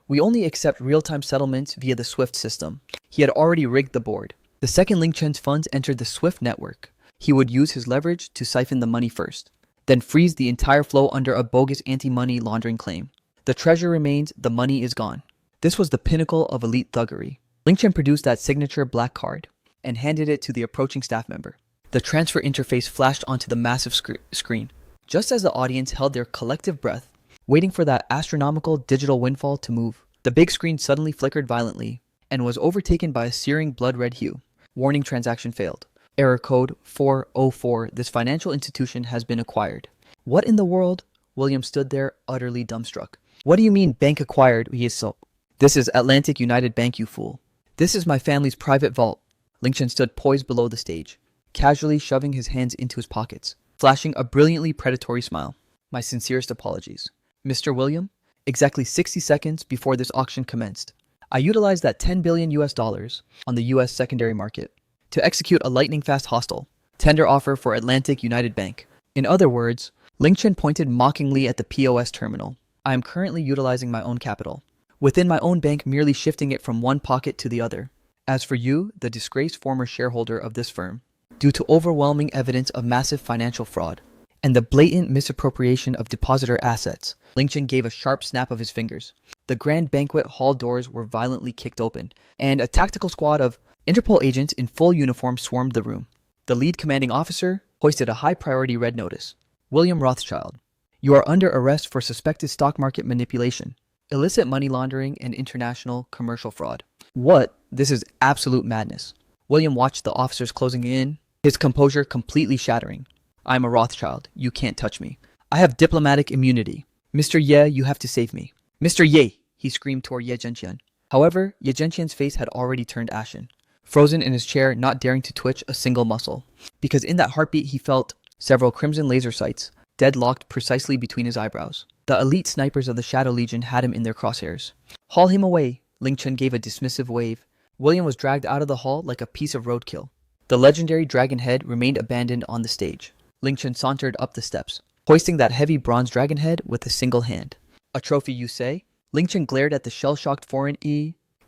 We only accept real-time settlements via the SWIFT system. He had already rigged the board. The second Ling Chun's funds entered the SWIFT network, he would use his leverage to siphon the money first, then freeze the entire flow under a bogus anti-money laundering claim. The treasure remains, the money is gone. This was the pinnacle of elite thuggery. Ling Chun produced that signature black card and handed it to the approaching staff member. The transfer interface flashed onto the massive screen. Just as the audience held their collective breath, waiting for that astronomical digital windfall to move, the big screen suddenly flickered violently and was overtaken by a searing blood-red hue. Warning, transaction failed. Error code 404, this financial institution has been acquired. What in the world? William stood there, utterly dumbstruck. What do you mean, bank acquired? He is so. This is Atlantic United Bank, you fool. This is my family's private vault. Ling Chun stood poised below the stage, casually shoving his hands into his pockets, flashing a brilliantly predatory smile. My sincerest apologies. Mr. William, exactly 60 seconds before this auction commenced, I utilized that $10 billion on the US secondary market to execute a lightning-fast hostile tender offer for Atlantic United Bank. In other words, Ling Chun pointed mockingly at the POS terminal. I am currently utilizing my own capital, within my own bank, merely shifting it from one pocket to the other. As for you, the disgraced former shareholder of this firm, due to overwhelming evidence of massive financial fraud and the blatant misappropriation of depositor assets, Ling Chun gave a sharp snap of his fingers. The grand banquet hall doors were violently kicked open, and a tactical squad of Interpol agents in full uniform swarmed the room. The lead commanding officer hoisted a high-priority red notice. William Rothschild, you are under arrest for suspected stock market manipulation, illicit money laundering, and international commercial fraud. What? This is absolute madness. William watched the officers closing in, his composure completely shattering. I'm a Rothschild. You can't touch me. I have diplomatic immunity. Mr. Ye, you have to save me. Mr. Ye, he screamed toward Ye Zhenqian. However, Ye Zhenqian's face had already turned ashen, frozen in his chair, not daring to twitch a single muscle, because in that heartbeat he felt several crimson laser sights, deadlocked precisely between his eyebrows. The elite snipers of the Shadow Legion had him in their crosshairs. Haul him away, Ling Chun gave a dismissive wave. William was dragged out of the hall like a piece of roadkill. The legendary dragon head remained abandoned on the stage. Ling Chun sauntered up the steps, hoisting that heavy bronze dragon head with a single hand. A trophy, you say? Ling Chun glared at the shell-shocked foreign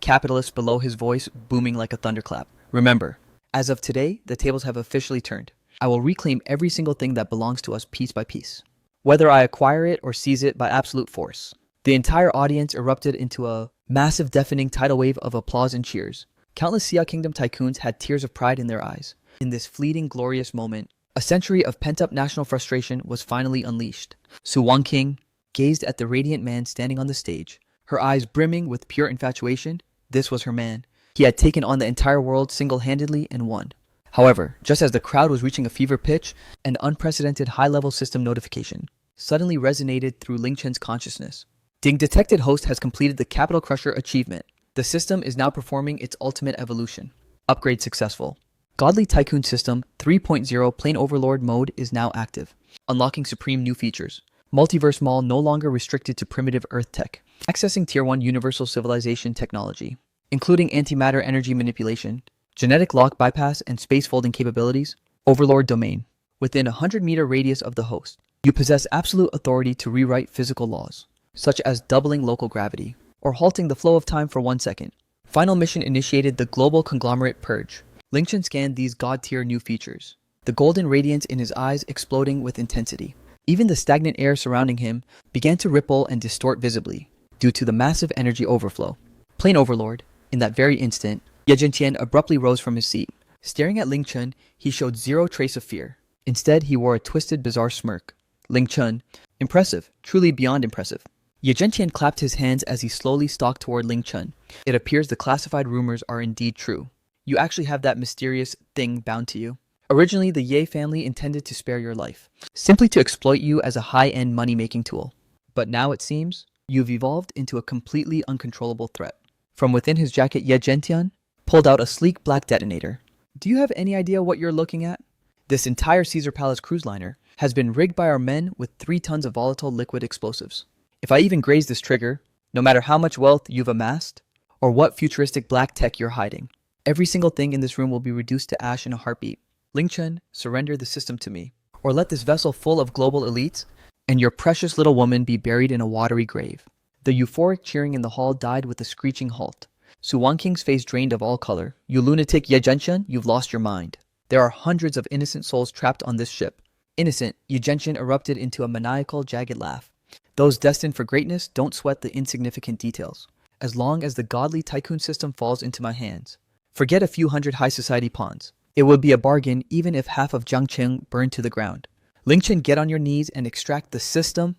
capitalist below, his voice booming like a thunderclap. Remember, as of today, the tables have officially turned. I will reclaim every single thing that belongs to us piece by piece, whether I acquire it or seize it by absolute force. The entire audience erupted into a massive, deafening tidal wave of applause and cheers. Countless Xia Kingdom tycoons had tears of pride in their eyes. In this fleeting, glorious moment, a century of pent-up national frustration was finally unleashed. Su Wanqing gazed at the radiant man standing on the stage, her eyes brimming with pure infatuation. This was her man. He had taken on the entire world single-handedly and won. However, just as the crowd was reaching a fever pitch, an unprecedented high-level system notification suddenly resonated through Ling Chen's consciousness. Ding detected host has completed the Capital Crusher achievement. The system is now performing its ultimate evolution. Upgrade successful. Godly Tycoon System 3.0 Plane Overlord mode is now active, unlocking supreme new features. Multiverse Mall no longer restricted to primitive Earth tech. Accessing Tier 1 Universal Civilization technology, including antimatter energy manipulation, genetic lock bypass, and space folding capabilities. Overlord Domain. Within a 100-meter radius of the host, you possess absolute authority to rewrite physical laws, such as doubling local gravity, or halting the flow of time for 1 second. Final mission initiated the Global Conglomerate Purge. Ling Chen scanned these god-tier new features, the golden radiance in his eyes exploding with intensity. Even the stagnant air surrounding him began to ripple and distort visibly, due to the massive energy overflow. Plane Overlord. In that very instant, Ye Zhentian abruptly rose from his seat. Staring at Ling Chen, he showed zero trace of fear. Instead, he wore a twisted, bizarre smirk. Ling Chen. Impressive, truly beyond impressive. Ye Zhentian clapped his hands as he slowly stalked toward Ling Chen. It appears the classified rumors are indeed true. You actually have that mysterious thing bound to you. Originally, the Ye family intended to spare your life, simply to exploit you as a high-end money-making tool. But now it seems, you've evolved into a completely uncontrollable threat. From within his jacket, Ye Zhentian pulled out a sleek black detonator. Do you have any idea what you're looking at? This entire Caesar Palace cruise liner has been rigged by our men with 3 tons of volatile liquid explosives. If I even graze this trigger, no matter how much wealth you've amassed, or what futuristic black tech you're hiding, every single thing in this room will be reduced to ash in a heartbeat. Ling Chen, surrender the system to me, or let this vessel full of global elites and your precious little woman be buried in a watery grave. The euphoric cheering in the hall died with a screeching halt. Su Wanqing's face drained of all color. You lunatic Ye Zhentian, you've lost your mind. There are hundreds of innocent souls trapped on this ship. Innocent, Ye Zhentian erupted into a maniacal, jagged laugh. Those destined for greatness don't sweat the insignificant details. As long as the godly tycoon system falls into my hands, forget a few hundred high society pawns. It would be a bargain even if half of Jiangqing burned to the ground. Ling Chen, get on your knees and extract the system,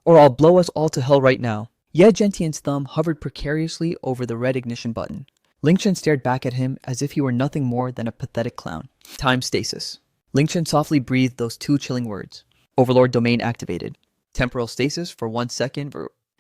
or I'll blow us all to hell right now. Ye Zhentian's thumb hovered precariously over the red ignition button. Ling Chen stared back at him as if he were nothing more than a pathetic clown. Time stasis. Ling Chen softly breathed those 2 chilling words. Overlord Domain activated. Temporal stasis for 1 second.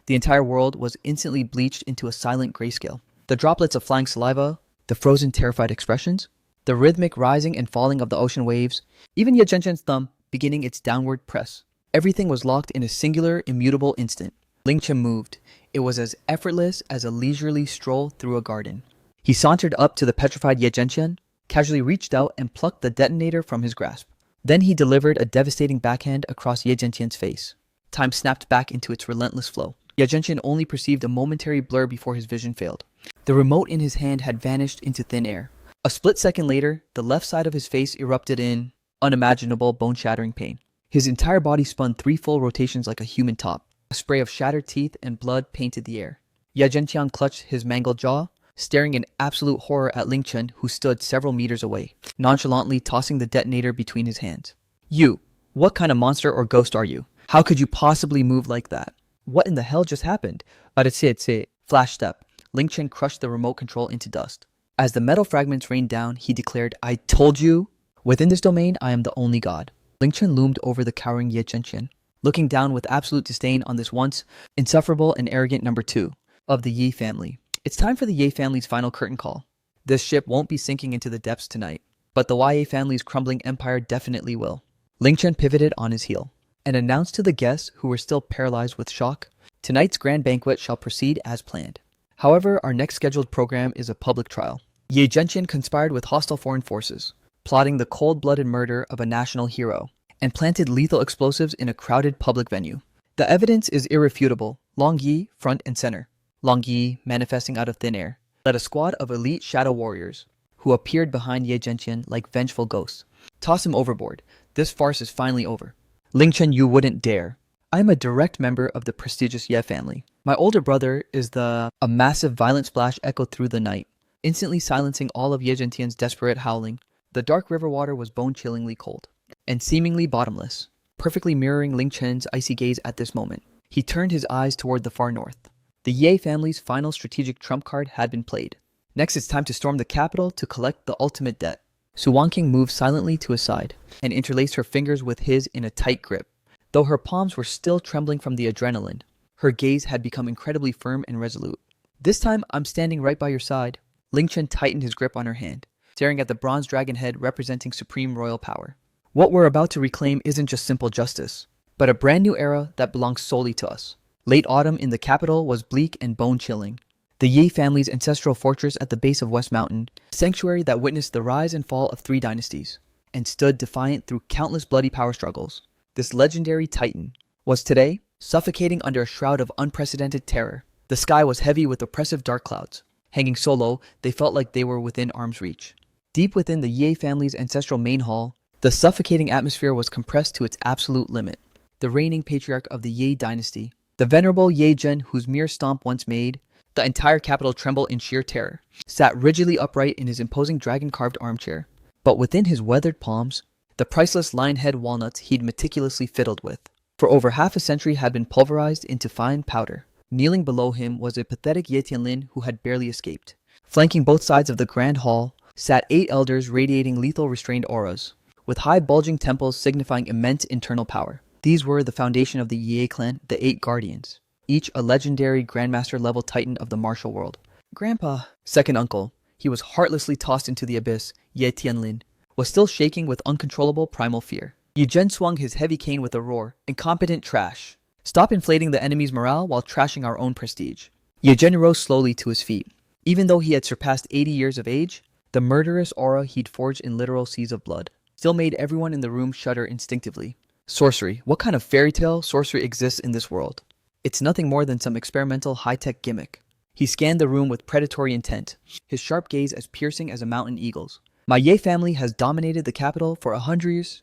The entire world was instantly bleached into a silent grayscale. The droplets of flying saliva, the frozen, terrified expressions, the rhythmic rising and falling of the ocean waves, even Ye Zhentian's thumb beginning its downward press. Everything was locked in a singular, immutable instant. Ling Chen moved. It was as effortless as a leisurely stroll through a garden. He sauntered up to the petrified Ye Zhentian, casually reached out and plucked the detonator from his grasp. Then he delivered a devastating backhand across Ye Zhentian's face. Time snapped back into its relentless flow. Ye Zhentian only perceived a momentary blur before his vision failed. The remote in his hand had vanished into thin air. A split second later, the left side of his face erupted in unimaginable, bone-shattering pain. His entire body spun 3 full rotations like a human top. A spray of shattered teeth and blood painted the air. Ye Zhentian clutched his mangled jaw, staring in absolute horror at Ling Chen, who stood several meters away, nonchalantly tossing the detonator between his hands. You, what kind of monster or ghost are you? How could you possibly move like that? What in the hell just happened? Flash step. Ling Chen crushed the remote control into dust. As the metal fragments rained down, he declared, I told you! Within this domain, I am the only god. Ling Chen loomed over the cowering Ye Zhentian, looking down with absolute disdain on this once insufferable and arrogant number 2 of the Yi family. It's time for the Ye family's final curtain call. This ship won't be sinking into the depths tonight, but the Ye family's crumbling empire definitely will. Ling Chen pivoted on his heel and announced to the guests who were still paralyzed with shock, tonight's grand banquet shall proceed as planned. However, our next scheduled program is a public trial. Ye Zhentian conspired with hostile foreign forces, plotting the cold-blooded murder of a national hero, and planted lethal explosives in a crowded public venue. The evidence is irrefutable. Long Yi, front and center. Long Yi, manifesting out of thin air, led a squad of elite shadow warriors, who appeared behind Ye Zhentian like vengeful ghosts. Toss him overboard. This farce is finally over. Ling Chen, you wouldn't dare. I am a direct member of the prestigious Ye family. My older brother is the... A massive violent splash echoed through the night, instantly silencing all of Ye Zhentian's desperate howling. The dark river water was bone-chillingly cold, and seemingly bottomless, perfectly mirroring Ling Chen's icy gaze at this moment. He turned his eyes toward the far north. The Ye family's final strategic trump card had been played. Next, it's time to storm the capital to collect the ultimate debt. Su Wanqing moved silently to his side and interlaced her fingers with his in a tight grip. Though her palms were still trembling from the adrenaline, her gaze had become incredibly firm and resolute. This time, I'm standing right by your side. Ling Chen tightened his grip on her hand, staring at the bronze dragon head representing supreme royal power. What we're about to reclaim isn't just simple justice, but a brand new era that belongs solely to us. Late autumn in the capital was bleak and bone-chilling. The Yi family's ancestral fortress at the base of West Mountain, a sanctuary that witnessed the rise and fall of 3 dynasties, and stood defiant through countless bloody power struggles. This legendary titan was today suffocating under a shroud of unprecedented terror. The sky was heavy with oppressive dark clouds. Hanging so low, they felt like they were within arm's reach. Deep within the Yi family's ancestral main hall, the suffocating atmosphere was compressed to its absolute limit. The reigning patriarch of the Yi dynasty, the venerable Ye Zhen whose mere stomp once made the entire capital tremble in sheer terror, sat rigidly upright in his imposing dragon-carved armchair. But within his weathered palms, the priceless lion-head walnuts he'd meticulously fiddled with, for over half a century had been pulverized into fine powder. Kneeling below him was a pathetic Ye Tianlin who had barely escaped. Flanking both sides of the grand hall sat 8 elders radiating lethal restrained auras, with high bulging temples signifying immense internal power. These were the foundation of the Ye clan, the 8 guardians, each a legendary grandmaster-level titan of the martial world. Grandpa, second uncle, he was heartlessly tossed into the abyss, Ye Tianlin, was still shaking with uncontrollable primal fear. Yi Zhen swung his heavy cane with a roar. Incompetent trash. Stop inflating the enemy's morale while trashing our own prestige. Yi Zhen rose slowly to his feet. Even though he had surpassed 80 years of age, the murderous aura he'd forged in literal seas of blood still made everyone in the room shudder instinctively. Sorcery. What kind of fairy tale sorcery exists in this world? It's nothing more than some experimental high-tech gimmick. He scanned the room with predatory intent, his sharp gaze as piercing as a mountain eagle's. My Ye family has dominated the capital for 100 years.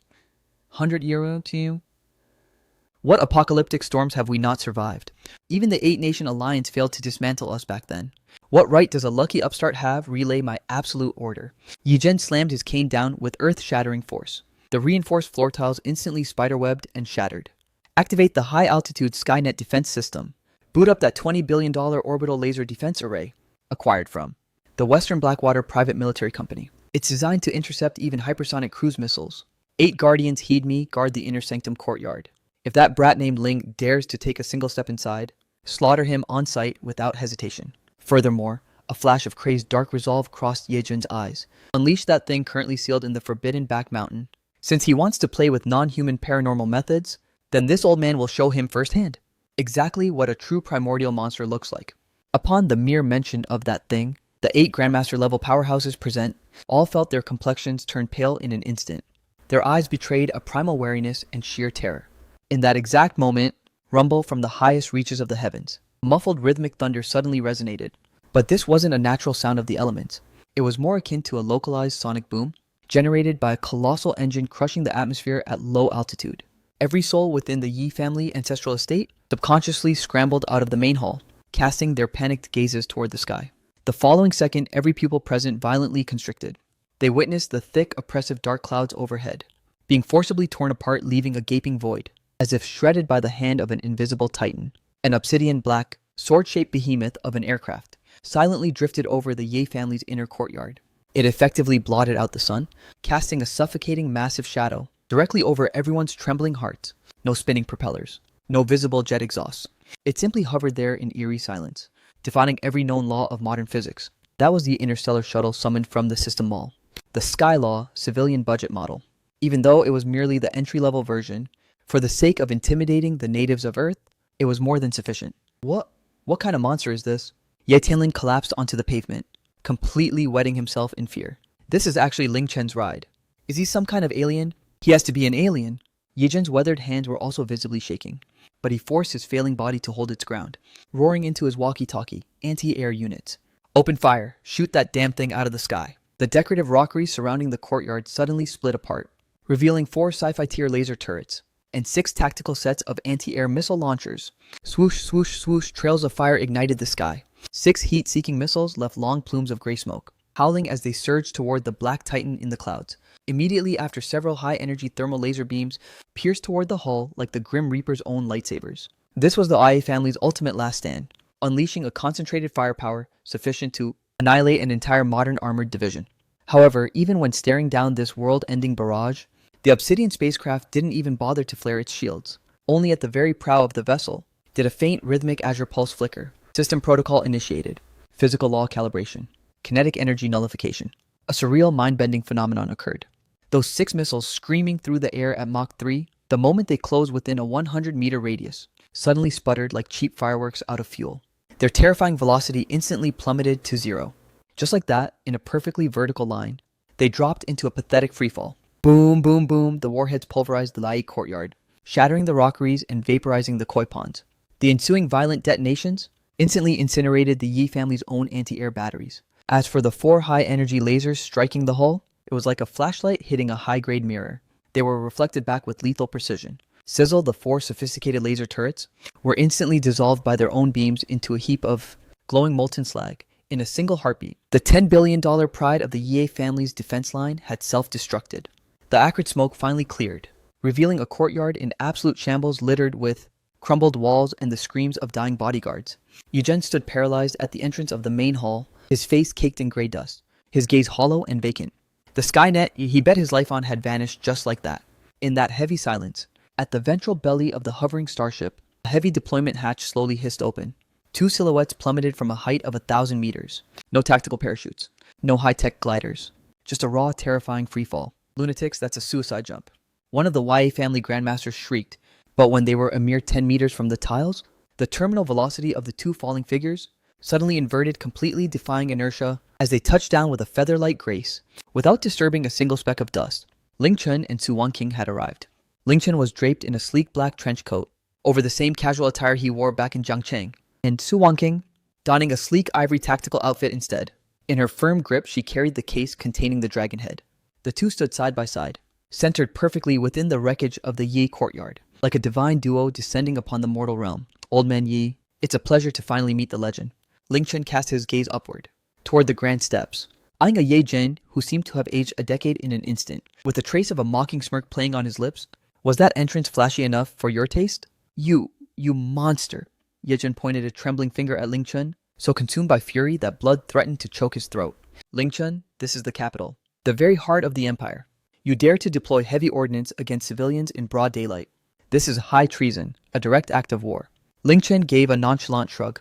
100 years to you? What apocalyptic storms have we not survived? Even the 8-nation alliance failed to dismantle us back then. What right does a lucky upstart have relay my absolute order? Yi Zhen slammed his cane down with earth-shattering force. The reinforced floor tiles instantly spiderwebbed and shattered. Activate the high-altitude Skynet defense system. Boot up that $20 billion orbital laser defense array, acquired from the Western Blackwater Private Military Company. It's designed to intercept even hypersonic cruise missiles. 8 guardians heed me guard the inner sanctum courtyard. If that brat named Ling dares to take a single step inside, slaughter him on sight without hesitation. Furthermore, a flash of crazed dark resolve crossed Ye Zhen's eyes. Unleash that thing currently sealed in the Forbidden Back Mountain. Since he wants to play with non-human paranormal methods, then this old man will show him firsthand exactly what a true primordial monster looks like. Upon the mere mention of that thing, the 8 Grandmaster-level powerhouses present all felt their complexions turn pale in an instant. Their eyes betrayed a primal wariness and sheer terror. In that exact moment, rumble from the highest reaches of the heavens. Muffled rhythmic thunder suddenly resonated. But this wasn't a natural sound of the elements. It was more akin to a localized sonic boom, generated by a colossal engine crushing the atmosphere at low altitude. Every soul within the Yi family ancestral estate subconsciously scrambled out of the main hall, casting their panicked gazes toward the sky. The following second, every pupil present violently constricted. They witnessed the thick, oppressive dark clouds overhead, being forcibly torn apart, leaving a gaping void, as if shredded by the hand of an invisible titan. An obsidian black, sword-shaped behemoth of an aircraft silently drifted over the Ye family's inner courtyard. It effectively blotted out the sun, casting a suffocating massive shadow directly over everyone's trembling hearts. No spinning propellers, no visible jet exhausts. It simply hovered there in eerie silence, defying every known law of modern physics. That was the interstellar shuttle summoned from the system mall, the Skylaw civilian budget model. Even though it was merely the entry-level version, for the sake of intimidating the natives of Earth, it was more than sufficient. What kind of monster is this? Ye Tianlin collapsed onto the pavement, completely wetting himself in fear. This is actually Ling Chen's ride. Is he some kind of alien? He has to be an alien. Ye Zhen's weathered hands were also visibly shaking, but he forced his failing body to hold its ground, roaring into his walkie-talkie, anti-air units. Open fire, shoot that damn thing out of the sky. The decorative rockery surrounding the courtyard suddenly split apart, revealing 4 sci-fi tier laser turrets. and 6 tactical sets of anti-air missile launchers. Swoosh, swoosh, swoosh, trails of fire ignited the sky. 6 heat-seeking missiles left long plumes of gray smoke, howling as they surged toward the Black Titan in the clouds. Immediately after, several high-energy thermal laser beams pierced toward the hull like the Grim Reaper's own lightsabers. This was the IA family's ultimate last stand, unleashing a concentrated firepower sufficient to annihilate an entire modern armored division. However, even when staring down this world-ending barrage, the Obsidian spacecraft didn't even bother to flare its shields. Only at the very prow of the vessel did a faint rhythmic azure pulse flicker. System protocol initiated. Physical law calibration. Kinetic energy nullification. A surreal mind-bending phenomenon occurred. Those 6 missiles screaming through the air at Mach 3, the moment they closed within a 100-meter radius, suddenly sputtered like cheap fireworks out of fuel. Their terrifying velocity instantly plummeted to 0. Just like that, in a perfectly vertical line, they dropped into a pathetic freefall. Boom, boom, boom, the warheads pulverized the Yi courtyard, shattering the rockeries and vaporizing the koi ponds. The ensuing violent detonations instantly incinerated the Yi family's own anti-air batteries. As for the 4 high-energy lasers striking the hull, it was like a flashlight hitting a high-grade mirror. They were reflected back with lethal precision. Sizzle, the 4 sophisticated laser turrets, were instantly dissolved by their own beams into a heap of glowing molten slag in a single heartbeat. The $10 billion pride of the Yi family's defense line had self-destructed. The acrid smoke finally cleared, revealing a courtyard in absolute shambles littered with crumbled walls and the screams of dying bodyguards. Eugen stood paralyzed at the entrance of the main hall, his face caked in gray dust, his gaze hollow and vacant. The Skynet he bet his life on had vanished just like that. In that heavy silence, at the ventral belly of the hovering starship, a heavy deployment hatch slowly hissed open. 2 silhouettes plummeted from a height of 1,000 meters. No tactical parachutes, no high-tech gliders, just a raw, terrifying freefall. Lunatics, that's a suicide jump. One of the YA family grandmasters shrieked, but when they were a mere 10 meters from the tiles, the terminal velocity of the 2 falling figures suddenly inverted, completely defying inertia as they touched down with a feather-like grace, without disturbing a single speck of dust. Ling Chun and Su Wanqing had arrived. Ling Chun was draped in a sleek black trench coat, over the same casual attire he wore back in Jiangcheng, and Su Wanqing donning a sleek ivory tactical outfit instead. In her firm grip, she carried the case containing the dragon head. The 2 stood side by side, centered perfectly within the wreckage of the Yi courtyard, like a divine duo descending upon the mortal realm. Old man Yi, it's a pleasure to finally meet the legend. Ling Chun cast his gaze upward, toward the grand steps, eyeing a Ye Jin who seemed to have aged a decade in an instant, with a trace of a mocking smirk playing on his lips. Was that entrance flashy enough for your taste? You monster! Ye Jin pointed a trembling finger at Ling Chun, so consumed by fury that blood threatened to choke his throat. Ling Chun, this is the capital, the very heart of the empire. You dare to deploy heavy ordnance against civilians in broad daylight. This is high treason, a direct act of war. Ling Chun gave a nonchalant shrug.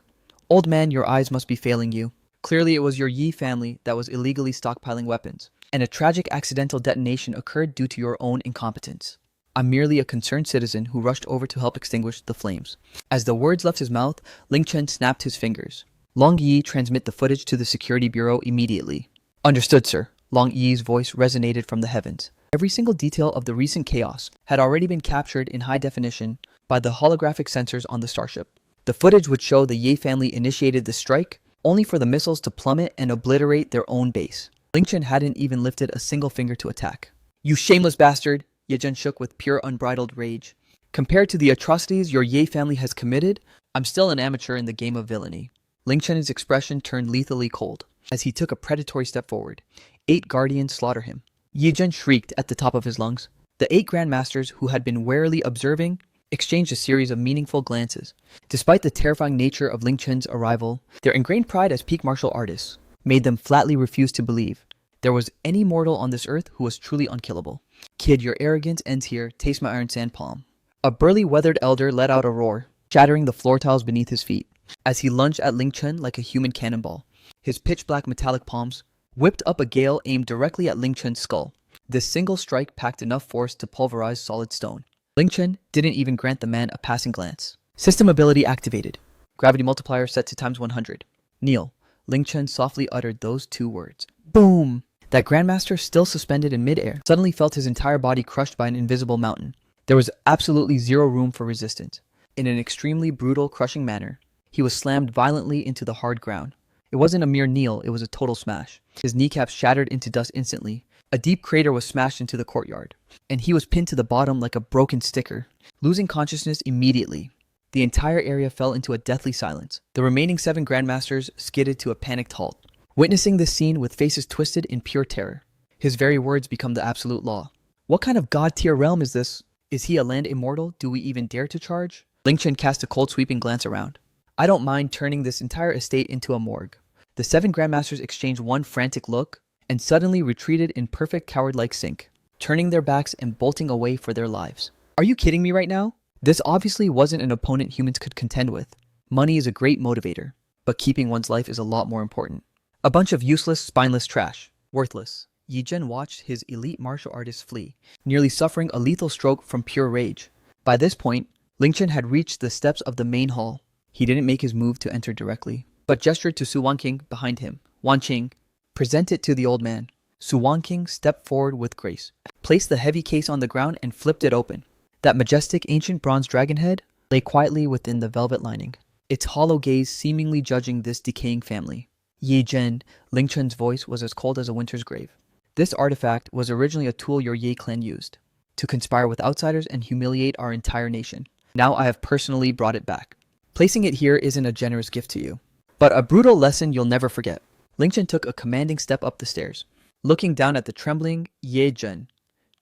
Old man, your eyes must be failing you. Clearly it was your Yi family that was illegally stockpiling weapons, and a tragic accidental detonation occurred due to your own incompetence. I'm merely a concerned citizen who rushed over to help extinguish the flames. As the words left his mouth, Ling Chun snapped his fingers. Long Yi, transmit the footage to the Security Bureau immediately. Understood, sir. Long Yi's voice resonated from the heavens. Every single detail of the recent chaos had already been captured in high definition by the holographic sensors on the starship. The footage would show the Yi family initiated the strike, only for the missiles to plummet and obliterate their own base. Ling Chun hadn't even lifted a single finger to attack. You shameless bastard! Ye Jin shook with pure unbridled rage. Compared to the atrocities your Yi family has committed, I'm still an amateur in the game of villainy. Ling Chun's expression turned lethally cold as he took a predatory step forward. 8 guardians slaughter him. Ye Jin shrieked at the top of his lungs. The 8 grandmasters, who had been warily observing, exchanged a series of meaningful glances. Despite the terrifying nature of Ling Chun's arrival, their ingrained pride as peak martial artists made them flatly refuse to believe there was any mortal on this earth who was truly unkillable. Kid, your arrogance ends here. Taste my iron sand palm. A burly, weathered elder let out a roar, shattering the floor tiles beneath his feet, as he lunged at Ling Chun like a human cannonball. His pitch-black metallic palms whipped up a gale aimed directly at Ling Chun's skull. This single strike packed enough force to pulverize solid stone. Ling Chun didn't even grant the man a passing glance. System ability activated. Gravity multiplier set to ×100. Kneel. Ling Chun softly uttered those 2 words. Boom! That grandmaster, still suspended in midair, suddenly felt his entire body crushed by an invisible mountain. There was absolutely zero room for resistance. In an extremely brutal, crushing manner, he was slammed violently into the hard ground. It wasn't a mere kneel, it was a total smash. His kneecaps shattered into dust instantly, A deep crater was smashed into the courtyard, and he was pinned to the bottom like a broken sticker, losing consciousness immediately. The entire area fell into a deathly silence. The remaining 7 grandmasters skidded to a panicked halt, witnessing this scene with faces twisted in pure terror. His very words become the absolute law. What kind of god-tier realm is this? Is he a land immortal? Do we even dare to charge? Ling Chen cast a cold sweeping glance around. I don't mind turning this entire estate into a morgue. The 7 grandmasters exchanged one frantic look, and suddenly retreated in perfect coward-like sync, turning their backs and bolting away for their lives. Are you kidding me right now? This obviously wasn't an opponent humans could contend with. Money is a great motivator, but keeping one's life is a lot more important. A bunch of useless, spineless trash. Worthless. Yi Zhen watched his elite martial artist flee, nearly suffering a lethal stroke from pure rage. By this point, Ling Chen had reached the steps of the main hall. He didn't make his move to enter directly, but gestured to Su Wanqing behind him. Wanqing, present it to the old man. Su Wanqing stepped forward with grace, placed the heavy case on the ground and flipped it open. That majestic ancient bronze dragon head lay quietly within the velvet lining, its hollow gaze seemingly judging this decaying family. Yi Zhen, Ling Chen's voice was as cold as a winter's grave. This artifact was originally a tool your Ye clan used, to conspire with outsiders and humiliate our entire nation. Now I have personally brought it back. Placing it here isn't a generous gift to you, but a brutal lesson you'll never forget. Ling Chen took a commanding step up the stairs, looking down at the trembling Ye Zhen.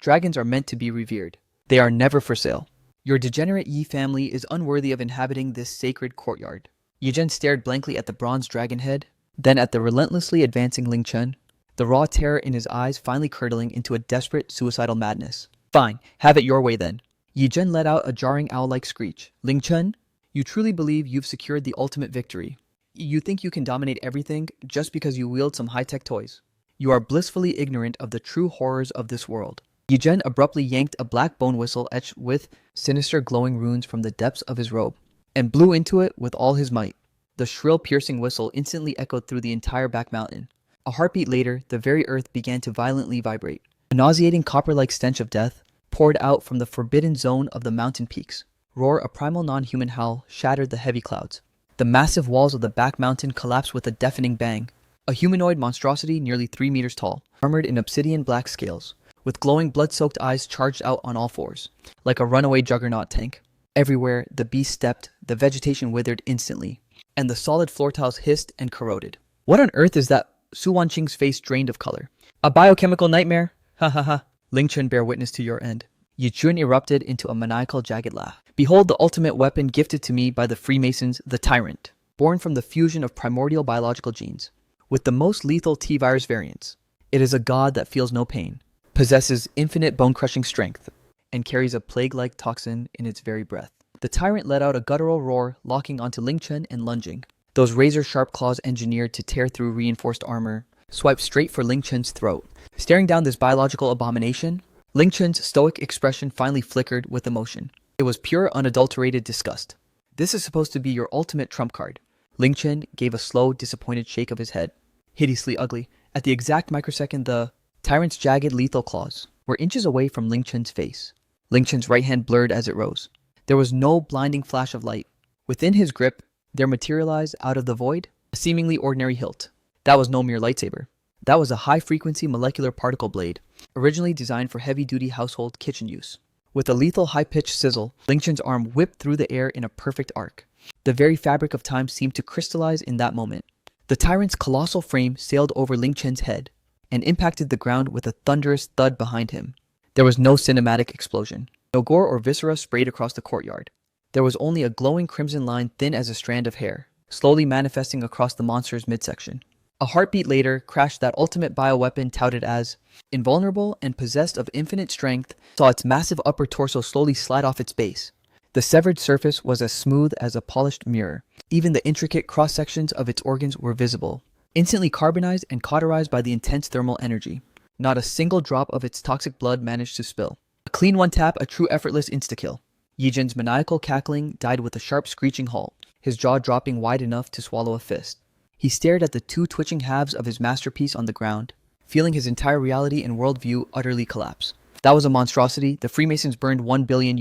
Dragons are meant to be revered. They are never for sale. Your degenerate Yi family is unworthy of inhabiting this sacred courtyard. Yi Zhen stared blankly at the bronze dragon head, then at the relentlessly advancing Ling Chen, the raw terror in his eyes finally curdling into a desperate, suicidal madness. Fine, have it your way then. Yi Zhen let out a jarring owl-like screech. Ling Chen, you truly believe you've secured the ultimate victory. You think you can dominate everything just because you wield some high-tech toys. You are blissfully ignorant of the true horrors of this world. Yi Zhen abruptly yanked a black bone whistle etched with sinister glowing runes from the depths of his robe, and blew into it with all his might. The shrill piercing whistle instantly echoed through the entire back mountain. A heartbeat later, the very earth began to violently vibrate. A nauseating copper-like stench of death poured out from the forbidden zone of the mountain peaks. Roar, a primal non-human howl, shattered the heavy clouds. The massive walls of the back mountain collapsed with a deafening bang. A humanoid monstrosity nearly 3 meters tall, armored in obsidian black scales, with glowing blood-soaked eyes charged out on all fours, like a runaway juggernaut tank. Everywhere, the beast stepped, the vegetation withered instantly, and the solid floor tiles hissed and corroded. What on earth is that? Su Wanqing's face drained of color. A biochemical nightmare? Ha ha ha. Ling Chen bear witness to your end. Yi Zhen erupted into a maniacal jagged laugh. Behold the ultimate weapon gifted to me by the Freemasons, the Tyrant, born from the fusion of primordial biological genes, with the most lethal T-virus variants. It is a god that feels no pain, possesses infinite bone-crushing strength, and carries a plague-like toxin in its very breath. The Tyrant let out a guttural roar, locking onto Ling Chen and lunging. Those razor-sharp claws engineered to tear through reinforced armor swiped straight for Ling Chen's throat. Staring down this biological abomination, Ling Chen's stoic expression finally flickered with emotion. It was pure, unadulterated disgust. This is supposed to be your ultimate trump card. Ling Chen gave a slow, disappointed shake of his head. Hideously ugly. At the exact microsecond, the Tyrant's jagged, lethal claws were inches away from Ling Chen's face. Ling Chen's right hand blurred as it rose. There was no blinding flash of light. Within his grip, there materialized out of the void a seemingly ordinary hilt. That was no mere lightsaber. That was a high-frequency molecular particle blade, originally designed for heavy-duty household kitchen use. With a lethal high-pitched sizzle, Ling Chen's arm whipped through the air in a perfect arc. The very fabric of time seemed to crystallize in that moment. The Tyrant's colossal frame sailed over Ling Chen's head and impacted the ground with a thunderous thud behind him. There was no cinematic explosion. No gore or viscera sprayed across the courtyard. There was only a glowing crimson line thin as a strand of hair, slowly manifesting across the monster's midsection. A heartbeat later crashed that ultimate bioweapon touted as invulnerable and possessed of infinite strength, saw its massive upper torso slowly slide off its base. The severed surface was as smooth as a polished mirror. Even the intricate cross-sections of its organs were visible, instantly carbonized and cauterized by the intense thermal energy. Not a single drop of its toxic blood managed to spill. A clean one tap, a true effortless insta-kill. Yi Zhen's maniacal cackling died with a sharp screeching halt, his jaw dropping wide enough to swallow a fist. He stared at the 2 twitching halves of his masterpiece on the ground, feeling his entire reality and worldview utterly collapse. That was a monstrosity the Freemasons burned $1 billion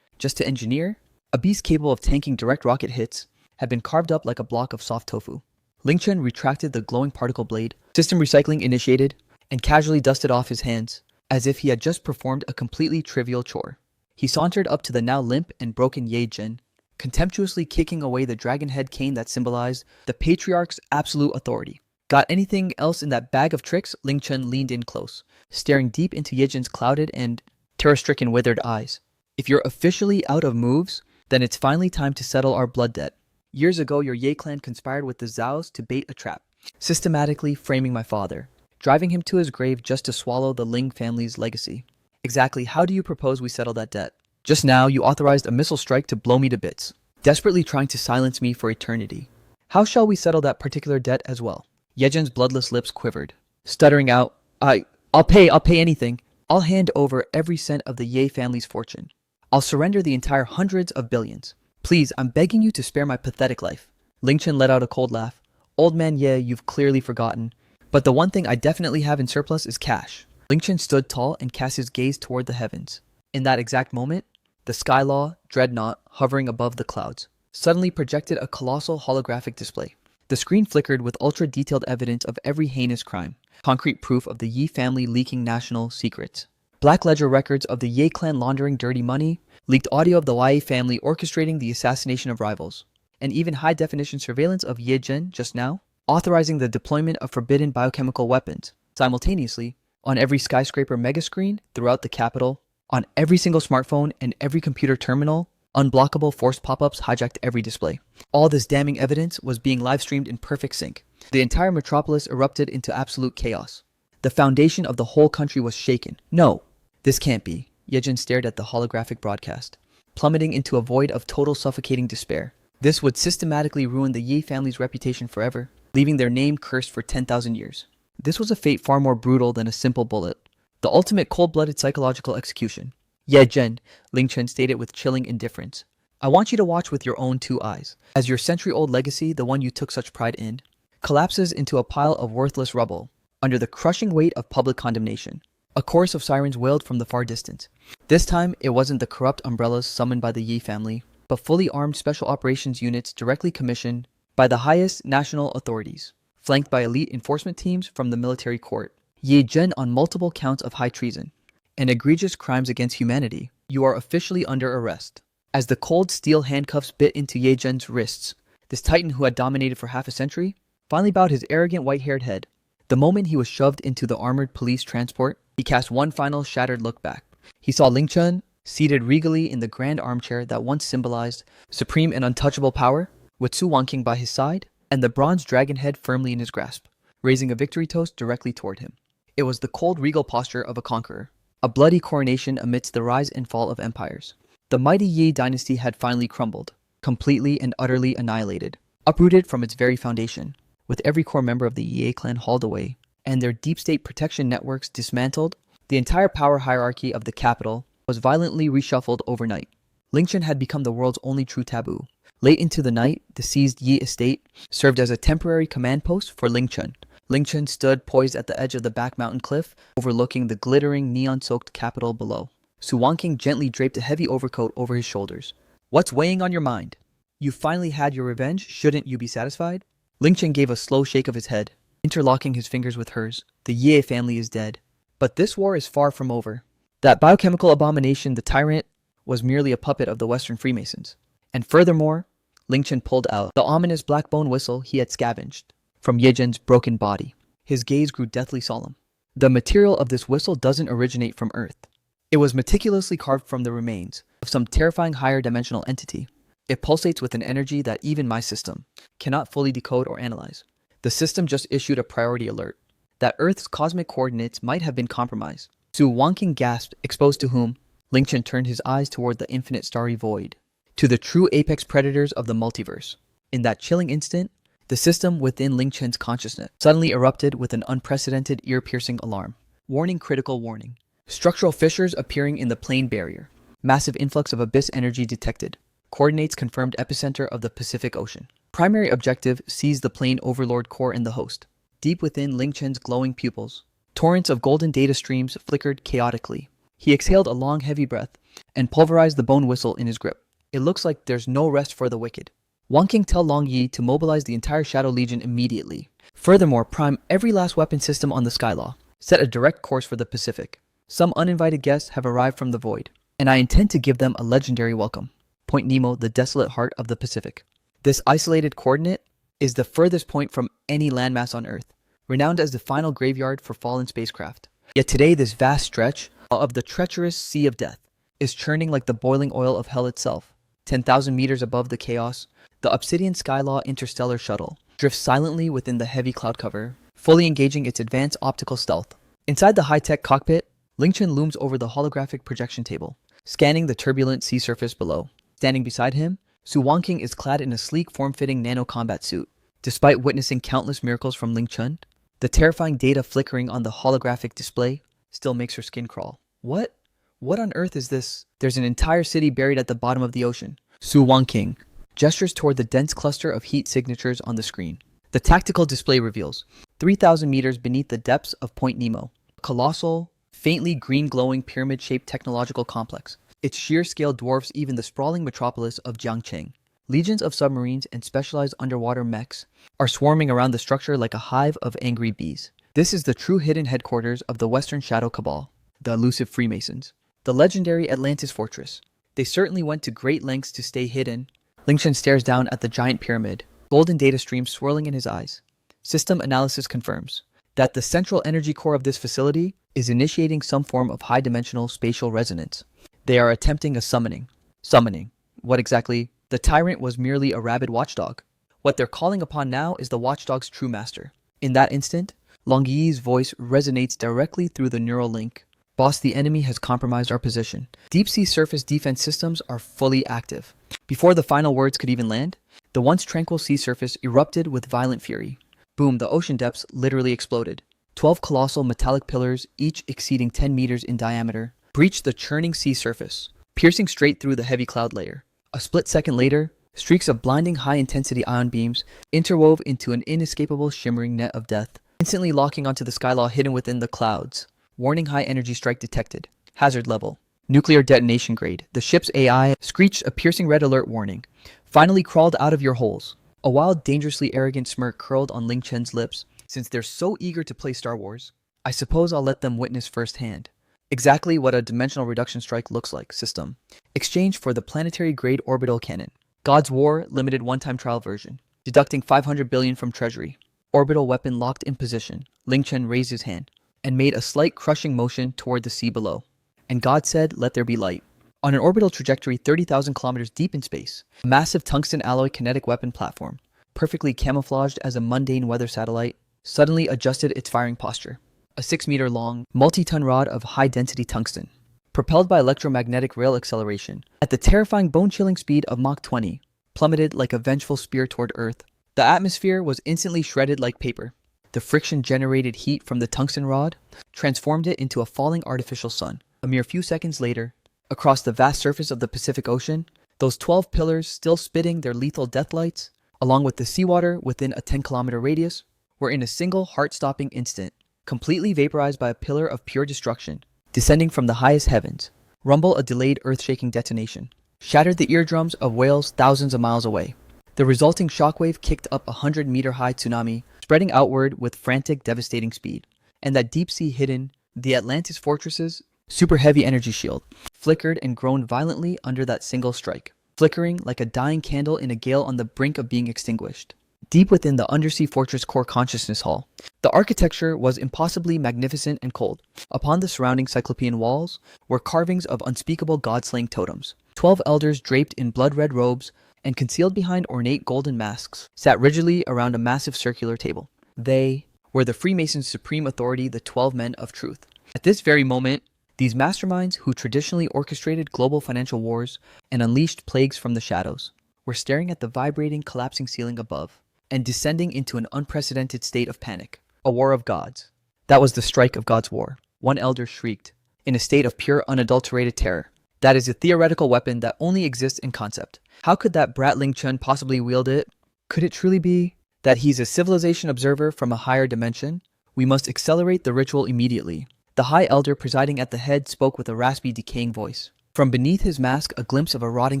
just to engineer. A beast capable of tanking direct rocket hits had been carved up like a block of soft tofu. Ling Chen retracted the glowing particle blade, system recycling initiated, and casually dusted off his hands, as if he had just performed a completely trivial chore. He sauntered up to the now limp and broken Ye Jin, contemptuously kicking away the dragon head cane that symbolized the patriarch's absolute authority. Got anything else in that bag of tricks? Ling Chen leaned in close, staring deep into Ye Jin's clouded and terror-stricken withered eyes. If you're officially out of moves, then it's finally time to settle our blood debt. Years ago, your Ye clan conspired with the Zhaos to bait a trap, systematically framing my father, driving him to his grave just to swallow the Ling family's legacy. Exactly how do you propose we settle that debt? Just now, you authorized a missile strike to blow me to bits, desperately trying to silence me for eternity. How shall we settle that particular debt as well? Ye Jin's bloodless lips quivered, stuttering out, I'll pay anything. I'll hand over every cent of the Ye family's fortune. I'll surrender the entire hundreds of billions. Please, I'm begging you to spare my pathetic life. Ling Chen let out a cold laugh. Old man Ye, you've clearly forgotten. But the one thing I definitely have in surplus is cash. Ling Chen stood tall and cast his gaze toward the heavens. In that exact moment, the Skylaw dreadnought hovering above the clouds suddenly projected a colossal holographic display. The screen flickered with ultra-detailed evidence of every heinous crime, concrete proof of the Yi family leaking national secrets, black ledger records of the Ye clan laundering dirty money, leaked audio of the Wei family orchestrating the assassination of rivals, and even high-definition surveillance of Ye Jin just now, authorizing the deployment of forbidden biochemical weapons. Simultaneously, on every skyscraper megascreen throughout the capital, on every single smartphone and every computer terminal, unblockable forced pop-ups hijacked every display. All this damning evidence was being live-streamed in perfect sync. The entire metropolis erupted into absolute chaos. The foundation of the whole country was shaken. No, this can't be. Ye Jin stared at the holographic broadcast, plummeting into a void of total suffocating despair. This would systematically ruin the Yi family's reputation forever, leaving their name cursed for 10,000 years. This was a fate far more brutal than a simple bullet. The ultimate cold-blooded psychological execution. Ye Jin, Ling Chen stated with chilling indifference. I want you to watch with your own two eyes, as your century-old legacy, the one you took such pride in, collapses into a pile of worthless rubble, under the crushing weight of public condemnation. A chorus of sirens wailed from the far distance. This time, it wasn't the corrupt umbrellas summoned by the Yi family, but fully armed special operations units directly commissioned by the highest national authorities, flanked by elite enforcement teams from the military court. Ye Jin on multiple counts of high treason and egregious crimes against humanity. You are officially under arrest. As the cold steel handcuffs bit into Ye Jin's wrists, this titan who had dominated for half a century finally bowed his arrogant white-haired head. The moment he was shoved into the armored police transport, he cast one final shattered look back. He saw Ling Chen, seated regally in the grand armchair that once symbolized supreme and untouchable power, with Su Wanqing by his side, and the bronze dragon head firmly in his grasp, raising a victory toast directly toward him. It was the cold regal posture of a conqueror, a bloody coronation amidst the rise and fall of empires. The mighty Yi dynasty had finally crumbled, completely and utterly annihilated, uprooted from its very foundation, with every core member of the Yi clan hauled away, and their deep state protection networks dismantled. The entire power hierarchy of the capital was violently reshuffled overnight. Ling Chen had become the world's only true taboo. Late into the night, the seized Yi estate served as a temporary command post for Ling Chen. Ling Chen stood poised at the edge of the back mountain cliff, overlooking the glittering neon-soaked capital below. Su Wanqing gently draped a heavy overcoat over his shoulders. What's weighing on your mind? You finally had your revenge, shouldn't you be satisfied? Ling Chen gave a slow shake of his head, interlocking his fingers with hers. The Ye family is dead. But this war is far from over. That biochemical abomination, the tyrant, was merely a puppet of the Western Freemasons. And furthermore, Ling Chen pulled out the ominous black bone whistle he had scavenged from Ye Jin's broken body. His gaze grew deathly solemn. The material of this whistle doesn't originate from Earth. It was meticulously carved from the remains of some terrifying higher dimensional entity. It pulsates with an energy that even my system cannot fully decode or analyze. The system just issued a priority alert that Earth's cosmic coordinates might have been compromised. Su Wanqing gasped, exposed to whom? Ling Chen turned his eyes toward the infinite starry void, to the true apex predators of the multiverse. In that chilling instant, the system within Ling Chen's consciousness suddenly erupted with an unprecedented ear-piercing alarm. Warning, critical warning. Structural fissures appearing in the plane barrier. Massive influx of abyss energy detected. Coordinates confirmed epicenter of the Pacific Ocean. Primary objective, seize the plane overlord core and the host. Deep within Ling Chen's glowing pupils, torrents of golden data streams flickered chaotically. He exhaled a long, heavy breath and pulverized the bone whistle in his grip. It looks like there's no rest for the wicked. Wanqing, tell Long Yi to mobilize the entire Shadow Legion immediately. Furthermore, prime every last weapon system on the Skylaw. set a direct course for the Pacific. Some uninvited guests have arrived from the void, and I intend to give them a legendary welcome. Point Nemo, the desolate heart of the Pacific. This isolated coordinate is the furthest point from any landmass on Earth, renowned as the final graveyard for fallen spacecraft. Yet today, this vast stretch of the treacherous Sea of Death is churning like the boiling oil of hell itself. 10,000 meters above the chaos, the Obsidian Skylaw interstellar shuttle drifts silently within the heavy cloud cover, fully engaging its advanced optical stealth. Inside the high-tech cockpit, Lingchen looms over the holographic projection table, scanning the turbulent sea surface below. Standing beside him, Su Wanqing is clad in a sleek, form-fitting nano-combat suit. Despite witnessing countless miracles from Ling Chun, the terrifying data flickering on the holographic display still makes her skin crawl. What on earth is this? There's an entire city buried at the bottom of the ocean. Su Wanqing gestures toward the dense cluster of heat signatures on the screen. The tactical display reveals 3,000 meters beneath the depths of Point Nemo, a colossal, faintly green-glowing pyramid-shaped technological complex. Its sheer scale dwarfs even the sprawling metropolis of Jiangcheng. Legions of submarines and specialized underwater mechs are swarming around the structure like a hive of angry bees. This is the true hidden headquarters of the Western Shadow Cabal, the elusive Freemasons. The legendary Atlantis Fortress. They certainly went to great lengths to stay hidden. Lingchen stares down at the giant pyramid, golden data streams swirling in his eyes. System analysis confirms that the central energy core of this facility is initiating some form of high-dimensional spatial resonance. They are attempting a summoning. Summoning. What exactly? The tyrant was merely a rabid watchdog. What they're calling upon now is the watchdog's true master. In that instant, Longyi's voice resonates directly through the neural link. Boss, the enemy has compromised our position. Deep-sea surface defense systems are fully active. Before the final words could even land, the once tranquil sea surface erupted with violent fury. Boom, the ocean depths literally exploded. 12 colossal metallic pillars, each exceeding 10 meters in diameter, breached the churning sea surface, piercing straight through the heavy cloud layer. A split second later, streaks of blinding high-intensity ion beams interwove into an inescapable shimmering net of death, instantly locking onto the Skylaw hidden within the clouds. Warning: high energy strike detected. Hazard level. Nuclear detonation grade. The ship's AI screeched a piercing red alert warning. Finally crawled out of your holes. A wild, dangerously arrogant smirk curled on Ling Chen's lips. Since they're so eager to play Star Wars, I suppose I'll let them witness firsthand exactly what a dimensional reduction strike looks like. System. Exchange for the planetary-grade orbital cannon. God's War limited one-time trial version. Deducting 500 billion from treasury. Orbital weapon locked in position. Ling Chen raised his hand and made a slight crushing motion toward the sea below. And God said, let there be light. On an orbital trajectory 30,000 kilometers deep in space, a massive tungsten alloy kinetic weapon platform, perfectly camouflaged as a mundane weather satellite, suddenly adjusted its firing posture. A 6-meter-long, multi-ton rod of high-density tungsten, propelled by electromagnetic rail acceleration, at the terrifying bone-chilling speed of Mach 20, plummeted like a vengeful spear toward Earth. The atmosphere was instantly shredded like paper. The friction-generated heat from the tungsten rod transformed it into a falling artificial sun. A mere few seconds later, across the vast surface of the Pacific Ocean, those 12 pillars still spitting their lethal death lights, along with the seawater within a 10-kilometer radius, were in a single heart-stopping instant, completely vaporized by a pillar of pure destruction, descending from the highest heavens. Rumble, a delayed earth-shaking detonation, shattered the eardrums of whales thousands of miles away. The resulting shockwave kicked up a 100-meter-high tsunami, spreading outward with frantic, devastating speed. And that deep-sea hidden, the Atlantis Fortress's super-heavy energy shield, flickered and groaned violently under that single strike, flickering like a dying candle in a gale on the brink of being extinguished. Deep within the undersea fortress core consciousness hall, the architecture was impossibly magnificent and cold. Upon the surrounding cyclopean walls were carvings of unspeakable god-slaying totems. 12 elders draped in blood-red robes and concealed behind ornate golden masks sat rigidly around a massive circular table. They were the Freemasons' supreme authority, the 12 men of truth. At this very moment, these masterminds who traditionally orchestrated global financial wars and unleashed plagues from the shadows were staring at the vibrating, collapsing ceiling above and descending into an unprecedented state of panic. A war of gods. That was the strike of God's war. One elder shrieked, in a state of pure, unadulterated terror. That is a theoretical weapon that only exists in concept. How could that brat Ling Chun possibly wield it? Could it truly be that he's a civilization observer from a higher dimension? We must accelerate the ritual immediately. The high elder presiding at the head spoke with a raspy, decaying voice. From beneath his mask, a glimpse of a rotting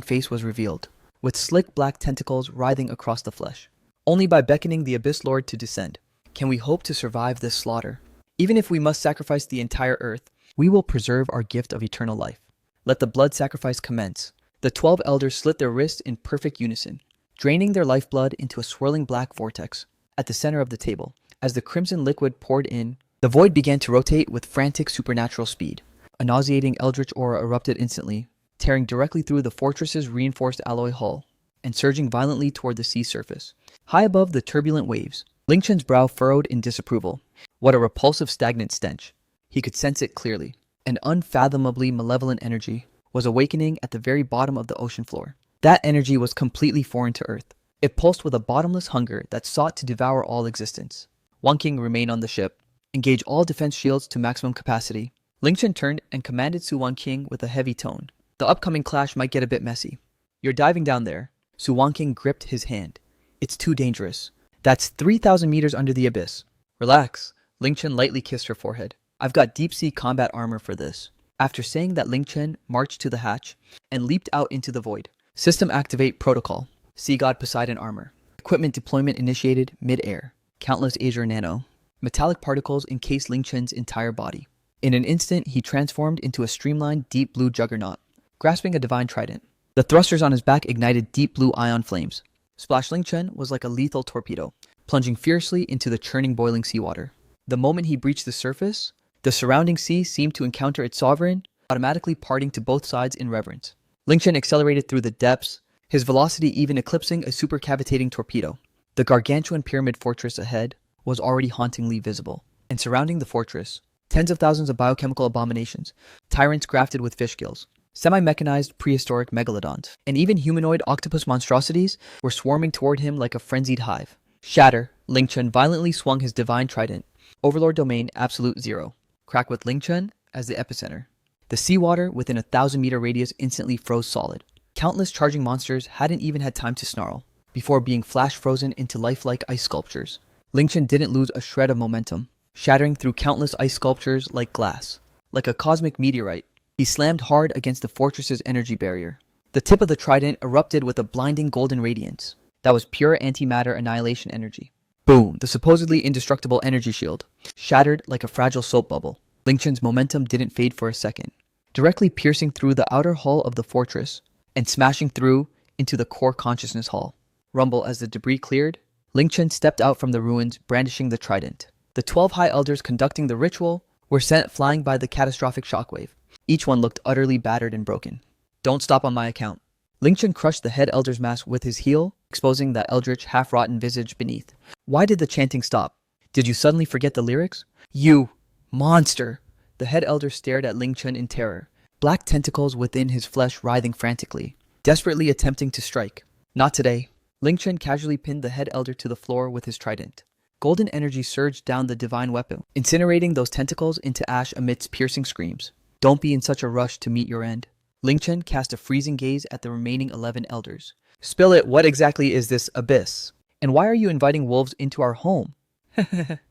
face was revealed, with slick black tentacles writhing across the flesh. Only by beckoning the Abyss Lord to descend can we hope to survive this slaughter. Even if we must sacrifice the entire earth, we will preserve our gift of eternal life. Let the blood sacrifice commence. The 12 elders slit their wrists in perfect unison, draining their lifeblood into a swirling black vortex at the center of the table. As the crimson liquid poured in, the void began to rotate with frantic supernatural speed. A nauseating eldritch aura erupted instantly, tearing directly through the fortress's reinforced alloy hull and surging violently toward the sea surface. High above the turbulent waves, Ling Chen's brow furrowed in disapproval. What a repulsive stagnant stench. He could sense it clearly. An unfathomably malevolent energy was awakening at the very bottom of the ocean floor. That energy was completely foreign to Earth. It pulsed with a bottomless hunger that sought to devour all existence. Wanqing remained on the ship. Engage all defense shields to maximum capacity. Ling Chen turned and commanded Su Wanqing with a heavy tone. The upcoming clash might get a bit messy. You're diving down there. Su Wanqing gripped his hand. It's too dangerous. That's 3,000 meters under the abyss. Relax. Ling Chen lightly kissed her forehead. I've got deep-sea combat armor for this. After saying that, Ling Chen marched to the hatch and leaped out into the void. System activate protocol. Sea God Poseidon armor. Equipment deployment initiated mid-air. Countless Azure nano. Metallic particles encased Ling Chen's entire body. In an instant, he transformed into a streamlined deep blue juggernaut, grasping a divine trident. The thrusters on his back ignited deep blue ion flames. Splash Ling Chen was like a lethal torpedo, plunging fiercely into the churning boiling seawater. The moment he breached the surface, the surrounding sea seemed to encounter its sovereign, automatically parting to both sides in reverence. Ling Chen accelerated through the depths, his velocity even eclipsing a supercavitating torpedo. The gargantuan pyramid fortress ahead was already hauntingly visible, and surrounding the fortress, tens of thousands of biochemical abominations, tyrants grafted with fish gills, semi-mechanized prehistoric megalodons, and even humanoid octopus monstrosities were swarming toward him like a frenzied hive. Shatter, Ling Chen violently swung his divine trident. Overlord Domain Absolute Zero. Crack with Ling Chen as the epicenter. The seawater within a 1,000-meter radius instantly froze solid. Countless charging monsters hadn't even had time to snarl, before being flash frozen into lifelike ice sculptures. Ling Chen didn't lose a shred of momentum, shattering through countless ice sculptures like glass. Like a cosmic meteorite, he slammed hard against the fortress's energy barrier. The tip of the trident erupted with a blinding golden radiance. That was pure antimatter annihilation energy. Boom! The supposedly indestructible energy shield shattered like a fragile soap bubble. Ling Chen's momentum didn't fade for a second, directly piercing through the outer hull of the fortress and smashing through into the core consciousness hall. Rumble as the debris cleared, Ling Chen stepped out from the ruins brandishing the trident. The 12 high elders conducting the ritual were sent flying by the catastrophic shockwave. Each one looked utterly battered and broken. Don't stop on my account. Ling Chen crushed the head elder's mask with his heel, exposing that eldritch, half-rotten visage beneath. Why did the chanting stop? Did you suddenly forget the lyrics? You monster! The head elder stared at Ling Chen in terror, black tentacles within his flesh writhing frantically, desperately attempting to strike. Not today. Ling Chen casually pinned the head elder to the floor with his trident. Golden energy surged down the divine weapon, incinerating those tentacles into ash amidst piercing screams. Don't be in such a rush to meet your end. Ling Chen cast a freezing gaze at the remaining 11 elders. Spill it, what exactly is this abyss? And why are you inviting wolves into our home?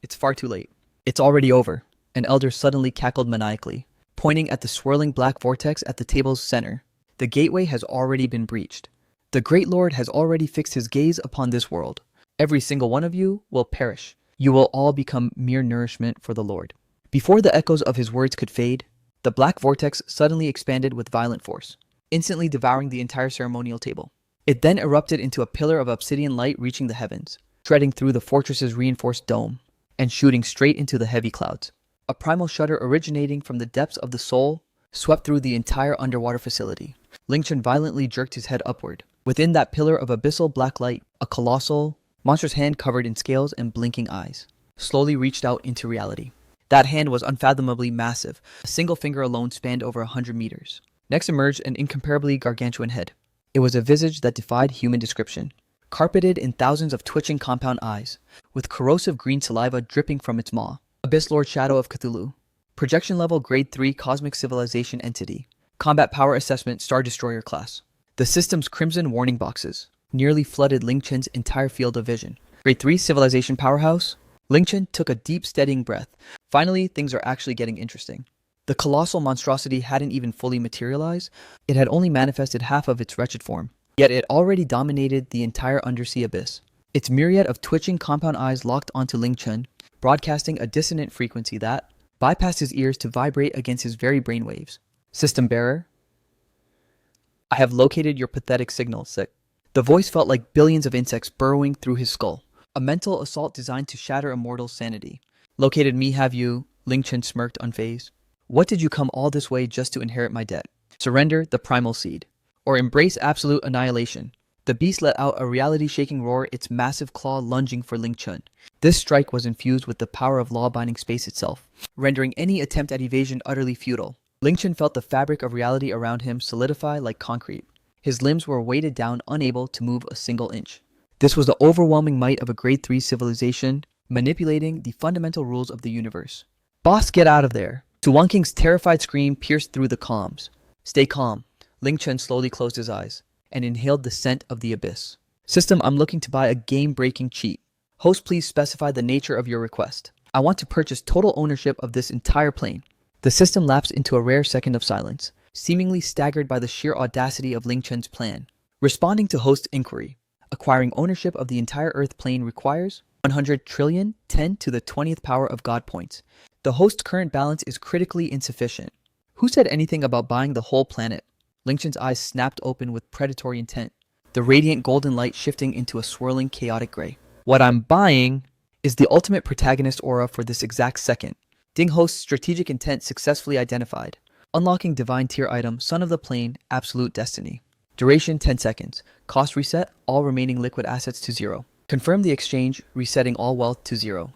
It's far too late. It's already over. An elder suddenly cackled maniacally, pointing at the swirling black vortex at the table's center. The gateway has already been breached. The Great Lord has already fixed his gaze upon this world. Every single one of you will perish. You will all become mere nourishment for the Lord. Before the echoes of his words could fade, the black vortex suddenly expanded with violent force, instantly devouring the entire ceremonial table. It then erupted into a pillar of obsidian light reaching the heavens, shredding through the fortress's reinforced dome, and shooting straight into the heavy clouds. A primal shudder originating from the depths of the soul swept through the entire underwater facility. Ling Chen violently jerked his head upward. Within that pillar of abyssal black light, a colossal, monstrous hand covered in scales and blinking eyes slowly reached out into reality. That hand was unfathomably massive. A single finger alone spanned over 100 meters. Next emerged an incomparably gargantuan head. It was a visage that defied human description, carpeted in thousands of twitching compound eyes, with corrosive green saliva dripping from its maw. Abyss Lord Shadow of Cthulhu. Projection level Grade 3 Cosmic Civilization Entity. Combat Power Assessment Star Destroyer Class. The system's crimson warning boxes nearly flooded Ling Chen's entire field of vision. Grade 3 Civilization Powerhouse. Ling Chen took a deep, steadying breath. Finally, things are actually getting interesting. The colossal monstrosity hadn't even fully materialized. It had only manifested half of its wretched form. Yet it already dominated the entire undersea abyss. Its myriad of twitching compound eyes locked onto Ling Chen, broadcasting a dissonant frequency that bypassed his ears to vibrate against his very brainwaves. System bearer, I have located your pathetic signal, sick. The voice felt like billions of insects burrowing through his skull, a mental assault designed to shatter a mortal's sanity. Located me, have you? Ling Chen smirked unfazed. What did you come all this way just to inherit my debt? Surrender the primal seed, or embrace absolute annihilation. The beast let out a reality-shaking roar, its massive claw lunging for Ling Chen. This strike was infused with the power of law-binding space itself, rendering any attempt at evasion utterly futile. Ling Chen felt the fabric of reality around him solidify like concrete. His limbs were weighted down, unable to move a single inch. This was the overwhelming might of a Grade 3 civilization, manipulating the fundamental rules of the universe. Boss, get out of there! Su Wanqing's terrified scream pierced through the calms. Stay calm. Ling Chen slowly closed his eyes and inhaled the scent of the abyss. System, I'm looking to buy a game-breaking cheat. Host, please specify the nature of your request. I want to purchase total ownership of this entire plane. The system lapsed into a rare second of silence, seemingly staggered by the sheer audacity of Ling Chen's plan. Responding to host's inquiry, acquiring ownership of the entire Earth plane requires 100 trillion 10 to the 20th power of God points. The host's current balance is critically insufficient. Who said anything about buying the whole planet? Ling Chen's eyes snapped open with predatory intent, the radiant golden light shifting into a swirling chaotic gray. What I'm buying is the ultimate protagonist aura for this exact second. Ding host's strategic intent successfully identified. Unlocking divine tier item, Son of the Plane, Absolute Destiny. Duration 10 seconds. Cost reset, all remaining liquid assets to 0. Confirm the exchange, resetting all wealth to 0.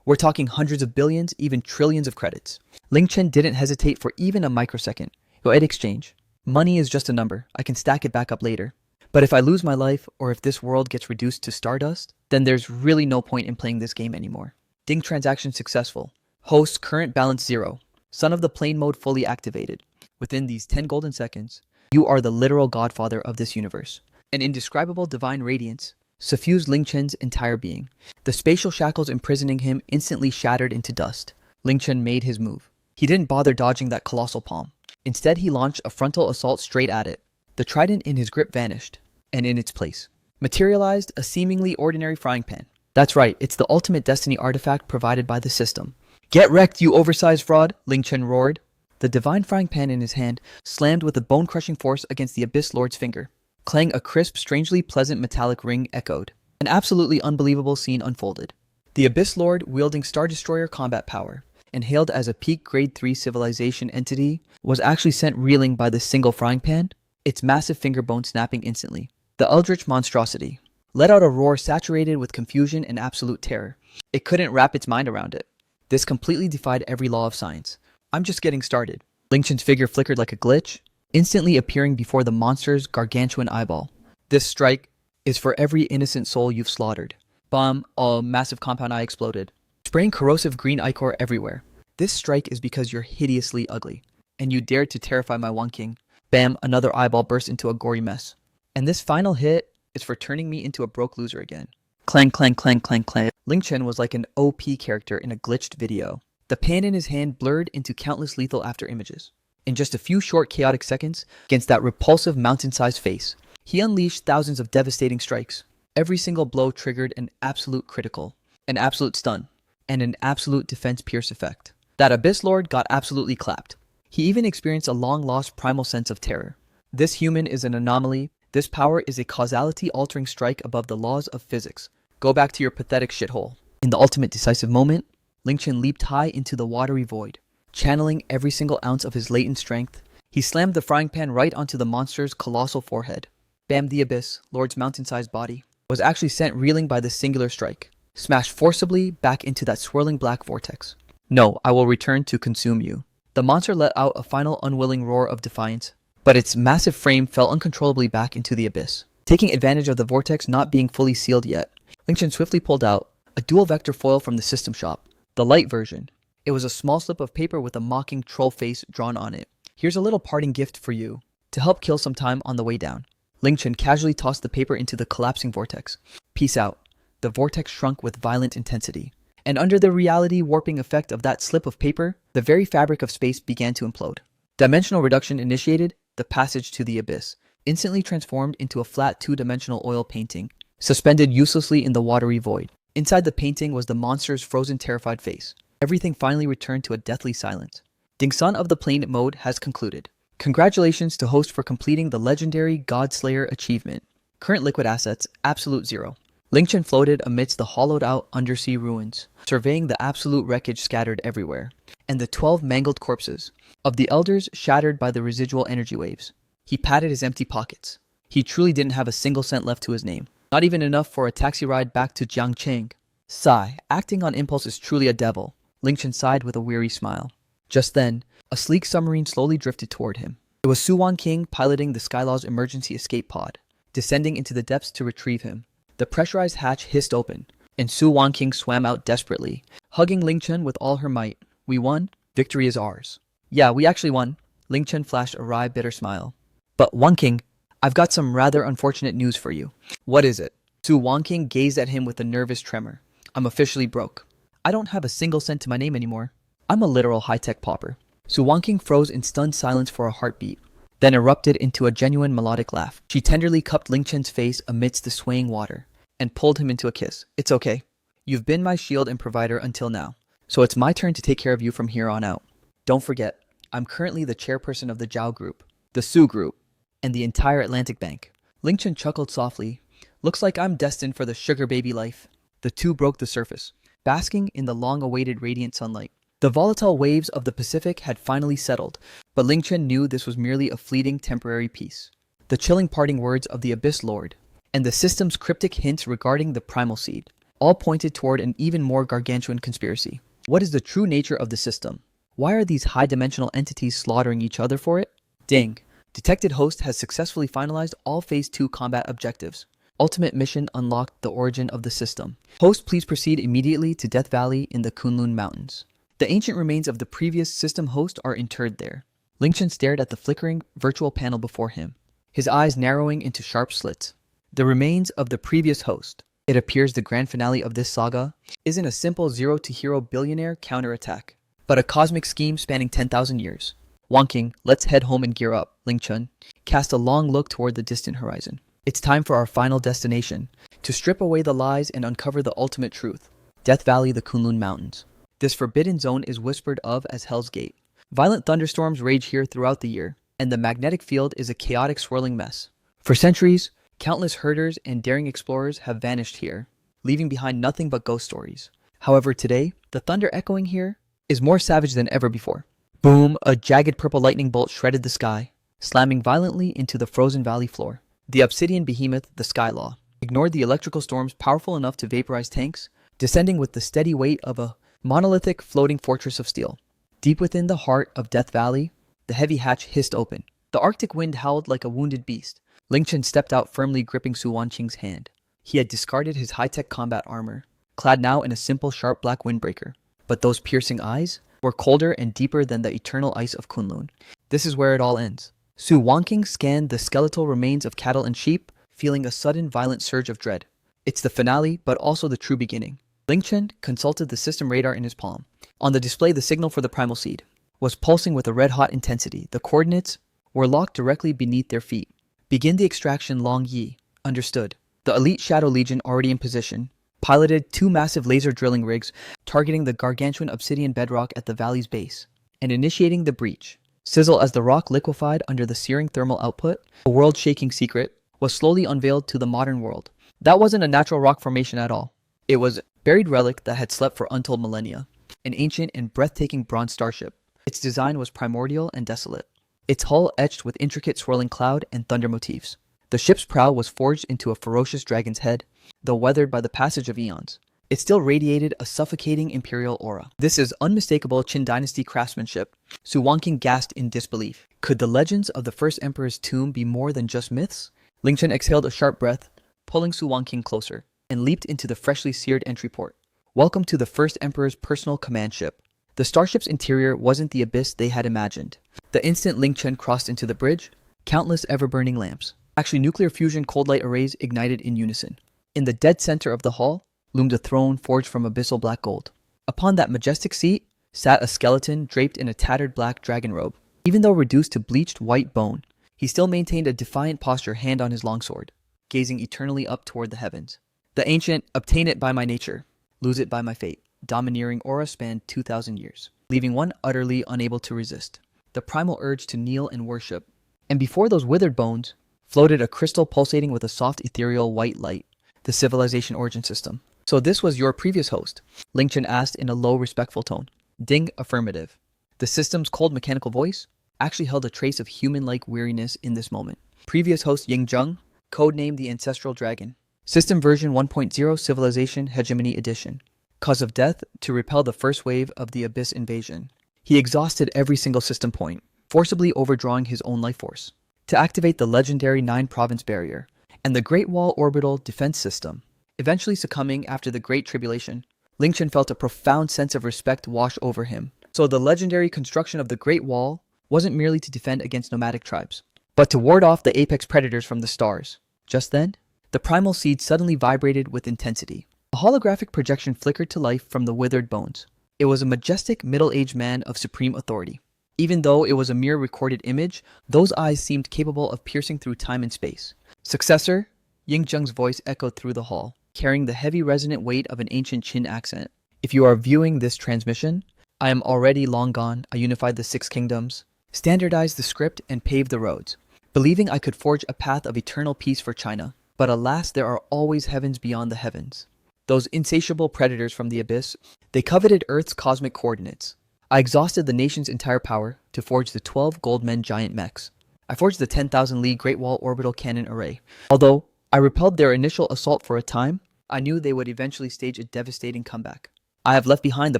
We're talking hundreds of billions, even trillions of credits. Ling Chen didn't hesitate for even a microsecond. Yo, at exchange. Money is just a number. I can stack it back up later. But if I lose my life, or if this world gets reduced to stardust, then there's really no point in playing this game anymore. Ding transaction successful. Host current balance 0. Son of the Plane mode fully activated. Within these 10 golden seconds, you are the literal godfather of this universe. An indescribable divine radiance suffused Ling Chen's entire being. The spatial shackles imprisoning him instantly shattered into dust. Ling Chen made his move. He didn't bother dodging that colossal palm. Instead, he launched a frontal assault straight at it. The trident in his grip vanished, and in its place materialized a seemingly ordinary frying pan. That's right, it's the ultimate destiny artifact provided by the system. Get wrecked, you oversized fraud, Ling Chen roared. The divine frying pan in his hand slammed with a bone-crushing force against the Abyss Lord's finger. Clang, a crisp, strangely pleasant metallic ring echoed. An absolutely unbelievable scene unfolded. The Abyss Lord, wielding Star Destroyer combat power, and hailed as a peak Grade 3 civilization entity, was actually sent reeling by the single frying pan, its massive finger bone snapping instantly. The eldritch monstrosity let out a roar saturated with confusion and absolute terror. It couldn't wrap its mind around it. This completely defied every law of science. I'm just getting started. Ling Chen's figure flickered like a glitch, instantly appearing before the monster's gargantuan eyeball. This strike is for every innocent soul you've slaughtered. Bomb, a massive compound eye exploded, spraying corrosive green ichor everywhere. This strike is because you're hideously ugly, and you dared to terrify my Wanqing. Bam, another eyeball burst into a gory mess. And this final hit is for turning me into a broke loser again. Clang, clang, clang, clang, clang. Ling Chen was like an OP character in a glitched video. The pan in his hand blurred into countless lethal after images. In just a few short chaotic seconds, against that repulsive mountain-sized face, he unleashed thousands of devastating strikes. Every single blow triggered an absolute critical, an absolute stun, and an absolute defense pierce effect. That Abyss Lord got absolutely clapped. He even experienced a long-lost primal sense of terror. This human is an anomaly. This power is a causality-altering strike above the laws of physics. Go back to your pathetic shithole. In the ultimate decisive moment, Ling Chen leaped high into the watery void. Channeling every single ounce of his latent strength, he slammed the frying pan right onto the monster's colossal forehead. Bam, the Abyss, Lord's mountain-sized body, was actually sent reeling by this singular strike, smashed forcibly back into that swirling black vortex. No, I will return to consume you. The monster let out a final unwilling roar of defiance, but its massive frame fell uncontrollably back into the abyss. Taking advantage of the vortex not being fully sealed yet, Ling Chen swiftly pulled out a dual-vector foil from the system shop, the light version. It was a small slip of paper with a mocking troll face drawn on it. Here's a little parting gift for you, to help kill some time on the way down. Ling Chen casually tossed the paper into the collapsing vortex. Peace out. The vortex shrunk with violent intensity. And under the reality-warping effect of that slip of paper, the very fabric of space began to implode. Dimensional reduction initiated, the passage to the abyss, instantly transformed into a flat two-dimensional oil painting, suspended uselessly in the watery void. Inside the painting was the monster's frozen, terrified face. Everything finally returned to a deathly silence. Dingsun of the Plane mode has concluded. Congratulations to host for completing the legendary Godslayer achievement. Current liquid assets, absolute 0. Lingchen floated amidst the hollowed-out undersea ruins, surveying the absolute wreckage scattered everywhere, and the 12 mangled corpses of the elders shattered by the residual energy waves. He patted his empty pockets. He truly didn't have a single cent left to his name, not even enough for a taxi ride back to Jiangcheng. Sigh, acting on impulse is truly a devil. Lingchen sighed with a weary smile. Just then, a sleek submarine slowly drifted toward him. It was Su Wanqing piloting the Skylaw's emergency escape pod, descending into the depths to retrieve him. The pressurized hatch hissed open, and Su Wanqing swam out desperately, hugging Lingchen with all her might. We won. Victory is ours. Yeah, we actually won. Lingchen flashed a wry, bitter smile. But Wanqing, I've got some rather unfortunate news for you. What is it? Su Wanqing gazed at him with a nervous tremor. I'm officially broke. I don't have a single cent to my name anymore. I'm a literal high-tech pauper. Su Wanqing froze in stunned silence for a heartbeat, then erupted into a genuine melodic laugh. She tenderly cupped Lingchen's face amidst the swaying water, and pulled him into a kiss. It's okay. You've been my shield and provider until now, so it's my turn to take care of you from here on out. Don't forget, I'm currently the chairperson of the Zhao Group, the Su Group, and the entire Atlantic Bank. Lingchen chuckled softly. Looks like I'm destined for the sugar baby life. The two broke the surface, basking in the long-awaited radiant sunlight. The volatile waves of the Pacific had finally settled, but Lingchen knew this was merely a fleeting temporary peace. The chilling parting words of the Abyss Lord, and the system's cryptic hints regarding the primal seed, all pointed toward an even more gargantuan conspiracy. What is the true nature of the system? Why are these high-dimensional entities slaughtering each other for it? Ding! Detected Host has successfully finalized all Phase 2 combat objectives. Ultimate mission unlocked the origin of the system. Host, please proceed immediately to Death Valley in the Kunloon Mountains. The ancient remains of the previous system host are interred there. Lingchen stared at the flickering virtual panel before him, his eyes narrowing into sharp slits. The remains of the previous host. It appears the grand finale of this saga isn't a simple zero-to-hero billionaire counterattack, but a cosmic scheme spanning 10,000 years. Wanqing, let's head home and gear up. Lingchen cast a long look toward the distant horizon. It's time for our final destination, to strip away the lies and uncover the ultimate truth. Death Valley, the Kunloon Mountains. This forbidden zone is whispered of as Hell's Gate. Violent thunderstorms rage here throughout the year, and the magnetic field is a chaotic swirling mess. For centuries, countless herders and daring explorers have vanished here, leaving behind nothing but ghost stories. However, today, the thunder echoing here is more savage than ever before. Boom! A jagged purple lightning bolt shredded the sky, slamming violently into the frozen valley floor. The obsidian behemoth, the Skylaw, ignored the electrical storms powerful enough to vaporize tanks, descending with the steady weight of a monolithic floating fortress of steel. Deep within the heart of Death Valley, the heavy hatch hissed open. The Arctic wind howled like a wounded beast. Lingchen stepped out, firmly gripping Su Wanqing's hand. He had discarded his high-tech combat armor, clad now in a simple sharp black windbreaker. But those piercing eyes were colder and deeper than the eternal ice of Kunlun. This is where it all ends. Su Wanqing scanned the skeletal remains of cattle and sheep, feeling a sudden violent surge of dread. It's the finale, but also the true beginning. Lingchen consulted the system radar in his palm. On the display, the signal for the primal seed was pulsing with a red-hot intensity. The coordinates were locked directly beneath their feet. Begin the extraction, Long Yi. Understood. The elite Shadow Legion, already in position, piloted 2 massive laser drilling rigs targeting the gargantuan obsidian bedrock at the valley's base, and initiating the breach. Sizzle as the rock liquefied under the searing thermal output, a world-shaking secret was slowly unveiled to the modern world. That wasn't a natural rock formation at all. It was a buried relic that had slept for untold millennia, an ancient and breathtaking bronze starship. Its design was primordial and desolate, its hull etched with intricate swirling cloud and thunder motifs. The ship's prow was forged into a ferocious dragon's head, though weathered by the passage of eons. It still radiated a suffocating imperial aura. This is unmistakable Qin dynasty craftsmanship. Su Wanqing gasped in disbelief. Could the legends of the first emperor's tomb be more than just myths? Lingchen exhaled a sharp breath, pulling Su Wanqing closer, and leaped into the freshly seared entry port. Welcome to the first emperor's personal command ship. The starship's interior wasn't the abyss they had imagined. The instant Lingchen crossed into the bridge, countless ever-burning lamps, actually nuclear fusion cold light arrays, ignited in unison. In the dead center of the hall loomed a throne forged from abyssal black gold. Upon that majestic seat sat a skeleton draped in a tattered black dragon robe. Even though reduced to bleached white bone, he still maintained a defiant posture, hand on his longsword, gazing eternally up toward the heavens. The ancient, obtain it by my nature. lose it by my fate. Domineering aura spanned 2,000 years, leaving one utterly unable to resist. The primal urge to kneel and worship. And before those withered bones, floated a crystal pulsating with a soft ethereal white light, the civilization origin system. So this was your previous host? Ling Chen asked in a low, respectful tone. Ding, affirmative. The system's cold mechanical voice actually held a trace of human-like weariness in this moment. Previous host Ying Zheng, codenamed the Ancestral Dragon. System version 1.0 Civilization Hegemony Edition. Cause of death, to repel the first wave of the Abyss invasion. He exhausted every single system point, forcibly overdrawing his own life force. To activate the legendary 9-province barrier, and the Great Wall orbital defense system. Eventually succumbing after the Great Tribulation, Ling Chen felt a profound sense of respect wash over him. So the legendary construction of the Great Wall wasn't merely to defend against nomadic tribes, but to ward off the apex predators from the stars. Just then, the primal seed suddenly vibrated with intensity. A holographic projection flickered to life from the withered bones. It was a majestic middle-aged man of supreme authority. Even though it was a mere recorded image, those eyes seemed capable of piercing through time and space. Successor, Ying Zheng's voice echoed through the hall, carrying the heavy resonant weight of an ancient Qin accent. If you are viewing this transmission, I am already long gone. I unified the 6 kingdoms, standardized the script, and paved the roads, believing I could forge a path of eternal peace for China. But alas, there are always heavens beyond the heavens. Those insatiable predators from the abyss, they coveted Earth's cosmic coordinates. I exhausted the nation's entire power to forge the 12 gold men giant mechs. I forged the 10,000 Li Great Wall orbital cannon array. Although I repelled their initial assault for a time, I knew they would eventually stage a devastating comeback. I have left behind the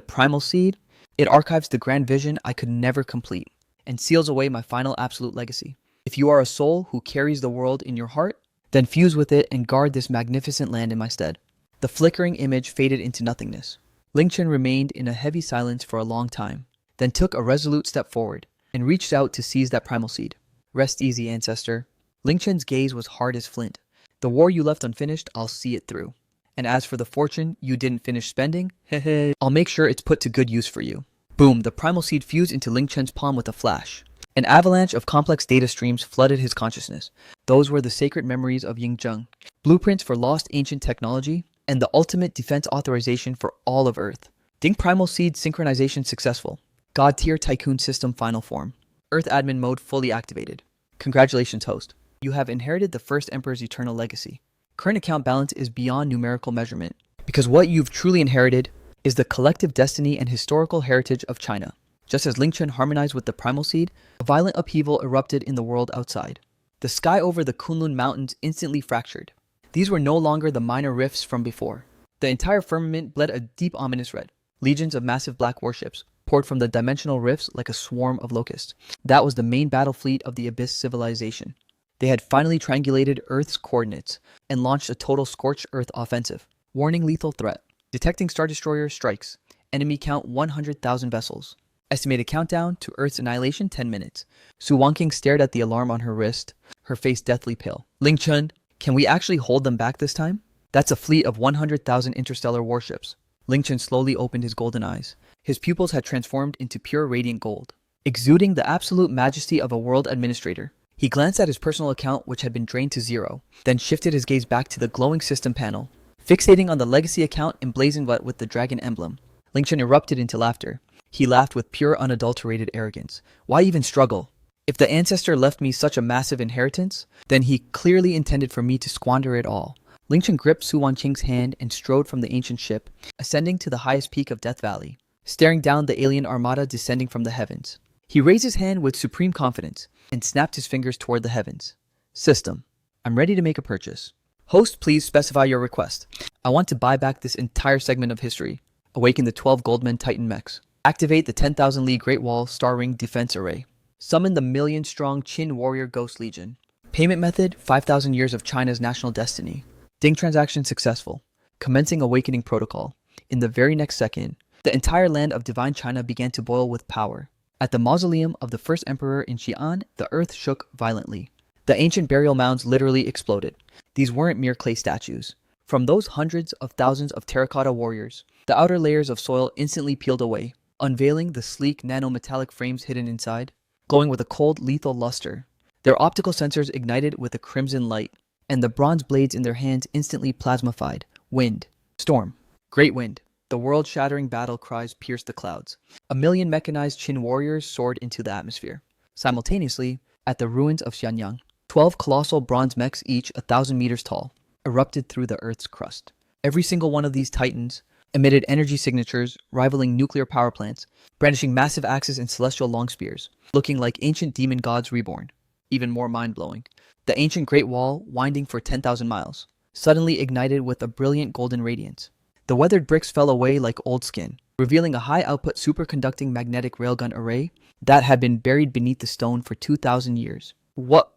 primal seed. It archives the grand vision I could never complete, and seals away my final absolute legacy. If you are a soul who carries the world in your heart, then fuse with it and guard this magnificent land in my stead. The flickering image faded into nothingness. Ling Chen remained in a heavy silence for a long time, then took a resolute step forward and reached out to seize that primal seed. Rest easy, ancestor. Ling Chen's gaze was hard as flint. The war you left unfinished, I'll see it through. And as for the fortune you didn't finish spending, I'll make sure it's put to good use for you. Boom, the primal seed fused into Ling Chen's palm with a flash. An avalanche of complex data streams flooded his consciousness. Those were the sacred memories of Ying Zheng, blueprints for lost ancient technology, and the ultimate defense authorization for all of Earth. Ding primal seed synchronization successful. God tier tycoon system final form. Earth admin mode fully activated. Congratulations, host. You have inherited the first emperor's eternal legacy. Current account balance is beyond numerical measurement, because what you've truly inherited is the collective destiny and historical heritage of China. Just as Ling Chen harmonized with the primal seed, a violent upheaval erupted in the world outside. The sky over the Kunloon Mountains instantly fractured. These were no longer the minor rifts from before. The entire firmament bled a deep ominous red. Legions of massive black warships poured from the dimensional rifts like a swarm of locusts. That was the main battle fleet of the Abyss civilization. They had finally triangulated Earth's coordinates and launched a total scorched Earth offensive. Warning lethal threat. Detecting Star Destroyer strikes. Enemy count 100,000 vessels. Estimated countdown to Earth's annihilation 10 minutes. Su Wanqing stared at the alarm on her wrist, her face deathly pale. Ling Chen, can we actually hold them back this time? That's a fleet of 100,000 interstellar warships. Ling Chen slowly opened his golden eyes. His pupils had transformed into pure radiant gold, exuding the absolute majesty of a world administrator. He glanced at his personal account, which had been drained to 0, then shifted his gaze back to the glowing system panel, fixating on the legacy account emblazoned with the dragon emblem. Ling Chen erupted into laughter. He laughed with pure unadulterated arrogance. Why even struggle? If the ancestor left me such a massive inheritance, then he clearly intended for me to squander it all. Ling Chen gripped Su Wanqing's hand and strode from the ancient ship, ascending to the highest peak of Death Valley, staring down the alien armada descending from the heavens. He raised his hand with supreme confidence and snapped his fingers toward the heavens. System, I'm ready to make a purchase. Host, please specify your request. I want to buy back this entire segment of history. Awaken the 12 Goldmen Titan mechs. Activate the 10,000 Li Great Wall Star Ring Defense Array. Summon the million-strong Qin Warrior Ghost Legion. Payment method, 5,000 years of China's national destiny. Ding transaction successful. Commencing awakening protocol. In the very next second, the entire land of divine China began to boil with power. At the mausoleum of the first emperor in Xi'an, the earth shook violently. The ancient burial mounds literally exploded. These weren't mere clay statues. From those hundreds of thousands of terracotta warriors, the outer layers of soil instantly peeled away, unveiling the sleek nanometallic frames hidden inside, glowing with a cold, lethal luster. Their optical sensors ignited with a crimson light, and the bronze blades in their hands instantly plasmified. Wind. Storm. Great wind. The world-shattering battle cries pierced the clouds. A million mechanized Qin warriors soared into the atmosphere. Simultaneously, at the ruins of Xianyang, 12 colossal bronze mechs, each 1,000 meters tall, erupted through the Earth's crust. Every single one of these titans emitted energy signatures rivaling nuclear power plants, brandishing massive axes and celestial long spears, looking like ancient demon gods reborn. Even more mind-blowing, the ancient Great Wall, winding for 10,000 miles, suddenly ignited with a brilliant golden radiance. The weathered bricks fell away like old skin, revealing a high-output superconducting magnetic railgun array that had been buried beneath the stone for 2,000 years. What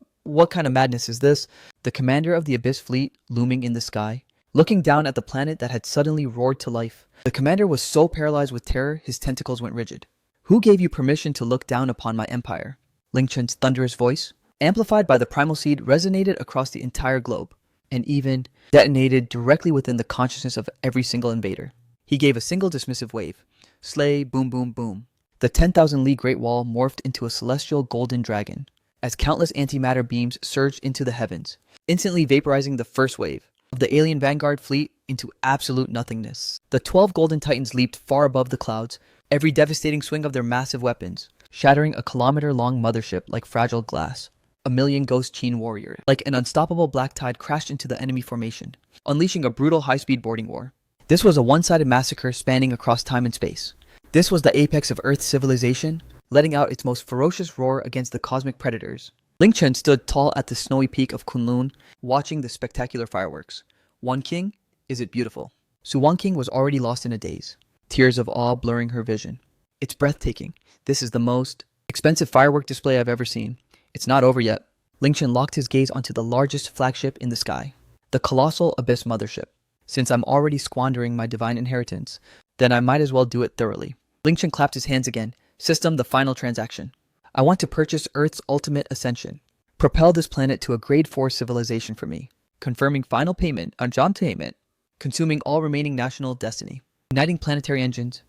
kind of madness is this? The commander of the Abyss Fleet, looming in the sky, looking down at the planet that had suddenly roared to life. The commander was so paralyzed with terror, his tentacles went rigid. Who gave you permission to look down upon my empire? Ling Chen's thunderous voice, amplified by the primal seed, resonated across the entire globe, and even detonated directly within the consciousness of every single invader. He gave a single dismissive wave. Slay, boom, boom, boom. The 10,000-league Great Wall morphed into a celestial golden dragon, as countless antimatter beams surged into the heavens, instantly vaporizing the first wave of the alien vanguard fleet into absolute nothingness. The 12 golden titans leaped far above the clouds, every devastating swing of their massive weapons, shattering a kilometer-long mothership like fragile glass. A million ghost Qin warriors, like an unstoppable black tide, crashed into the enemy formation, unleashing a brutal high-speed boarding war. This was a one-sided massacre spanning across time and space. This was the apex of Earth's civilization, letting out its most ferocious roar against the cosmic predators. Ling Chen stood tall at the snowy peak of Kunloon, watching the spectacular fireworks. Wanqing, is it beautiful? Su Wanqing was already lost in a daze, tears of awe blurring her vision. It's breathtaking. This is the most expensive firework display I've ever seen. It's not over yet. Ling Chen locked his gaze onto the largest flagship in the sky, the colossal Abyss Mothership. Since I'm already squandering my divine inheritance, then I might as well do it thoroughly. Ling Chen clapped his hands again. System, the final transaction. I want to purchase Earth's ultimate ascension. Propel this planet to a grade 4 civilization for me. Confirming final payment on John payment. Consuming all remaining national destiny. Igniting planetary engines.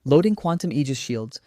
Loading quantum aegis shields.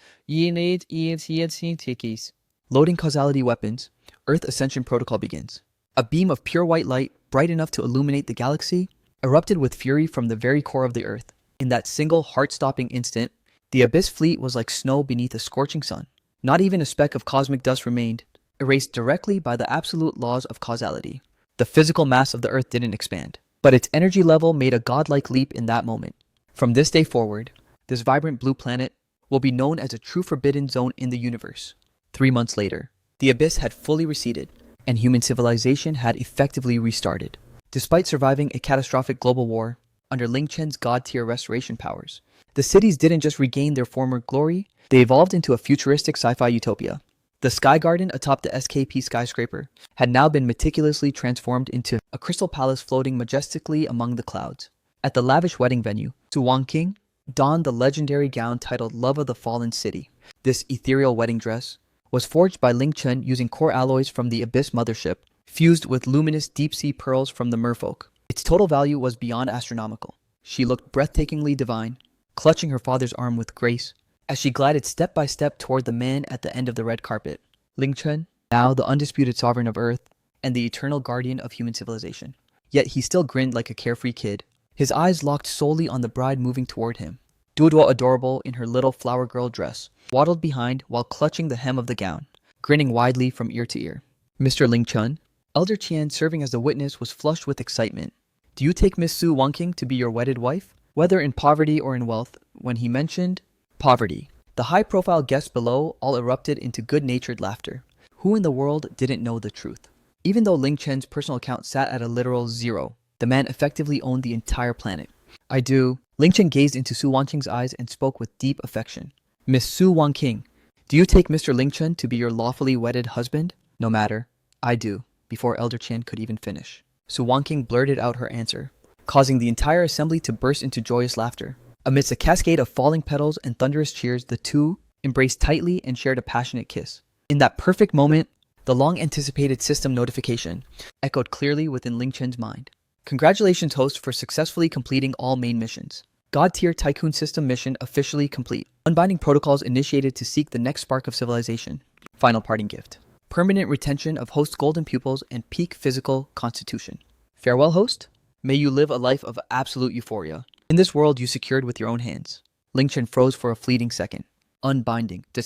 Loading causality weapons. Earth ascension protocol begins. A beam of pure white light, bright enough to illuminate the galaxy, erupted with fury from the very core of the Earth. In that single heart-stopping instant, the Abyss fleet was like snow beneath a scorching sun. Not even a speck of cosmic dust remained, erased directly by the absolute laws of causality. The physical mass of the Earth didn't expand, but its energy level made a godlike leap in that moment. From this day forward, this vibrant blue planet will be known as a true forbidden zone in the universe. 3 months later, the Abyss had fully receded, and human civilization had effectively restarted. Despite surviving a catastrophic global war, under Ling Chen's god-tier restoration powers, the cities didn't just regain their former glory, they evolved into a futuristic sci-fi utopia. The Sky Garden atop the SKP skyscraper had now been meticulously transformed into a crystal palace floating majestically among the clouds. At the lavish wedding venue, Su Wanqing donned the legendary gown titled Love of the Fallen City. This ethereal wedding dress was forged by Ling Chen using core alloys from the Abyss Mothership, fused with luminous deep-sea pearls from the merfolk. Its total value was beyond astronomical. She looked breathtakingly divine, clutching her father's arm with grace, as she glided step by step toward the man at the end of the red carpet. Ling Chen, now the undisputed sovereign of Earth and the eternal guardian of human civilization. Yet he still grinned like a carefree kid, his eyes locked solely on the bride moving toward him. Duodwa, adorable in her little flower girl dress, waddled behind while clutching the hem of the gown, grinning widely from ear to ear. Mr. Ling Chen, Elder Qian serving as the witness, was flushed with excitement. Do you take Miss Su Wanqing to be your wedded wife? Whether in poverty or in wealth, when he mentioned poverty, the high-profile guests below all erupted into good-natured laughter. Who in the world didn't know the truth? Even though Ling Chen's personal account sat at a literal 0, the man effectively owned the entire planet. I do. Ling Chen gazed into Su Wanqing's eyes and spoke with deep affection. Miss Su Wanqing, do you take Mr. Ling Chen to be your lawfully wedded husband? No matter. I do. Before Elder Qian could even finish, Su Wanqing blurted out her answer, causing the entire assembly to burst into joyous laughter. Amidst a cascade of falling petals and thunderous cheers, the two embraced tightly and shared a passionate kiss. In that perfect moment, the long-anticipated system notification echoed clearly within Ling Chen's mind. Congratulations, host, for successfully completing all main missions. God-tier Tycoon system mission officially complete. Unbinding protocols initiated to seek the next spark of civilization. Final parting gift. Permanent retention of host golden pupils and peak physical constitution. Farewell, host. May you live a life of absolute euphoria. In this world you secured with your own hands. Ling Chen froze for a fleeting second. Unbinding. The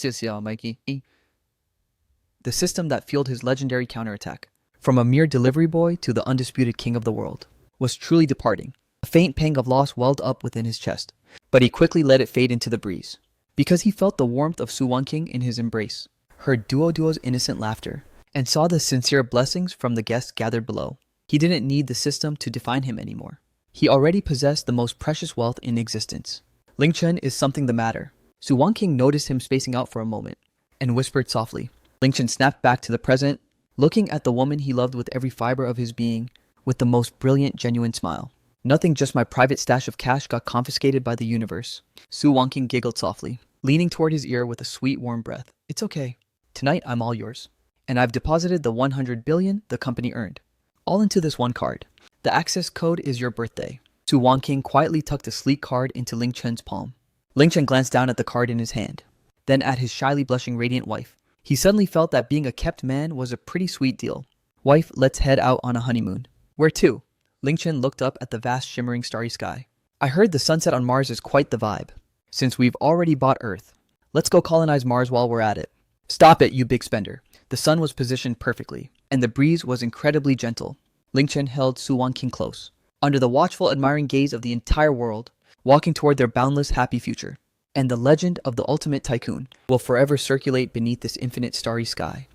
system that fueled his legendary counterattack, from a mere delivery boy to the undisputed king of the world, was truly departing. A faint pang of loss welled up within his chest, but he quickly let it fade into the breeze, because he felt the warmth of Su Wanqing in his embrace, heard Duo's innocent laughter, and saw the sincere blessings from the guests gathered below. He didn't need the system to define him anymore. He already possessed the most precious wealth in existence. Ling Chen, is something the matter? Su Wanqing noticed him spacing out for a moment, and whispered softly. Ling Chen snapped back to the present, looking at the woman he loved with every fiber of his being, with the most brilliant, genuine smile. Nothing, just my private stash of cash got confiscated by the universe. Su Wanqing giggled softly, leaning toward his ear with a sweet, warm breath. It's okay. Tonight, I'm all yours. And I've deposited the 100 billion the company earned, all into this one card. The access code is your birthday. Su Wanqing quietly tucked a sleek card into Ling Chen's palm. Ling Chen glanced down at the card in his hand, then at his shyly blushing radiant wife. He suddenly felt that being a kept man was a pretty sweet deal. Wife, let's head out on a honeymoon. Where to? Ling Chen looked up at the vast shimmering starry sky. I heard the sunset on Mars is quite the vibe. Since we've already bought Earth, let's go colonize Mars while we're at it. Stop it, you big spender. The sun was positioned perfectly, and the breeze was incredibly gentle. Ling Chen held Su Wanqing close, under the watchful, admiring gaze of the entire world, walking toward their boundless, happy future. And the legend of the ultimate tycoon will forever circulate beneath this infinite starry sky.